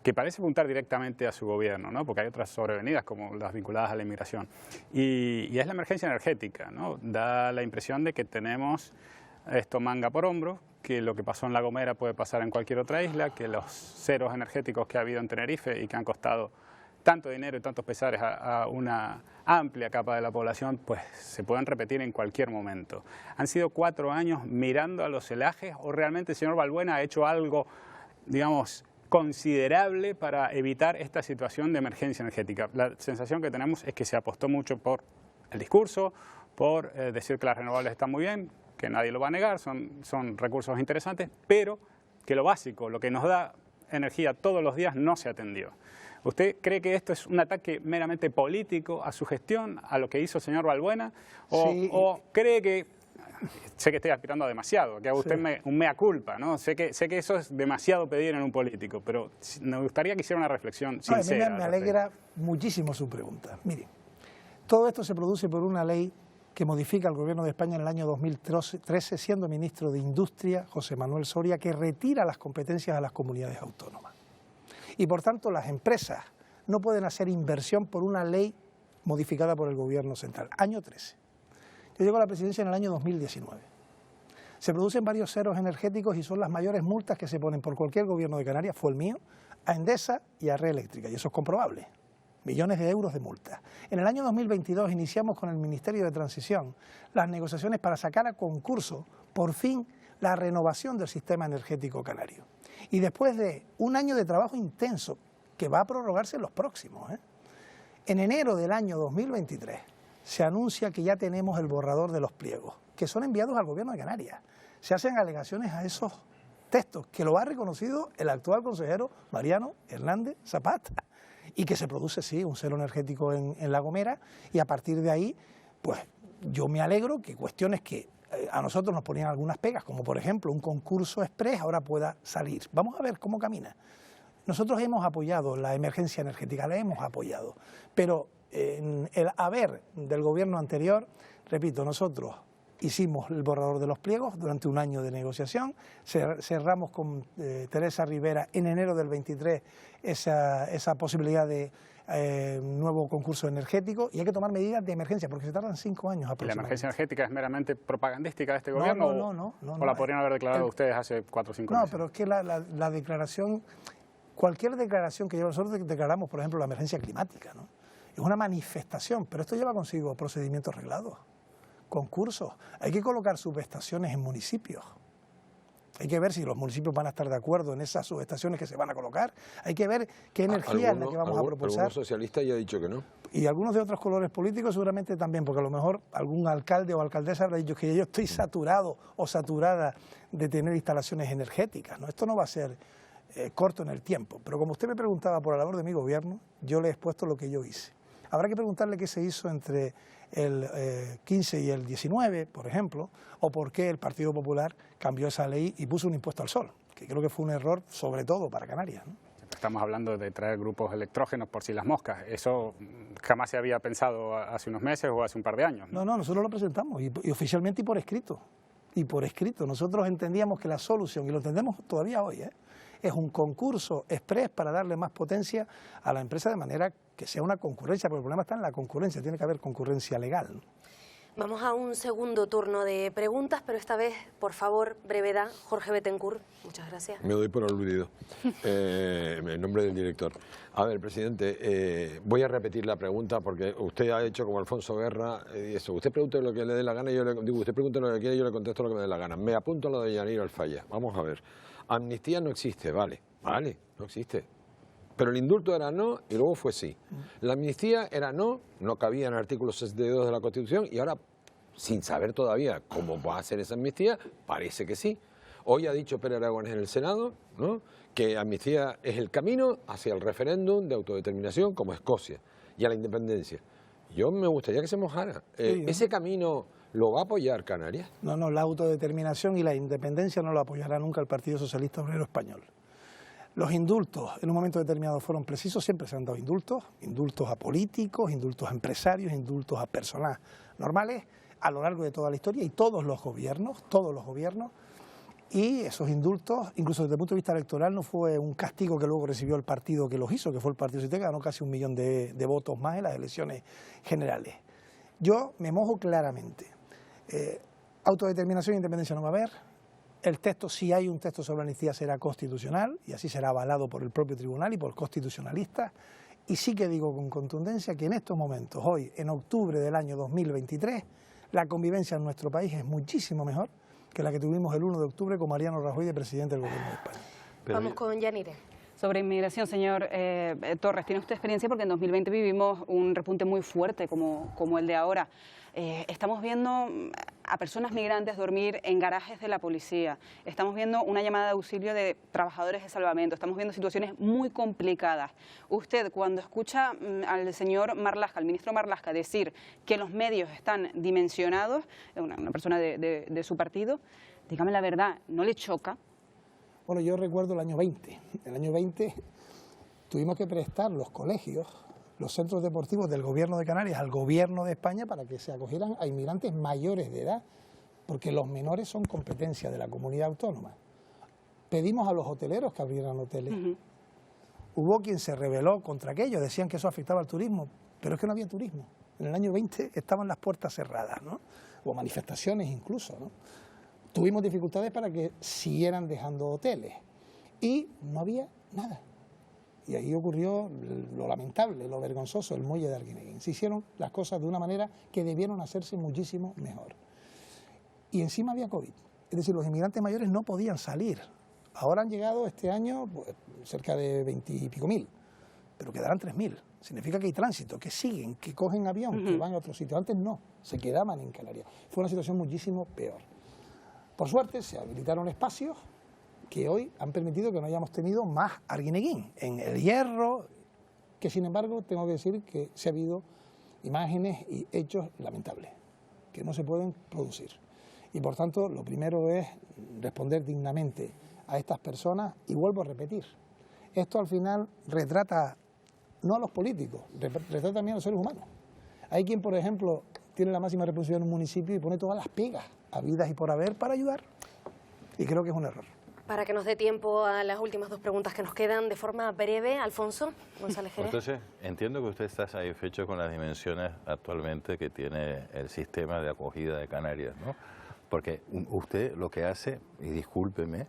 que parece apuntar directamente a su gobierno, ¿no? Porque hay otras sobrevenidas como las vinculadas a la inmigración. Y es la emergencia energética, ¿no? Da la impresión de que tenemos esto manga por hombro, que lo que pasó en La Gomera puede pasar en cualquier otra isla, que los ceros energéticos que ha habido en Tenerife y que han costado tanto dinero y tantos pesares a una amplia capa de la población, pues se pueden repetir en cualquier momento. ¿Han sido 4 años mirando a los celajes o realmente el señor Balbuena ha hecho algo, digamos, considerable para evitar esta situación de emergencia energética? La sensación que tenemos es que se apostó mucho por el discurso, por decir que las renovables están muy bien, que nadie lo va a negar, son recursos interesantes, pero que lo básico, lo que nos da energía todos los días, no se atendió. ¿Usted cree que esto es un ataque meramente político a su gestión, a lo que hizo el señor Balbuena? ¿O cree que, sé que estoy aspirando a demasiado, que haga usted un mea culpa, ¿no? Sé que eso es demasiado pedir en un político, pero me gustaría que hiciera una reflexión sincera. A mí me alegra muchísimo su pregunta. Mire, todo esto se produce por una ley que modifica el Gobierno de España en el año 2013, siendo ministro de Industria José Manuel Soria, que retira las competencias a las comunidades autónomas. Y por tanto las empresas no pueden hacer inversión por una ley modificada por el Gobierno central. Año 13. Yo llego a la presidencia en el año 2019. Se producen varios ceros energéticos y son las mayores multas que se ponen por cualquier gobierno de Canarias, fue el mío, a Endesa y a Red Eléctrica, y eso es comprobable. Millones de euros de multas. En el año 2022 iniciamos con el Ministerio de Transición las negociaciones para sacar a concurso, por fin, la renovación del sistema energético canario. Y después de un año de trabajo intenso, que va a prorrogarse en los próximos, en enero del año 2023 se anuncia que ya tenemos el borrador de los pliegos, que son enviados al Gobierno de Canarias. Se hacen alegaciones a esos textos, que lo ha reconocido el actual consejero Mariano Hernández Zapata. Y que se produce, sí, un cero energético en La Gomera, y a partir de ahí, pues yo me alegro que cuestiones que a nosotros nos ponían algunas pegas, como por ejemplo un concurso express, ahora pueda salir. Vamos a ver cómo camina. Nosotros hemos apoyado la emergencia energética, la hemos apoyado, pero en el haber del gobierno anterior, repito, nosotros hicimos el borrador de los pliegos durante un año de negociación, cerramos con Teresa Rivera en enero del 23 esa posibilidad de nuevo concurso energético, y hay que tomar medidas de emergencia porque se tardan 5 años aproximadamente. ¿Y la emergencia energética es meramente propagandística de este gobierno? No. ¿O la podrían haber declarado ustedes hace 4 o 5 meses? No, pero es que la declaración, cualquier declaración que nosotros declaramos, por ejemplo, la emergencia climática, ¿no? Es una manifestación, pero esto lleva consigo procedimientos reglados, concursos. Hay que colocar subestaciones en municipios. Hay que ver si los municipios van a estar de acuerdo en esas subestaciones que se van a colocar. Hay que ver qué energía es la que vamos a propulsar. Algunos socialistas ya han dicho que no. Y algunos de otros colores políticos seguramente también, porque a lo mejor algún alcalde o alcaldesa habrá dicho que yo estoy saturado o saturada de tener instalaciones energéticas, ¿no? Esto no va a ser corto en el tiempo. Pero como usted me preguntaba por la labor de mi gobierno, yo le he expuesto lo que yo hice. Habrá que preguntarle qué se hizo entre el 15 y el 19, por ejemplo, o por qué el Partido Popular cambió esa ley y puso un impuesto al sol, que creo que fue un error sobre todo para Canarias, ¿no? Estamos hablando de traer grupos electrógenos por si las moscas. Eso jamás se había pensado hace unos meses o hace un par de años, ¿no? No, nosotros lo presentamos y oficialmente y por escrito. Y por escrito. Nosotros entendíamos que la solución, y lo entendemos todavía hoy, es un concurso express para darle más potencia a la empresa de manera que sea una concurrencia, porque el problema está en la concurrencia, tiene que haber concurrencia legal, ¿no? Vamos a un segundo turno de preguntas, pero esta vez, por favor, brevedad. Jorge Bettencourt, muchas gracias. Me doy por aludido, en nombre del director. A ver, presidente, voy a repetir la pregunta porque usted ha hecho como Alfonso Guerra y eso. Usted pregunte lo que le dé la gana y yo le digo, usted pregunte lo que quiera y yo le contesto lo que me dé la gana. Me apunto a lo de Yaniro Alfaya. Vamos a ver. Amnistía no existe, vale, no existe. Pero el indulto era no y luego fue sí. La amnistía era no cabía en el artículo 62 de la Constitución y ahora sin saber todavía cómo va a ser esa amnistía, parece que sí. Hoy ha dicho Pere Aragonés en el Senado, ¿no?, que amnistía es el camino hacia el referéndum de autodeterminación como Escocia y a la independencia. Yo me gustaría que se mojara. ¿Ese camino lo va a apoyar Canarias? No, la autodeterminación y la independencia no lo apoyará nunca el Partido Socialista Obrero Español. Los indultos en un momento determinado fueron precisos, siempre se han dado indultos a políticos, indultos a empresarios, indultos a personas normales a lo largo de toda la historia y todos los gobiernos, y esos indultos, incluso desde el punto de vista electoral, no fue un castigo que luego recibió el partido que los hizo, que fue el Partido Socialista, que ganó casi 1 millón de votos más en las elecciones generales. Yo me mojo claramente. Autodeterminación e independencia no va a haber. El texto, si hay un texto sobre la amnistía, será constitucional y así será avalado por el propio tribunal y por constitucionalistas. Y sí que digo con contundencia que en estos momentos, hoy, en octubre del año 2023, la convivencia en nuestro país es muchísimo mejor que la que tuvimos el 1 de octubre con Mariano Rajoy de presidente del Gobierno de España. Vamos con Yanire. Sobre inmigración, señor Torres, ¿tiene usted experiencia? Porque en 2020 vivimos un repunte muy fuerte como el de ahora. Estamos viendo a personas migrantes dormir en garajes de la policía, estamos viendo una llamada de auxilio de trabajadores de salvamento, estamos viendo situaciones muy complicadas. Usted, cuando escucha al señor Marlaska, al ministro Marlaska, decir que los medios están dimensionados, una persona de su partido, dígame la verdad, ¿no le choca? Bueno, yo recuerdo el año 20. En el año 20 tuvimos que prestar los colegios, los centros deportivos del Gobierno de Canarias al Gobierno de España para que se acogieran a inmigrantes mayores de edad, porque los menores son competencia de la comunidad autónoma. Pedimos a los hoteleros que abrieran hoteles. Hubo quien se rebeló contra aquello, decían que eso afectaba al turismo, pero es que no había turismo. En el año 20 estaban las puertas cerradas, ¿no? O manifestaciones incluso, ¿no? Tuvimos dificultades para que siguieran dejando hoteles y no había nada. Y ahí ocurrió lo lamentable, lo vergonzoso, el muelle de Arguineguín. Se hicieron las cosas de una manera que debieron hacerse muchísimo mejor. Y encima había COVID. Es decir, los inmigrantes mayores no podían salir. Ahora han llegado este año pues, cerca de 20 y pico mil, pero quedarán 3.000. Significa que hay tránsito, que siguen, que cogen avión, que van a otro sitio. Antes no, se quedaban en Canarias. Fue una situación muchísimo peor. Por suerte se habilitaron espacios que hoy han permitido que no hayamos tenido más Arguineguín en El Hierro, que sin embargo tengo que decir que sí ha habido imágenes y hechos lamentables, que no se pueden producir. Y por tanto lo primero es responder dignamente a estas personas y vuelvo a repetir, esto al final retrata no a los políticos, retrata también a los seres humanos. Hay quien, por ejemplo, tiene la máxima responsabilidad en un municipio y pone todas las pegas habidas y por haber para ayudar, y creo que es un error. Para que nos dé tiempo a las últimas 2 preguntas que nos quedan de forma breve, Alfonso González Jerez. Entonces, entiendo que usted está satisfecho con las dimensiones actualmente que tiene el sistema de acogida de Canarias, ¿no? Porque usted lo que hace, y discúlpeme,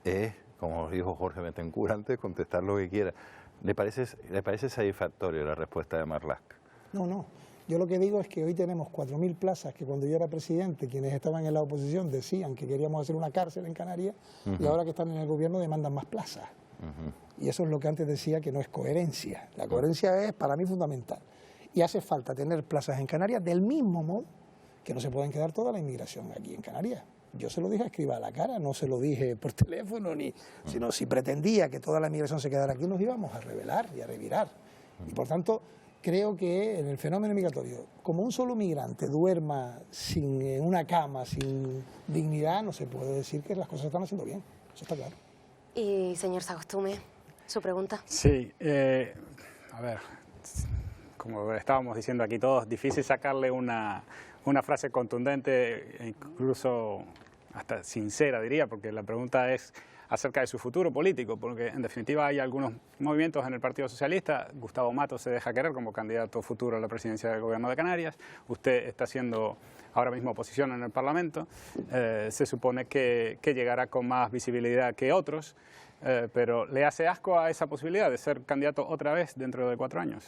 es, como dijo Jorge Betancur antes, contestar lo que quiera. ¿Le parece satisfactoria la respuesta de Marlaska? No. Yo lo que digo es que hoy tenemos 4.000 plazas que cuando yo era presidente, quienes estaban en la oposición decían que queríamos hacer una cárcel en Canarias y ahora que están en el gobierno demandan más plazas. Y eso es lo que antes decía que no es coherencia. La coherencia es para mí fundamental. Y hace falta tener plazas en Canarias del mismo modo que no se pueden quedar toda la inmigración aquí en Canarias. Yo se lo dije a Escrivá a la cara, no se lo dije por teléfono, sino si pretendía que toda la inmigración se quedara aquí nos íbamos a rebelar y a revirar. Y por tanto, creo que en el fenómeno migratorio, como un solo migrante duerma sin una cama, sin dignidad, no se puede decir que las cosas se están haciendo bien. Eso está claro. Y señor Sagastume, su pregunta. Sí, a ver, como estábamos diciendo aquí todos, difícil sacarle una frase contundente, incluso hasta sincera diría, porque la pregunta es acerca de su futuro político, porque en definitiva hay algunos movimientos en el Partido Socialista. Gustavo Mato se deja querer como candidato futuro a la presidencia del Gobierno de Canarias. Usted está haciendo ahora mismo oposición en el Parlamento. Se supone que llegará con más visibilidad que otros, pero ¿le hace asco a esa posibilidad de ser candidato otra vez dentro de 4 años?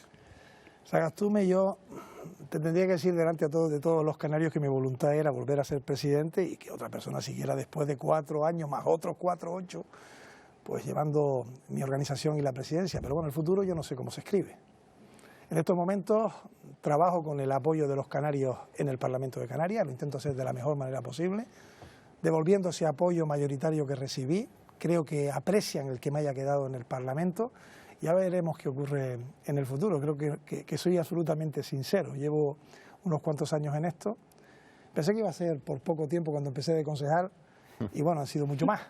Sagastume, yo te tendría que decir delante de todos los canarios que mi voluntad era volver a ser presidente y que otra persona siguiera después de 4 años, más otros 4, 8, pues llevando mi organización y la presidencia. Pero bueno, el futuro yo no sé cómo se escribe. En estos momentos trabajo con el apoyo de los canarios en el Parlamento de Canarias, lo intento hacer de la mejor manera posible, devolviendo ese apoyo mayoritario que recibí. Creo que aprecian el que me haya quedado en el Parlamento. Ya veremos qué ocurre en el futuro. Creo que soy absolutamente sincero. Llevo unos cuantos años en esto. Pensé que iba a ser por poco tiempo cuando empecé de concejal y bueno, ha sido mucho más.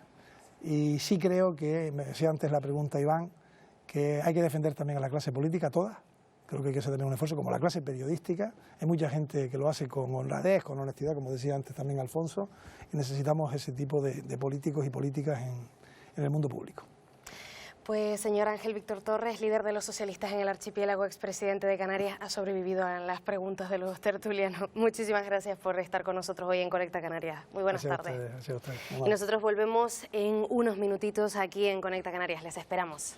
Y sí creo que, me decía antes la pregunta Iván, que hay que defender también a la clase política toda. Creo que hay que hacer también un esfuerzo como la clase periodística. Hay mucha gente que lo hace con honradez, con honestidad, como decía antes también Alfonso, y necesitamos ese tipo de políticos y políticas en el mundo público. Pues señor Ángel Víctor Torres, líder de los socialistas en el archipiélago, expresidente de Canarias, ha sobrevivido a las preguntas de los tertulianos. Muchísimas gracias por estar con nosotros hoy en Conecta Canarias. Muy buenas tardes. Gracias a ustedes. Y nosotros volvemos en unos minutitos aquí en Conecta Canarias. Les esperamos.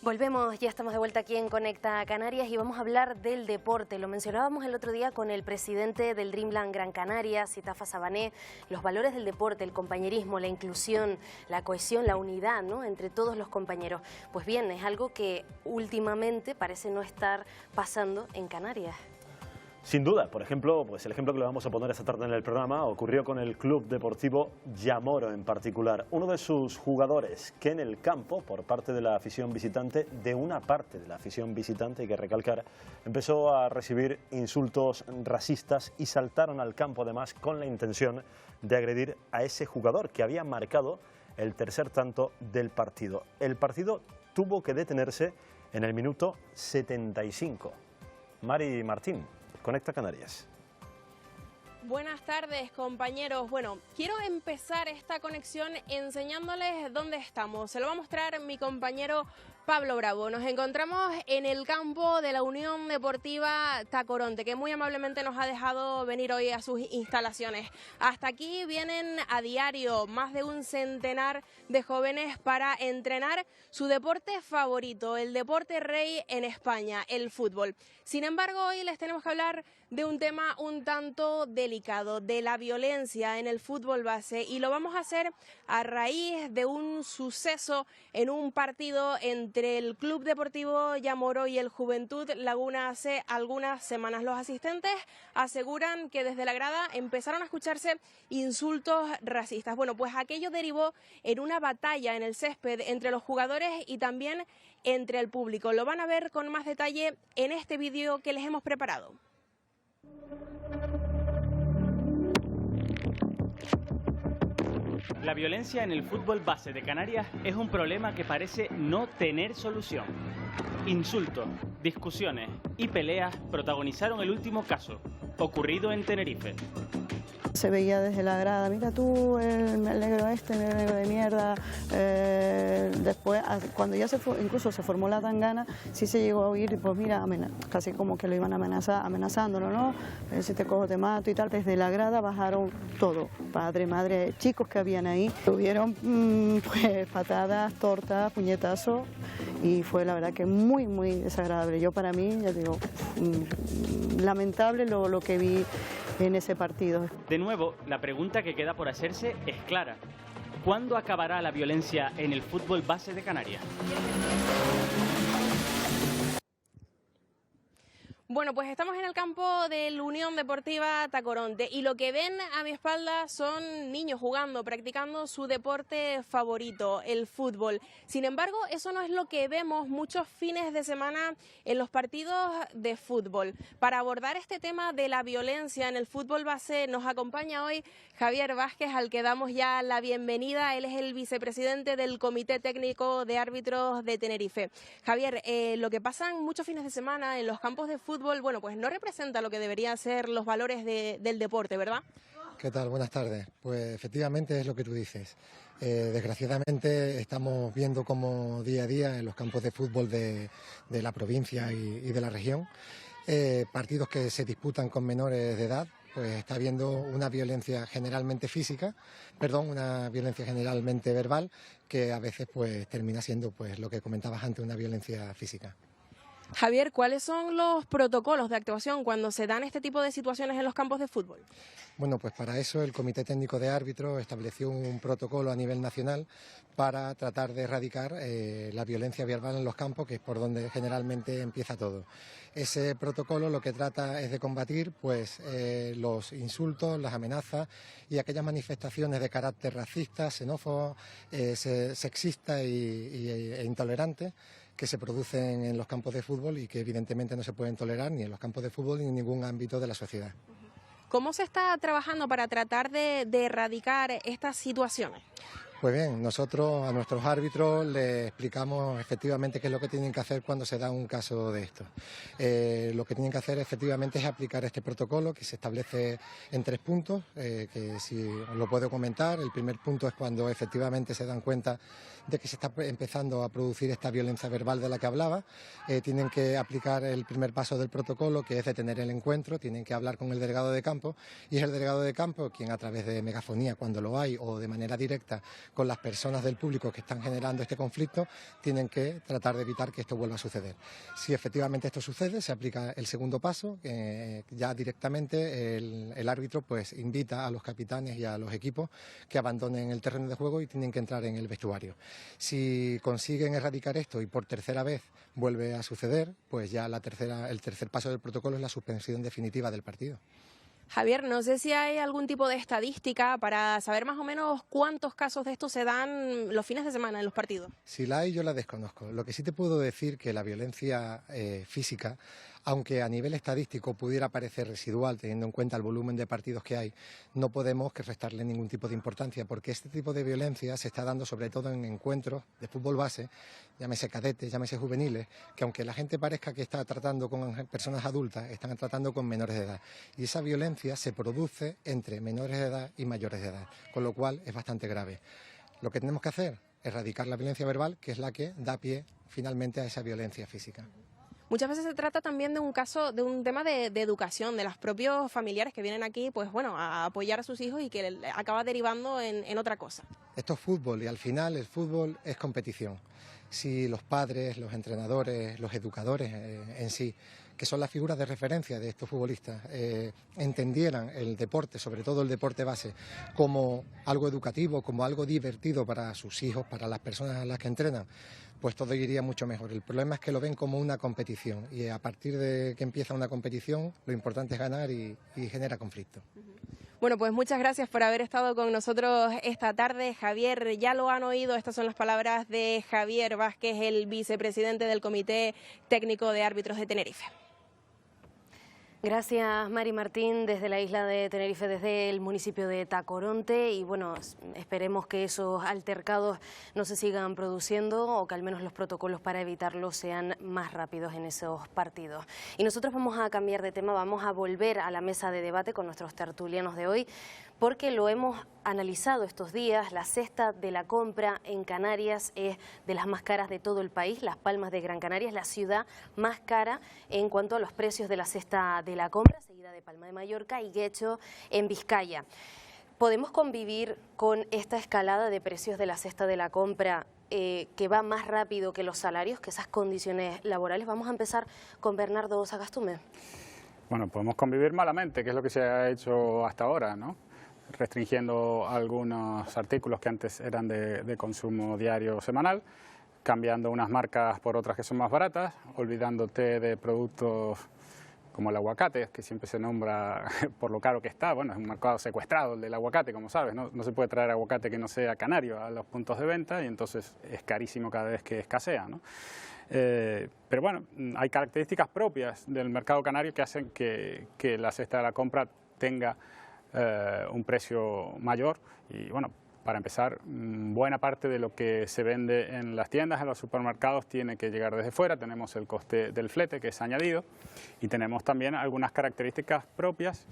Volvemos, ya estamos de vuelta aquí en Conecta Canarias y vamos a hablar del deporte. Lo mencionábamos el otro día con el presidente del Dreamland Gran Canaria, Sitafa Sabané, los valores del deporte, el compañerismo, la inclusión, la cohesión, la unidad, ¿no?, entre todos los compañeros. Pues bien, es algo que últimamente parece no estar pasando en Canarias. Sin duda, por ejemplo, pues el ejemplo que le vamos a poner esta tarde en el programa ocurrió con el Club Deportivo Yamoro en particular. Uno de sus jugadores que en el campo, por parte de la afición visitante, de una parte de la afición visitante, hay que recalcar, empezó a recibir insultos racistas y saltaron al campo además con la intención de agredir a ese jugador que había marcado el tercer tanto del partido. El partido tuvo que detenerse en el minuto 75. Mari Martín, Conecta Canarias. Buenas tardes, compañeros. Bueno, quiero empezar esta conexión enseñándoles dónde estamos. Se lo va a mostrar mi compañero Pablo Bravo. Nos encontramos en el campo de la Unión Deportiva Tacoronte, que muy amablemente nos ha dejado venir hoy a sus instalaciones. Hasta aquí vienen a diario más de un centenar de jóvenes para entrenar su deporte favorito, el deporte rey en España, el fútbol. Sin embargo, hoy les tenemos que hablar de un tema un tanto delicado, de la violencia en el fútbol base, y lo vamos a hacer a raíz de un suceso en un partido entre el Club Deportivo Yamoro y el Juventud Laguna hace algunas semanas. Los asistentes aseguran que desde la grada empezaron a escucharse insultos racistas. Bueno, pues aquello derivó en una batalla en el césped entre los jugadores y también entre el público. Lo van a ver con más detalle en este vídeo que les hemos preparado. La violencia en el fútbol base de Canarias es un problema que parece no tener solución. Insultos, discusiones y peleas protagonizaron el último caso, ocurrido en Tenerife. Se veía desde la grada, mira tú, el negro este, el negro de mierda. Después, cuando ya incluso se formó la tangana, sí se llegó a oír, pues mira, casi como que lo iban amenazándolo, ¿no? Si te cojo te mato y tal. Desde la grada bajaron todo, padre, madre, chicos que habían ahí. Tuvieron pues patadas, tortas, puñetazos, y fue la verdad que muy, muy desagradable. Yo para mí, ya digo, lamentable lo que vi en ese partido. De nuevo, la pregunta que queda por hacerse es clara. ¿Cuándo acabará la violencia en el fútbol base de Canarias? Bueno, pues estamos en el campo de la Unión Deportiva Tacoronte y lo que ven a mi espalda son niños jugando, practicando su deporte favorito, el fútbol. Sin embargo, eso no es lo que vemos muchos fines de semana en los partidos de fútbol. Para abordar este tema de la violencia en el fútbol base nos acompaña hoy Javier Vázquez, al que damos ya la bienvenida. Él es el vicepresidente del Comité Técnico de Árbitros de Tenerife. Javier, lo que pasa en muchos fines de semana en los campos de fútbol, bueno, pues no representa lo que deberían ser los valores del deporte, ¿verdad? ¿Qué tal? Buenas tardes. Pues efectivamente es lo que tú dices. Desgraciadamente estamos viendo como día a día en los campos de fútbol de la provincia y de la región, partidos que se disputan con menores de edad, pues está habiendo una violencia generalmente una violencia generalmente verbal, que a veces pues termina siendo pues lo que comentabas antes, una violencia física. Javier, ¿cuáles son los protocolos de actuación cuando se dan este tipo de situaciones en los campos de fútbol? Bueno, pues para eso el Comité Técnico de Árbitros estableció un protocolo a nivel nacional para tratar de erradicar la violencia verbal en los campos, que es por donde generalmente empieza todo. Ese protocolo lo que trata es de combatir pues, los insultos, las amenazas y aquellas manifestaciones de carácter racista, xenófobo, sexista e intolerante que se producen en los campos de fútbol y que evidentemente no se pueden tolerar ni en los campos de fútbol ni en ningún ámbito de la sociedad. ¿Cómo se está trabajando para tratar de erradicar estas situaciones? Pues bien, nosotros a nuestros árbitros les explicamos efectivamente qué es lo que tienen que hacer cuando se da un caso de esto. Lo que tienen que hacer efectivamente es aplicar este protocolo que se establece en 3 puntos, que si os lo puedo comentar. El primer punto es cuando efectivamente se dan cuenta de que se está empezando a producir esta violencia verbal de la que hablaba. Tienen que aplicar el primer paso del protocolo, que es detener el encuentro, tienen que hablar con el delegado de campo y es el delegado de campo quien, a través de megafonía, cuando lo hay, o de manera directa con las personas del público que están generando este conflicto, tienen que tratar de evitar que esto vuelva a suceder. Si efectivamente esto sucede, se aplica el segundo paso, que ya directamente el árbitro pues invita a los capitanes y a los equipos que abandonen el terreno de juego y tienen que entrar en el vestuario. Si consiguen erradicar esto y por tercera vez vuelve a suceder, pues ya el tercer paso del protocolo es la suspensión definitiva del partido. Javier, no sé si hay algún tipo de estadística para saber más o menos cuántos casos de estos se dan los fines de semana en los partidos. Si la hay, yo la desconozco. Lo que sí te puedo decir que la violencia física, aunque a nivel estadístico pudiera parecer residual, teniendo en cuenta el volumen de partidos que hay, no podemos que restarle ningún tipo de importancia, porque este tipo de violencia se está dando sobre todo en encuentros de fútbol base, llámese cadetes, llámese juveniles, que aunque la gente parezca que está tratando con personas adultas, están tratando con menores de edad. Y esa violencia se produce entre menores de edad y mayores de edad, con lo cual es bastante grave. Lo que tenemos que hacer es erradicar la violencia verbal, que es la que da pie finalmente a esa violencia física. Muchas veces se trata también de un tema de educación, de los propios familiares que vienen aquí, pues bueno, a apoyar a sus hijos y que acaba derivando en otra cosa. Esto es fútbol y al final el fútbol es competición. Si los padres, los entrenadores, los educadores en sí, que son las figuras de referencia de estos futbolistas, entendieran el deporte, sobre todo el deporte base, como algo educativo, como algo divertido para sus hijos, para las personas a las que entrenan, pues todo iría mucho mejor. El problema es que lo ven como una competición y a partir de que empieza una competición lo importante es ganar y genera conflicto. Bueno, pues muchas gracias por haber estado con nosotros esta tarde, Javier. Ya lo han oído, estas son las palabras de Javier Vázquez, el vicepresidente del Comité Técnico de Árbitros de Tenerife. Gracias, Mari Martín, desde la isla de Tenerife, desde el municipio de Tacoronte. Y bueno, esperemos que esos altercados no se sigan produciendo o que al menos los protocolos para evitarlos sean más rápidos en esos partidos. Y nosotros vamos a cambiar de tema, vamos a volver a la mesa de debate con nuestros tertulianos de hoy, porque lo hemos analizado estos días. La cesta de la compra en Canarias es de las más caras de todo el país. Las Palmas de Gran Canaria es la ciudad más cara en cuanto a los precios de la cesta de la compra, seguida de Palma de Mallorca y Guecho en Vizcaya. ¿Podemos convivir con esta escalada de precios de la cesta de la compra que va más rápido que los salarios, que esas condiciones laborales? Vamos a empezar con Bernardo Sagastume. Bueno, podemos convivir malamente, que es lo que se ha hecho hasta ahora, ¿no? Restringiendo algunos artículos que antes eran de consumo diario o semanal, cambiando unas marcas por otras que son más baratas, olvidándote de productos como el aguacate, que siempre se nombra por lo caro que está. Bueno, es un mercado secuestrado el del aguacate, como sabes, ¿no? No se puede traer aguacate que no sea canario a los puntos de venta y entonces es carísimo cada vez que escasea, ¿no? Pero bueno, hay características propias del mercado canario que hacen que la cesta de la compra tenga un precio mayor y bueno, para empezar, buena parte de lo que se vende en las tiendas, en los supermercados, tiene que llegar desde fuera. Tenemos el coste del flete, que es añadido, y tenemos también algunas características propias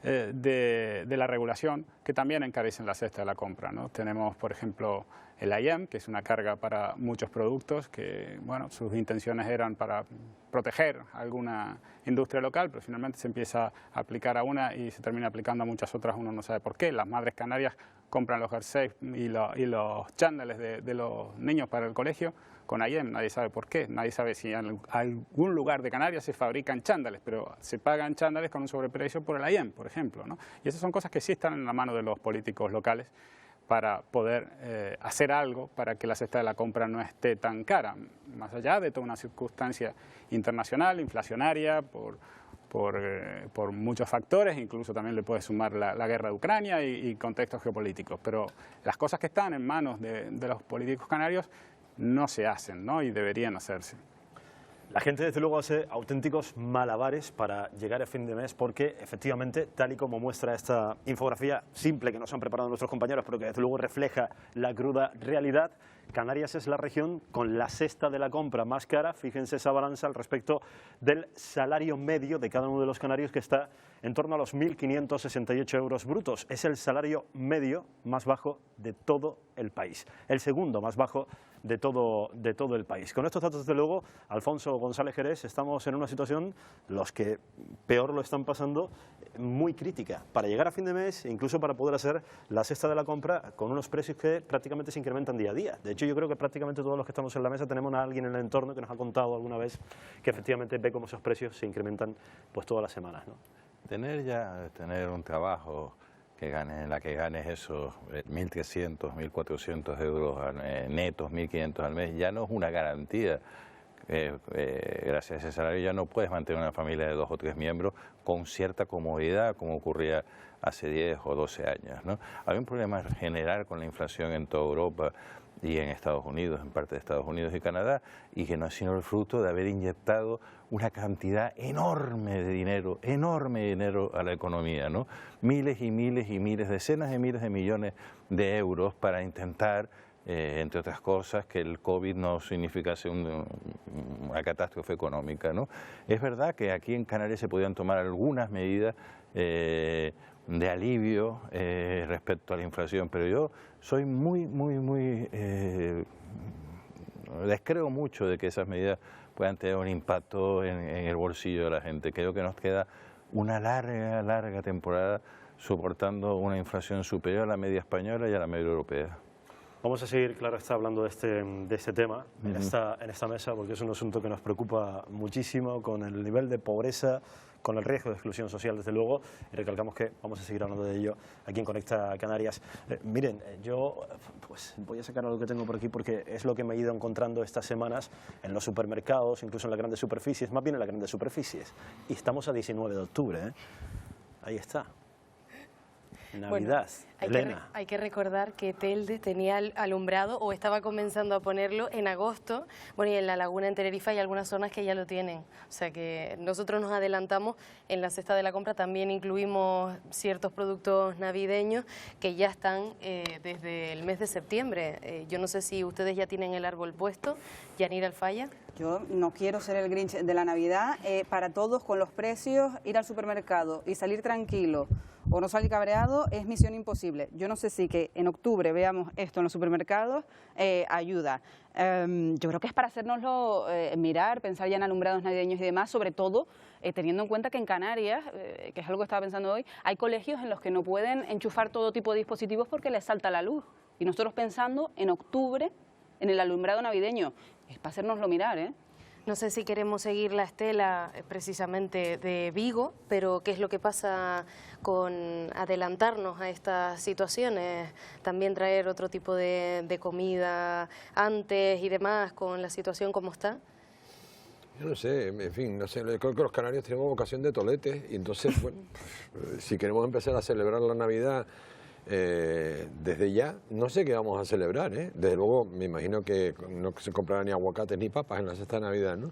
de la regulación que también encarecen la cesta de la compra, ¿no? Tenemos, por ejemplo, el IEM, que es una carga para muchos productos que, bueno, sus intenciones eran para proteger a alguna industria local, pero finalmente se empieza a aplicar a una y se termina aplicando a muchas otras, uno no sabe por qué. Las madres canarias compran los jerseys y los chándales de los niños para el colegio con IEM, nadie sabe por qué, nadie sabe si en algún lugar de Canarias se fabrican chándales, pero se pagan chándales con un sobreprecio por el IEM, por ejemplo, ¿no? Y esas son cosas que sí están en la mano de los políticos locales para poder hacer algo para que la cesta de la compra no esté tan cara, más allá de toda una circunstancia internacional, inflacionaria, por muchos factores, incluso también le puede sumar la guerra de Ucrania y contextos geopolíticos, pero las cosas que están en manos de los políticos canarios no se hacen, ¿no? Y deberían hacerse. La gente, desde luego, hace auténticos malabares para llegar a fin de mes porque, efectivamente, tal y como muestra esta infografía simple que nos han preparado nuestros compañeros, pero que, desde luego, refleja la cruda realidad, Canarias es la región con la cesta de la compra más cara. Fíjense esa balanza al respecto del salario medio de cada uno de los canarios, que está en torno a los 1.568 euros brutos. Es el salario medio más bajo de todo el país, el segundo más bajo de todo el país. Con estos datos, desde luego, Alfonso González Jerez, estamos en una situación, los que peor lo están pasando, muy crítica para llegar a fin de mes e incluso para poder hacer la cesta de la compra con unos precios que prácticamente se incrementan día a día. De hecho, yo creo que prácticamente todos los que estamos en la mesa tenemos a alguien en el entorno que nos ha contado alguna vez que efectivamente ve cómo esos precios se incrementan pues todas las semanas, ¿no? Tener un trabajo en la que ganes esos 1.300, 1.400 euros netos, 1.500 al mes, ya no es una garantía. Gracias a ese salario ya no puedes mantener una familia de 2 o 3 miembros con cierta comodidad, como ocurría hace 10 o 12 años, ¿no? Hay un problema general con la inflación en toda Europa y en Estados Unidos, en parte de Estados Unidos y Canadá, y que no es sino el fruto de haber inyectado una cantidad enorme de dinero a la economía, ¿no? Miles y miles y miles, decenas de miles de millones de euros para intentar, entre otras cosas, que el COVID no significase una catástrofe económica, ¿no? Es verdad que aquí en Canarias se podían tomar algunas medidas de alivio respecto a la inflación, pero yo soy descreo mucho de que esas medidas puedan tener un impacto en el bolsillo de la gente. Creo que nos queda una larga temporada soportando una inflación superior a la media española y a la media europea. Vamos a seguir, claro, está hablando de este tema en esta mesa, porque es un asunto que nos preocupa muchísimo, con el nivel de pobreza, con el riesgo de exclusión social, desde luego, y recalcamos que vamos a seguir hablando de ello aquí en Conecta Canarias. Miren, yo pues voy a sacar algo que tengo por aquí, porque es lo que me he ido encontrando estas semanas en los supermercados, incluso en las grandes superficies, más bien en las grandes superficies, y estamos a 19 de octubre, ¿eh? Ahí está. Navidad, bueno, Elena. Hay que recordar que Telde tenía alumbrado o estaba comenzando a ponerlo en agosto. Bueno, y en la laguna en Tenerife hay algunas zonas que ya lo tienen. O sea que nosotros nos adelantamos. En la cesta de la compra también incluimos ciertos productos navideños que ya están desde el mes de septiembre. Yo no sé si ustedes ya tienen el árbol puesto. Yanira Alfaya. Yo no quiero ser el Grinch de la Navidad. Para todos, con los precios, ir al supermercado y salir tranquilo o no salir cabreado es misión imposible. Yo no sé si que en octubre veamos esto en los supermercados ayuda. Yo creo que es para hacérnoslo mirar, pensar ya en alumbrados navideños y demás, sobre todo teniendo en cuenta que en Canarias, que es algo que estaba pensando hoy, hay colegios en los que no pueden enchufar todo tipo de dispositivos porque les salta la luz. Y nosotros pensando en octubre, en el alumbrado navideño, es para hacérnoslo mirar, ¿eh? No sé si queremos seguir la estela precisamente de Vigo, pero ¿qué es lo que pasa con adelantarnos a estas situaciones? También traer otro tipo de comida antes y demás, con la situación como está. Yo no sé, en fin, no sé, creo que los canarios tenemos vocación de toletes y entonces, bueno, si queremos empezar a celebrar la Navidad desde ya, no sé qué vamos a celebrar, ¿eh? Desde luego me imagino que no se comprarán ni aguacates ni papas en la cesta de Navidad, ¿no?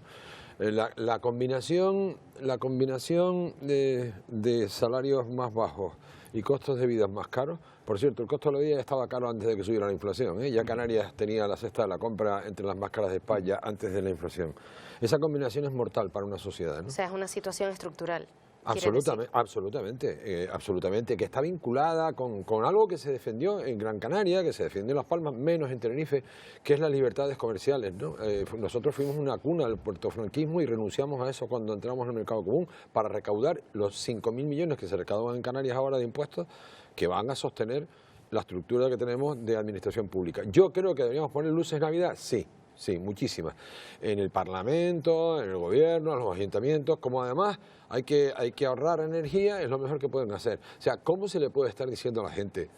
La combinación de salarios más bajos y costos de vida más caros. Por cierto, el costo de la vida ya estaba caro antes de que subiera la inflación, ¿eh? Ya Canarias tenía la cesta de la compra entre las más caras de España antes de la inflación. Esa combinación es mortal para una sociedad, ¿no? O sea, es una situación estructural. Absolutamente, que está vinculada con algo que se defendió en Gran Canaria, que se defendió en Las Palmas, menos en Tenerife, que es las libertades comerciales, ¿no? Nosotros fuimos una cuna del puertofranquismo y renunciamos a eso cuando entramos en el mercado común para recaudar los 5.000 millones que se recaudan en Canarias ahora de impuestos, que van a sostener la estructura que tenemos de administración pública. Yo creo que deberíamos poner luces Navidad, sí. Sí, muchísimas. En el Parlamento, en el Gobierno, en los ayuntamientos, como además hay que ahorrar energía, es lo mejor que pueden hacer. O sea, ¿cómo se le puede estar diciendo a la gente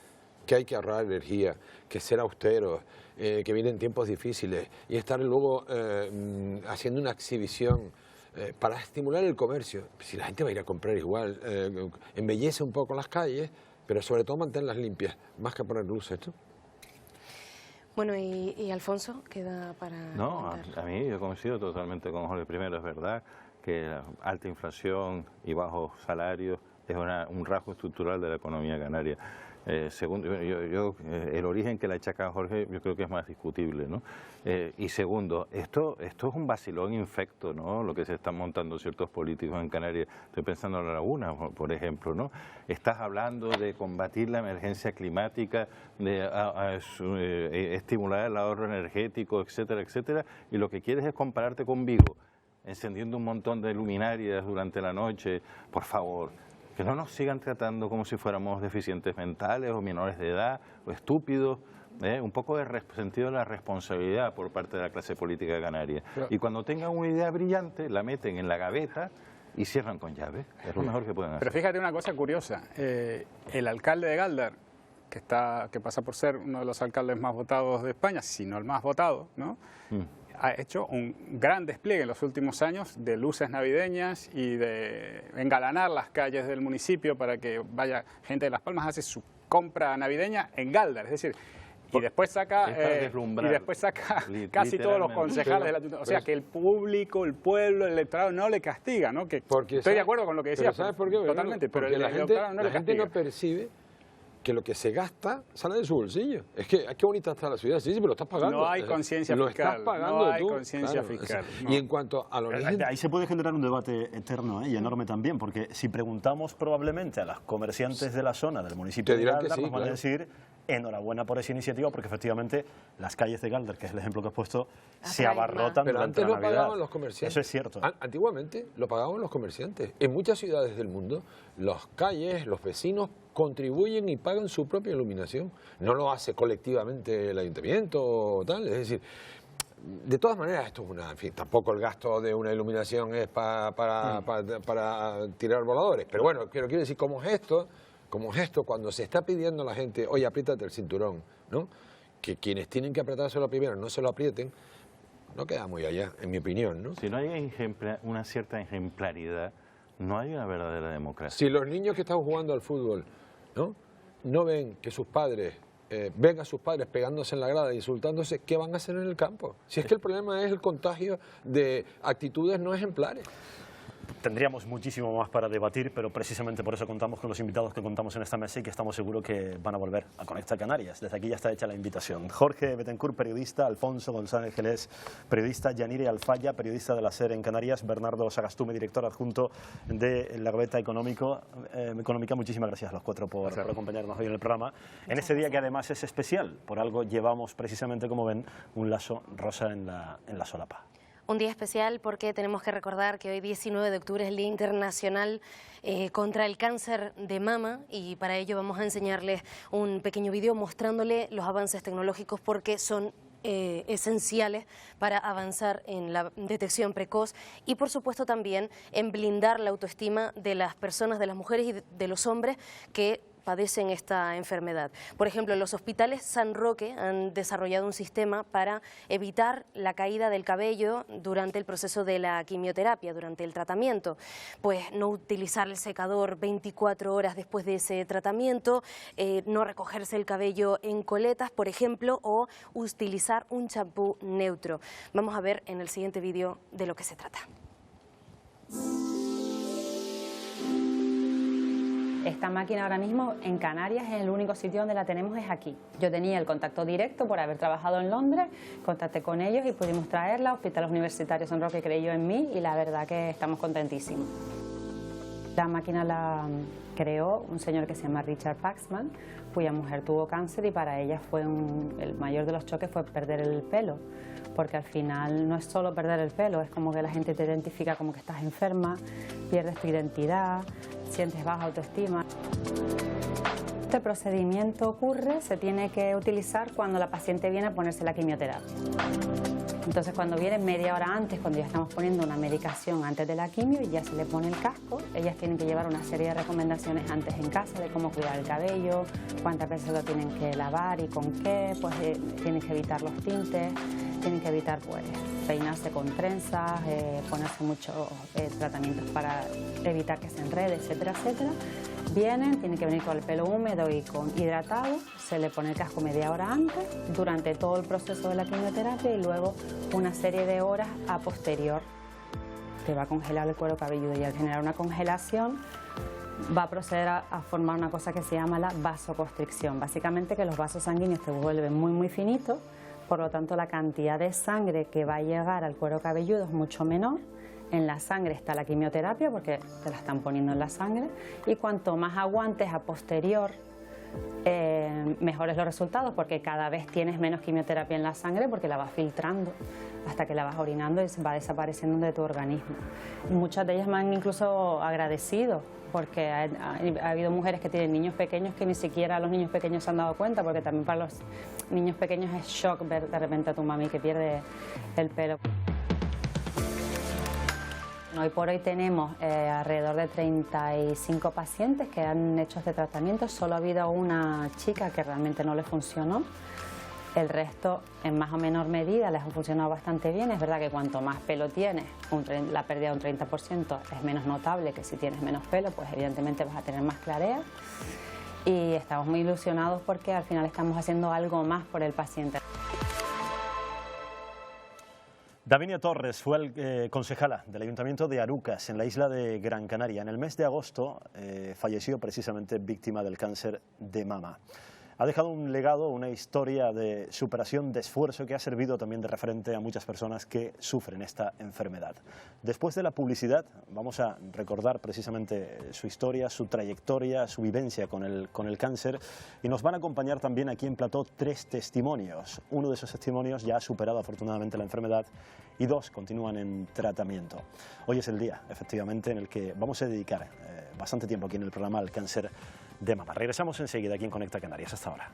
que hay que ahorrar energía, que ser austeros, que vienen tiempos difíciles y estar luego haciendo una exhibición para estimular el comercio? Si la gente va a ir a comprar igual, embellece un poco las calles, pero sobre todo mantenerlas limpias, más que poner luces, ¿no? Bueno, y Alfonso, queda para... No, a mí yo coincido totalmente con Jorge. Primero, es verdad que la alta inflación y bajos salarios es un rasgo estructural de la economía canaria. Segundo, el origen que le achaca a Jorge yo creo que es más discutible, ¿no? Y segundo, esto es un vacilón infecto, ¿no? Lo que se están montando ciertos políticos en Canarias. Estoy pensando en la Laguna, por ejemplo, ¿no? Estás hablando de combatir la emergencia climática, de estimular el ahorro energético, etcétera, etcétera, y lo que quieres es compararte con Vigo, encendiendo un montón de luminarias durante la noche. Por favor, que no nos sigan tratando como si fuéramos deficientes mentales o menores de edad o estúpidos. Un poco de sentido de la responsabilidad por parte de la clase política canaria. Y cuando tengan una idea brillante, la meten en la gaveta y cierran con llave. Es lo mejor que pueden hacer. Pero fíjate una cosa curiosa. El alcalde de Galdar, que pasa por ser uno de los alcaldes más votados de España, si no el más votado, ¿no? Ha hecho un gran despliegue en los últimos años de luces navideñas y de engalanar las calles del municipio para que vaya gente de Las Palmas, hace su compra navideña en Galdar, es decir, y después saca casi todos los concejales del ayuntamiento. O sea, que el público, el pueblo, el electorado no le castiga, ¿no? Que estoy de acuerdo con lo que decía. ¿Sabes por qué? Totalmente, pero porque la gente no percibe que lo que se gasta sale de su bolsillo. Es que qué bonita está la ciudad, sí, pero lo estás pagando. No hay conciencia fiscal. Lo estás pagando no hay tú. conciencia fiscal. No. Y en cuanto a los ahí se puede generar un debate eterno y enorme también, porque si preguntamos probablemente a los comerciantes de la zona del municipio de Galdar, nos van a decir enhorabuena por esa iniciativa, porque efectivamente las calles de Galdar, que es el ejemplo que has puesto, se abarrotan durante la Navidad. Pero antes lo pagaban los comerciantes. Eso es cierto. Antiguamente lo pagaban los comerciantes. En muchas ciudades del mundo, las calles, los vecinos contribuyen y pagan su propia iluminación. No lo hace colectivamente el ayuntamiento o tal. Es decir, de todas maneras, esto es en fin, tampoco el gasto de una iluminación es para tirar voladores. Pero bueno, quiero decir, como gesto, cuando se está pidiendo a la gente, oye, apriétate el cinturón, ¿no? Que quienes tienen que apretárselo primero no se lo aprieten, no queda muy allá, en mi opinión, ¿no? Si no hay una cierta ejemplaridad, no hay una verdadera democracia. Si los niños que están jugando al fútbol no ven que sus padres, ven a sus padres pegándose en la grada, insultándose, ¿qué van a hacer en el campo? Si es que el problema es el contagio de actitudes no ejemplares. Tendríamos muchísimo más para debatir, pero precisamente por eso contamos con los invitados que contamos en esta mesa y que estamos seguros que van a volver a Conecta Canarias. Desde aquí ya está hecha la invitación. Jorge Betancourt, periodista; Alfonso González, periodista; Yanire Alfaya, periodista de la SER en Canarias; Bernardo Sagastume, director adjunto de la Gaveta Económica. Muchísimas gracias a los cuatro por acompañarnos hoy en el programa. En este día que además es especial, por algo llevamos precisamente, como ven, un lazo rosa en la solapa. Un día especial porque tenemos que recordar que hoy 19 de octubre es el Día Internacional contra el Cáncer de Mama, y para ello vamos a enseñarles un pequeño vídeo mostrándole los avances tecnológicos, porque son esenciales para avanzar en la detección precoz y por supuesto también en blindar la autoestima de las personas, de las mujeres y de los hombres que padecen esta enfermedad. Por ejemplo, los hospitales San Roque han desarrollado un sistema para evitar la caída del cabello durante el proceso de la quimioterapia, durante el tratamiento. Pues no utilizar el secador 24 horas después de ese tratamiento, no recogerse el cabello en coletas, por ejemplo, o utilizar un champú neutro. Vamos a ver en el siguiente vídeo de lo que se trata. Esta máquina ahora mismo en Canarias es el único sitio donde la tenemos, es aquí. Yo tenía el contacto directo por haber trabajado en Londres, contacté con ellos y pudimos traerla. Hospital Universitario San Roque creyó en mí y la verdad que estamos contentísimos. La máquina la creó un señor que se llama Richard Paxman, cuya mujer tuvo cáncer y para ella fue el mayor de los choques fue perder el pelo, porque al final no es solo perder el pelo, es como que la gente te identifica como que estás enferma, pierdes tu identidad, sientes baja autoestima. Este procedimiento ocurre, se tiene que utilizar cuando la paciente viene a ponerse la quimioterapia. Entonces cuando viene media hora antes, cuando ya estamos poniendo una medicación antes de la quimio y ya se le pone el casco, ellas tienen que llevar una serie de recomendaciones antes en casa de cómo cuidar el cabello, cuántas veces lo tienen que lavar y con qué, pues tienen que evitar los tintes, tienen que evitar pues peinarse con trenzas, ponerse muchos tratamientos para evitar que se enrede, etcétera, etcétera. Vienen, tienen que venir con el pelo húmedo y hidratado, se le pone el casco media hora antes, durante todo el proceso de la quimioterapia y luego una serie de horas a posterior. Te va a congelar el cuero cabelludo y al generar una congelación va a proceder a formar una cosa que se llama la vasoconstricción. Básicamente que los vasos sanguíneos se vuelven muy finitos, por lo tanto la cantidad de sangre que va a llegar al cuero cabelludo es mucho menor. En la sangre está la quimioterapia porque te la están poniendo en la sangre y cuanto más aguantes a posterior, mejores los resultados porque cada vez tienes menos quimioterapia en la sangre porque la vas filtrando hasta que la vas orinando y va desapareciendo de tu organismo. Y muchas de ellas me han incluso agradecido porque ha habido mujeres que tienen niños pequeños que ni siquiera los niños pequeños se han dado cuenta porque también para los niños pequeños es shock ver de repente a tu mami que pierde el pelo. Hoy por hoy tenemos alrededor de 35 pacientes que han hecho este tratamiento. Solo ha habido una chica que realmente no le funcionó. El resto, en más o menor medida, les ha funcionado bastante bien. Es verdad que cuanto más pelo tienes, la pérdida de un 30% es menos notable que si tienes menos pelo, pues evidentemente vas a tener más clarea. Y estamos muy ilusionados porque al final estamos haciendo algo más por el paciente. Davinia Torres fue concejala del Ayuntamiento de Arucas, en la isla de Gran Canaria. En el mes de agosto falleció precisamente víctima del cáncer de mama. Ha dejado un legado, una historia de superación, de esfuerzo que ha servido también de referente a muchas personas que sufren esta enfermedad. Después de la publicidad vamos a recordar precisamente su historia, su trayectoria, su vivencia con el cáncer y nos van a acompañar también aquí en plató 3 testimonios. Uno de esos testimonios ya ha superado afortunadamente la enfermedad y 2 continúan en tratamiento. Hoy es el día, efectivamente, en el que vamos a dedicar bastante tiempo aquí en el programa al cáncer de mama. Regresamos enseguida aquí en Conecta Canarias. Hasta ahora.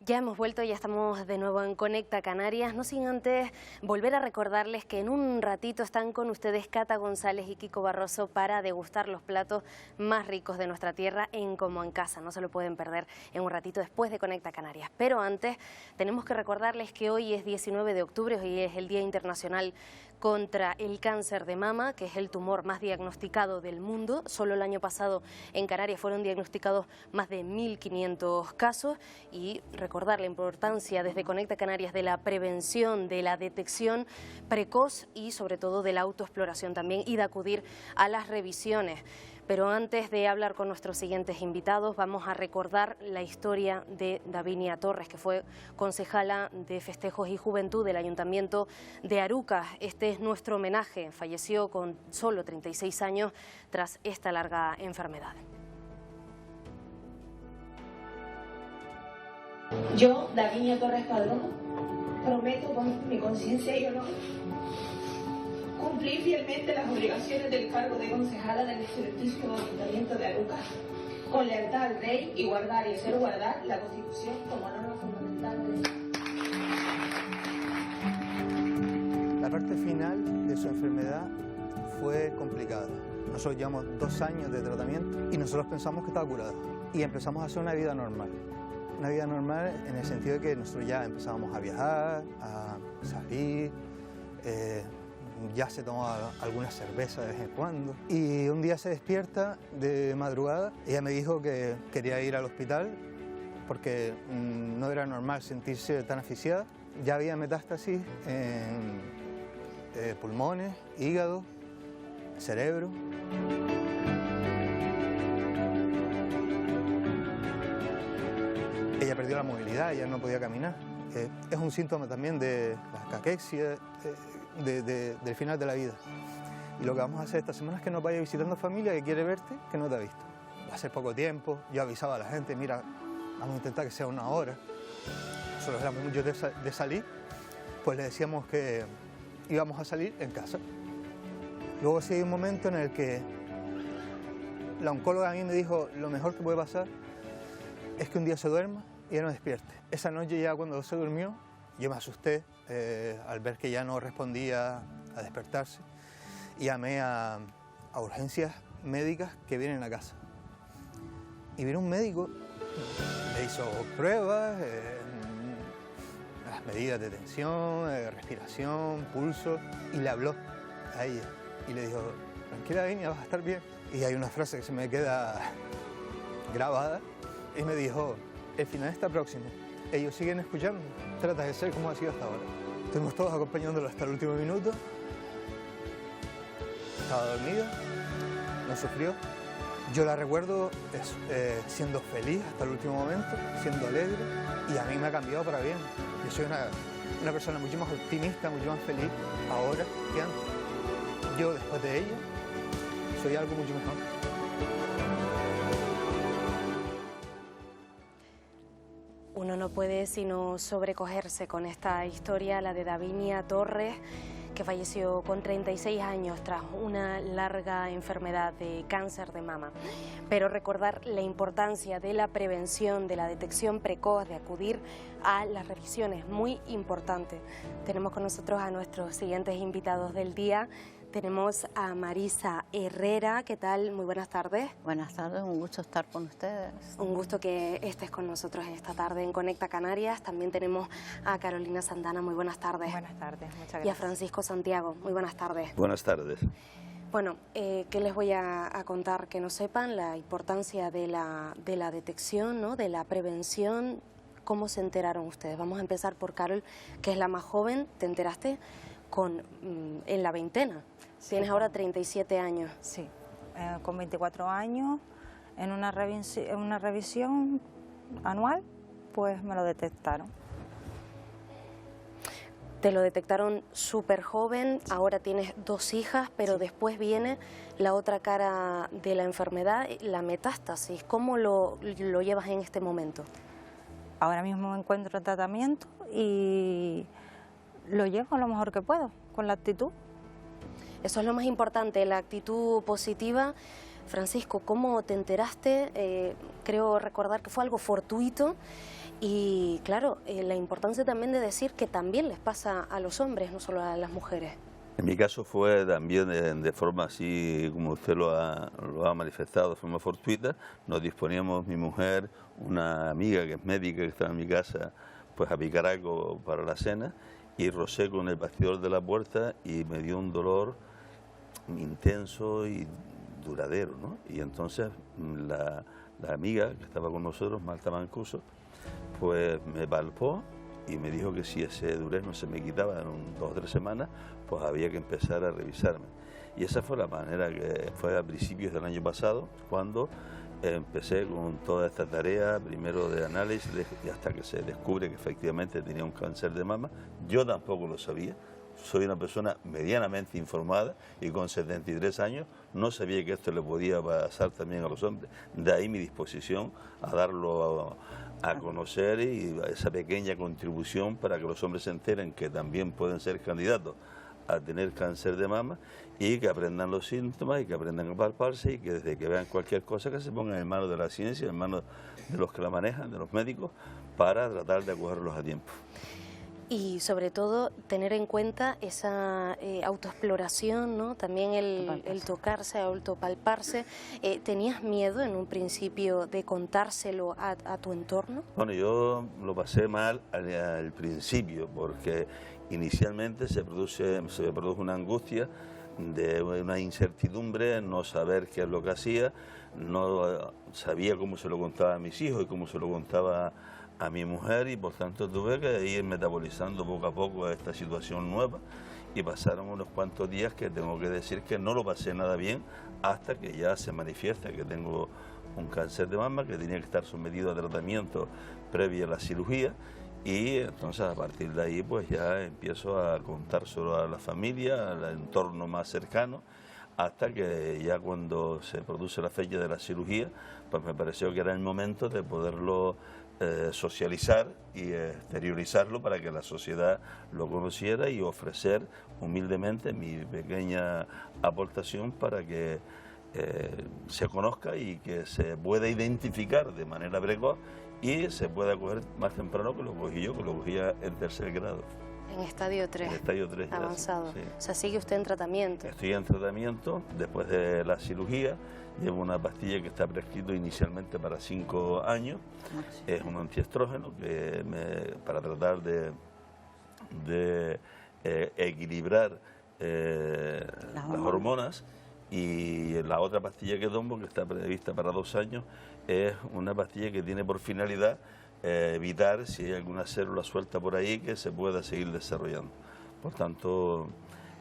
Ya hemos vuelto, ya estamos de nuevo en Conecta Canarias, no sin antes volver a recordarles que en un ratito están con ustedes Cata González y Kiko Barroso para degustar los platos más ricos de nuestra tierra en Como en Casa. No se lo pueden perder en un ratito después de Conecta Canarias. Pero antes tenemos que recordarles que hoy es 19 de octubre, hoy es el Día Internacional contra el cáncer de mama, que es el tumor más diagnosticado del mundo. Solo el año pasado en Canarias fueron diagnosticados más de 1.500 casos y recordar la importancia desde Conecta Canarias de la prevención, de la detección precoz y sobre todo de la autoexploración también y de acudir a las revisiones. Pero antes de hablar con nuestros siguientes invitados, vamos a recordar la historia de Davinia Torres, que fue concejala de Festejos y Juventud del Ayuntamiento de Arucas. Este es nuestro homenaje. Falleció con solo 36 años tras esta larga enfermedad. Yo, Davinia Torres Padrón, prometo con mi conciencia y honor cumplir fielmente las obligaciones del cargo de concejala del excelentísimo Ayuntamiento de Arucas, con lealtad al Rey y guardar y hacer guardar la Constitución como norma fundamental. La parte final de su enfermedad fue complicada. Nosotros llevamos 2 años de tratamiento y nosotros pensamos que estaba curada y empezamos a hacer una vida normal. Una vida normal en el sentido de que nosotros ya empezábamos a viajar, a salir, ya se tomaba alguna cerveza de vez en cuando. Y un día se despierta de madrugada, ella me dijo que quería ir al hospital porque no era normal sentirse tan asfixiada. Ya había metástasis pulmones, hígado, cerebro. Ella perdió la movilidad, ella no podía caminar. Es un síntoma también de la caquexia, del final de la vida. Y lo que vamos a hacer esta semana es que nos vaya visitando familia que quiere verte, que no te ha visto. Va a ser poco tiempo, yo avisaba a la gente, mira, vamos a intentar que sea 1 hora. Nosotros éramos muchos de salir, pues le decíamos que íbamos a salir en casa. Luego sí hay un momento en el que la oncóloga a mí me dijo, lo mejor que puede pasar es que un día se duerma y ya no despierte. Esa noche ya cuando se durmió, yo me asusté al ver que ya no respondía a despertarse y llamé a urgencias médicas que vienen a casa. Y vino un médico, le hizo pruebas, las medidas de tensión, respiración, pulso, y le habló a ella. Y le dijo, tranquila Vinia, vas a estar bien. Y hay una frase que se me queda grabada, y me dijo, el final está próximo, ellos siguen escuchando, trata de ser como ha sido hasta ahora. Estuvimos todos acompañándolo hasta el último minuto, estaba dormida, no sufrió. Yo la recuerdo siendo feliz hasta el último momento, siendo alegre, y a mí me ha cambiado para bien. Yo soy una persona mucho más optimista, mucho más feliz ahora que antes. Yo, después de ella, soy algo mucho mejor. Uno no puede sino sobrecogerse con esta historia, la de Davinia Torres, que falleció con 36 años tras una larga enfermedad de cáncer de mama. Pero recordar la importancia de la prevención, de la detección precoz, de acudir a las revisiones, muy importante. Tenemos con nosotros a nuestros siguientes invitados del día. Tenemos a Marisa Herrera. ¿Qué tal? Muy buenas tardes. Buenas tardes, un gusto estar con ustedes. Un gusto que estés con nosotros esta tarde en Conecta Canarias. También tenemos a Carolina Sandana. Muy buenas tardes. Buenas tardes, muchas gracias. Y a Francisco Santiago. Muy buenas tardes. Buenas tardes. Bueno, ¿qué les voy a contar? Que no sepan la importancia de la detección, ¿no? De la prevención. ¿Cómo se enteraron ustedes? Vamos a empezar por Carol, que es la más joven. ¿Te enteraste en la veintena? Sí, Tienes ahora 37 años. Sí, con 24 años, en una revisión anual, pues me lo detectaron. Te lo detectaron súper joven, ahora tienes 2 hijas, pero después viene la otra cara de la enfermedad, la metástasis. ¿Cómo lo llevas en este momento? Ahora mismo me encuentro en tratamiento y lo llevo lo mejor que puedo, con la actitud. Eso es lo más importante, la actitud positiva. Francisco, ¿cómo te enteraste? Creo recordar que fue algo fortuito y, claro, la importancia también de decir que también les pasa a los hombres, no solo a las mujeres. En mi caso fue también de forma así, como usted lo ha manifestado, de forma fortuita. Nos disponíamos, mi mujer, una amiga que es médica que estaba en mi casa, pues a picar algo para la cena, y rocé con el bastidor de la puerta y me dio un dolor intenso y duradero, ¿no? Y entonces la amiga que estaba con nosotros, Marta Mancuso, pues me palpó y me dijo que si ese durez no se me quitaba en 2 o 3 semanas, pues había que empezar a revisarme. Y esa fue la manera que fue a principios del año pasado, cuando empecé con toda esta tarea, primero de análisis, y hasta que se descubre que efectivamente tenía un cáncer de mama. Yo tampoco lo sabía. Soy una persona medianamente informada y con 73 años no sabía que esto le podía pasar también a los hombres. De ahí mi disposición a darlo a conocer y esa pequeña contribución para que los hombres se enteren que también pueden ser candidatos a tener cáncer de mama y que aprendan los síntomas y que aprendan a palparse y que desde que vean cualquier cosa que se pongan en manos de la ciencia, en manos de los que la manejan, de los médicos, para tratar de acogerlos a tiempo. Y sobre todo tener en cuenta esa autoexploración, ¿no? También el tocarse, autopalparse. ¿Tenías miedo en un principio de contárselo a tu entorno? Bueno, yo lo pasé mal al principio porque inicialmente se produjo una angustia de una incertidumbre, no saber qué es lo que hacía, no sabía cómo se lo contaba a mis hijos y cómo se lo contaba a mi mujer, y por tanto tuve que ir metabolizando poco a poco esta situación nueva y pasaron unos cuantos días que tengo que decir que no lo pasé nada bien hasta que ya se manifiesta que tengo un cáncer de mama, que tenía que estar sometido a tratamiento previo a la cirugía, y entonces a partir de ahí pues ya empiezo a contárselo a la familia, al entorno más cercano, hasta que ya cuando se produce la fecha de la cirugía, pues me pareció que era el momento de poderlo socializar y exteriorizarlo para que la sociedad lo conociera y ofrecer humildemente mi pequeña aportación para que se conozca y que se pueda identificar de manera precoz y se pueda coger más temprano que lo cogí yo, que lo cogía en tercer grado. En estadio 3. En estadio 3. Avanzado. Sí. O sea, sigue usted en tratamiento. Estoy en tratamiento después de la cirugía. Llevo una pastilla que está prescrito inicialmente para 5 años. Es un antiestrógeno que para tratar de equilibrar las hormonas. Y la otra pastilla que tomo, que está prevista para 2 años, es una pastilla que tiene por finalidad evitar si hay alguna célula suelta por ahí que se pueda seguir desarrollando. Por tanto,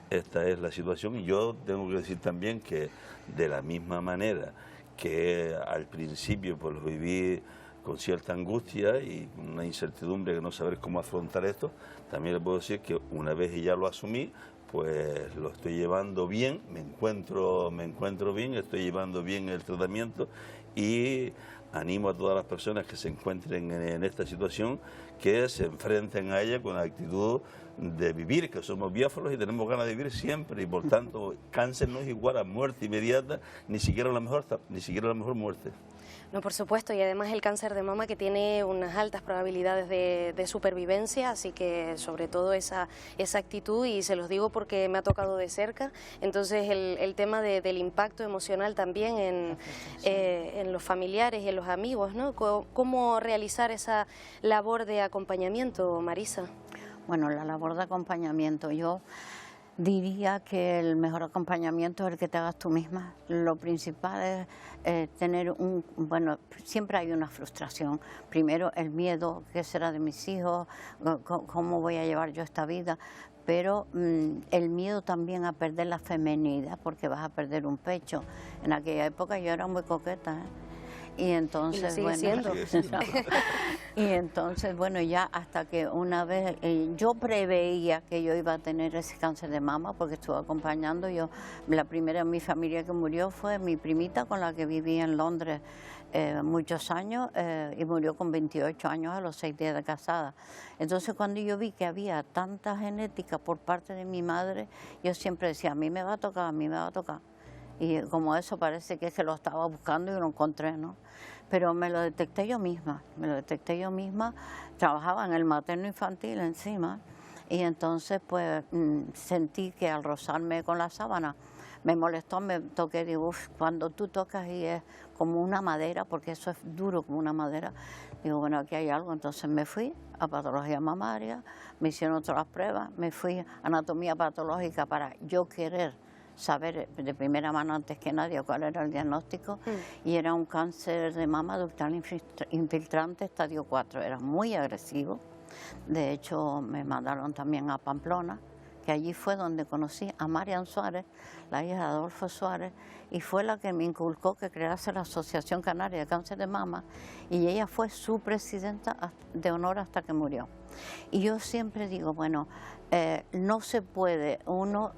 esta es la situación, y yo tengo que decir también que de la misma manera que al principio pues lo viví con cierta angustia y una incertidumbre de no saber cómo afrontar esto, también le puedo decir que una vez que ya lo asumí, pues lo estoy llevando bien, me encuentro bien, estoy llevando bien el tratamiento, y animo a todas las personas que se encuentren en esta situación que se enfrenten a ella con la actitud de vivir, que somos biófilos y tenemos ganas de vivir siempre, y por tanto cáncer no es igual a muerte inmediata, ni siquiera la mejor muerte. No, por supuesto, y además el cáncer de mama que tiene unas altas probabilidades de supervivencia, así que sobre todo esa actitud, y se los digo porque me ha tocado de cerca, entonces el tema del impacto emocional también en los familiares y en los amigos, ¿no? ¿Cómo realizar esa labor de acompañamiento, Marisa? Bueno, la labor de acompañamiento, yo diría que el mejor acompañamiento es el que te hagas tú misma. Lo principal es tener bueno, siempre hay una frustración. Primero el miedo, ¿qué será de mis hijos? ¿Cómo voy a llevar yo esta vida? Pero el miedo también a perder la feminidad, porque vas a perder un pecho. En aquella época yo era muy coqueta, ¿eh? Y entonces, bueno, ya hasta que una vez yo preveía que yo iba a tener ese cáncer de mama, porque estuve acompañando. La primera en mi familia que murió fue mi primita, con la que viví en Londres muchos años, y murió con 28 años a los 6 días de casada. Entonces, cuando yo vi que había tanta genética por parte de mi madre, yo siempre decía, a mí me va a tocar, a mí me va a tocar. Y como eso parece que es que lo estaba buscando y lo encontré, ¿no? Pero me lo detecté yo misma, trabajaba en el materno infantil encima, y entonces pues sentí que al rozarme con la sábana me molestó, me toqué, digo, uff, cuando tú tocas y es como una madera, porque eso es duro como una madera, digo, bueno, aquí hay algo. Entonces me fui a patología mamaria, me hicieron otras pruebas, me fui a anatomía patológica para yo querer saber de primera mano antes que nadie cuál era el diagnóstico, y era un cáncer de mama ductal infiltrante estadio 4, era muy agresivo. De hecho, me mandaron también a Pamplona, que allí fue donde conocí a Marian Suárez, la hija de Adolfo Suárez, y fue la que me inculcó que crease la Asociación Canaria de Cáncer de Mama, y ella fue su presidenta de honor hasta que murió. Y yo siempre digo, bueno, no se puede uno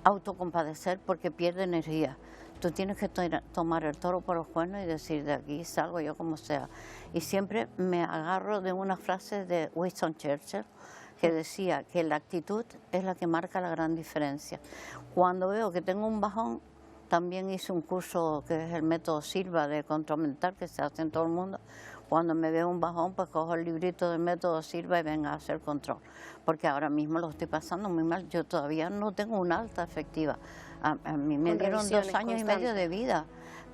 autocompadecer porque pierde energía. Tú tienes que tomar el toro por los cuernos y decir, de aquí salgo yo como sea. Y siempre me agarro de una frase de Winston Churchill, que decía que la actitud es la que marca la gran diferencia. Cuando veo que tengo un bajón, también hice un curso que es el método Silva de control mental, que se hace en todo el mundo. Cuando me veo un bajón, pues cojo el librito del método Silva y venga a hacer control. Porque ahora mismo lo estoy pasando muy mal. Yo todavía no tengo una alta efectiva. A mí me dieron 2 años y medio de vida,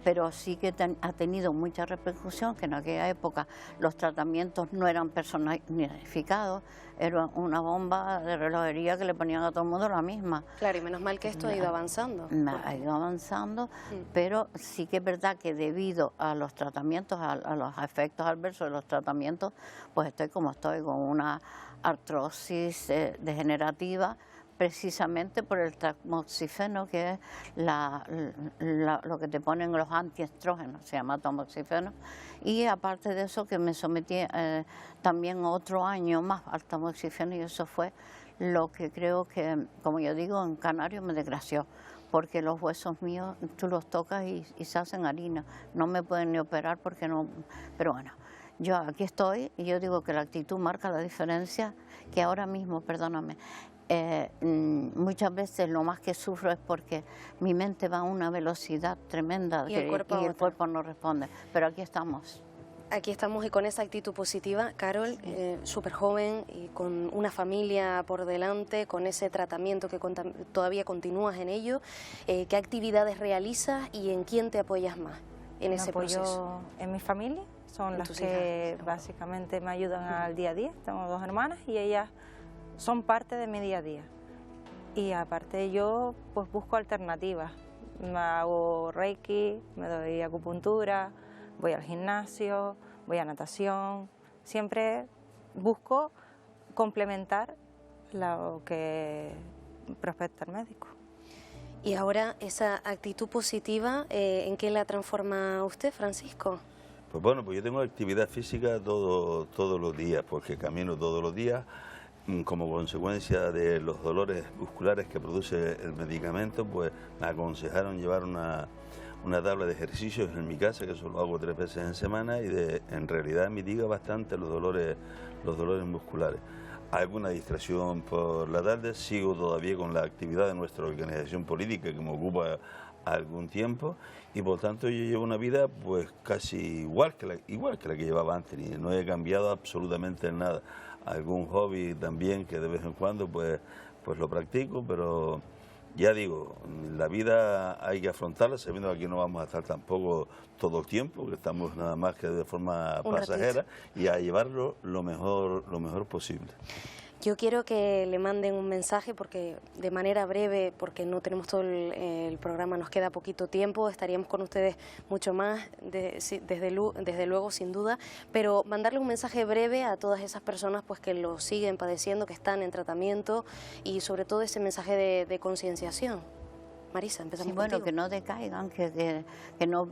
pero sí que ha tenido mucha repercusión, que en aquella época los tratamientos no eran personificados, era una bomba de relojería que le ponían a todo el mundo la misma. Claro, y menos mal que esto ha ido avanzando. Ha ido avanzando, pero sí que es verdad que debido a los tratamientos, a los efectos adversos de los tratamientos, pues estoy como estoy, con una artrosis degenerativa, precisamente por el tamoxifeno, que es lo que te ponen los antiestrógenos, se llama tamoxifeno, y aparte de eso que me sometí también otro año más al tamoxifeno, y eso fue lo que creo que, como yo digo, en Canarias me desgració, porque los huesos míos tú los tocas y se hacen harina, no me pueden ni operar porque no, pero bueno. Yo aquí estoy y yo digo que la actitud marca la diferencia, que ahora mismo, perdóname, muchas veces lo más que sufro es porque mi mente va a una velocidad tremenda y el cuerpo no responde, pero aquí estamos. Aquí estamos y con esa actitud positiva. Carol, súper joven y con una familia por delante, con ese tratamiento que todavía continúas en ello, ¿qué actividades realizas y en quién te apoyas más en ese proceso? En mi familia. Son las que básicamente me ayudan al día a día. Tengo 2 hermanas y ellas son parte de mi día a día. Y aparte yo pues busco alternativas. Me hago reiki, me doy acupuntura, voy al gimnasio, voy a natación. Siempre busco complementar lo que prospecta el médico. Y ahora esa actitud positiva, ¿en qué la transforma usted, Francisco? Pues bueno, pues yo tengo actividad física todos los días, porque camino todos los días. Como consecuencia de los dolores musculares que produce el medicamento, pues me aconsejaron llevar una tabla de ejercicios en mi casa, que solo hago 3 veces en semana, y en realidad mitiga bastante los dolores musculares. Alguna distracción por la tarde, sigo todavía con la actividad de nuestra organización política que me ocupa algún tiempo, y por tanto yo llevo una vida pues casi igual que la que llevaba antes, y no he cambiado absolutamente en nada. Algún hobby también que de vez en cuando pues lo practico, pero ya digo, la vida hay que afrontarla sabiendo que aquí no vamos a estar tampoco todo el tiempo, que estamos nada más que de forma pasajera, y a llevarlo lo mejor posible. Yo quiero que le manden un mensaje, porque de manera breve, porque no tenemos todo el programa, nos queda poquito tiempo, estaríamos con ustedes mucho más, desde luego, sin duda, pero mandarle un mensaje breve a todas esas personas pues que lo siguen padeciendo, que están en tratamiento, y sobre todo ese mensaje de concienciación. Marisa, empezamos contigo. Bueno, que no decaigan, que no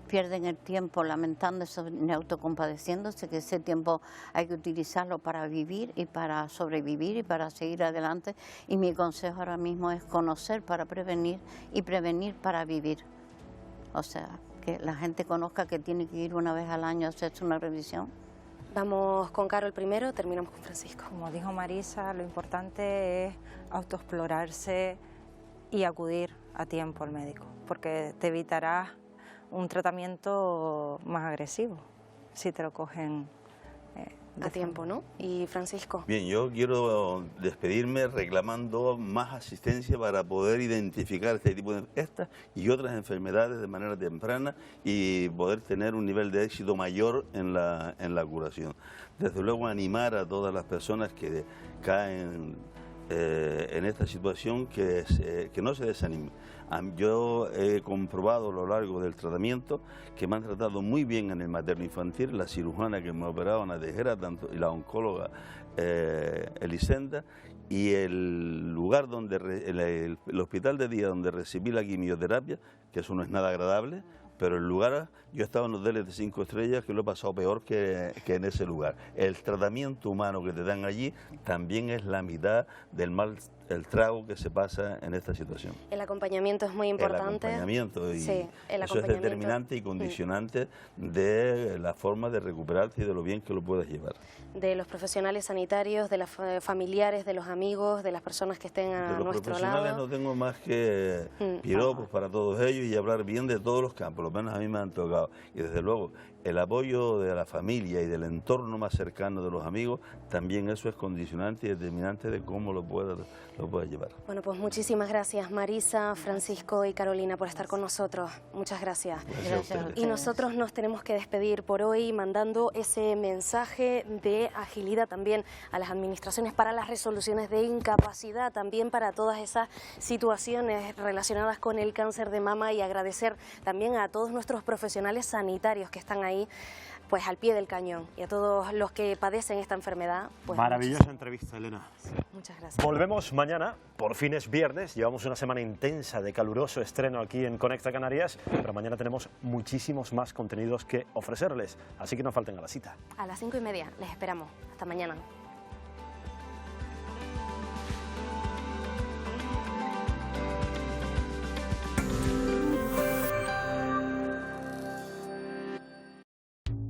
pierden el tiempo lamentándose ni autocompadeciéndose, que ese tiempo hay que utilizarlo para vivir y para sobrevivir y para seguir adelante. Y mi consejo ahora mismo es conocer para prevenir y prevenir para vivir. O sea, que la gente conozca que tiene que ir una vez al año a hacerse una revisión. Vamos con Carol primero, terminamos con Francisco. Como dijo Marisa, lo importante es autoexplorarse y acudir a tiempo al médico, porque te evitarás un tratamiento más agresivo si te lo cogen a tiempo, ¿no? Y Francisco. Bien, yo quiero despedirme reclamando más asistencia para poder identificar este tipo de estas y otras enfermedades de manera temprana y poder tener un nivel de éxito mayor en la curación. Desde luego animar a todas las personas que caen en esta situación que no se desanimen. Yo he comprobado a lo largo del tratamiento que me han tratado muy bien en el materno infantil, la cirujana que me ha operado, Ana Tejera, tanto, y la oncóloga Elisenda, y el lugar donde el hospital de día donde recibí la quimioterapia, que eso no es nada agradable, pero el lugar, yo he estado en hoteles de 5 estrellas que lo he pasado peor que en ese lugar. El tratamiento humano que te dan allí también es la mitad del el trago que se pasa en esta situación. El acompañamiento es muy importante. El acompañamiento, y sí, eso es determinante y condicionante de la forma de recuperarte y de lo bien que lo puedes llevar. De los profesionales sanitarios, de los familiares, de los amigos, de las personas que estén a nuestro lado. De los profesionales no tengo más que piropos para todos ellos y hablar bien de todos los campos, por lo menos a mí me han tocado. Y desde luego el apoyo de la familia y del entorno más cercano de los amigos, también eso es condicionante y determinante de cómo lo puedas llevar. Bueno, pues muchísimas gracias Marisa, Francisco y Carolina por estar con nosotros. Muchas gracias. Gracias. Y nosotros nos tenemos que despedir por hoy mandando ese mensaje de agilidad también a las administraciones para las resoluciones de incapacidad, también para todas esas situaciones relacionadas con el cáncer de mama, y agradecer también a todos nuestros profesionales sanitarios que están ahí ahí pues al pie del cañón. Y a todos los que padecen esta enfermedad, pues maravillosa entrevista, Elena. Sí, muchas gracias. Volvemos mañana, por fin es viernes, llevamos una semana intensa de caluroso estreno aquí en Conecta Canarias, pero mañana tenemos muchísimos más contenidos que ofrecerles, así que no falten a la cita. A las 5:30 les esperamos. Hasta mañana.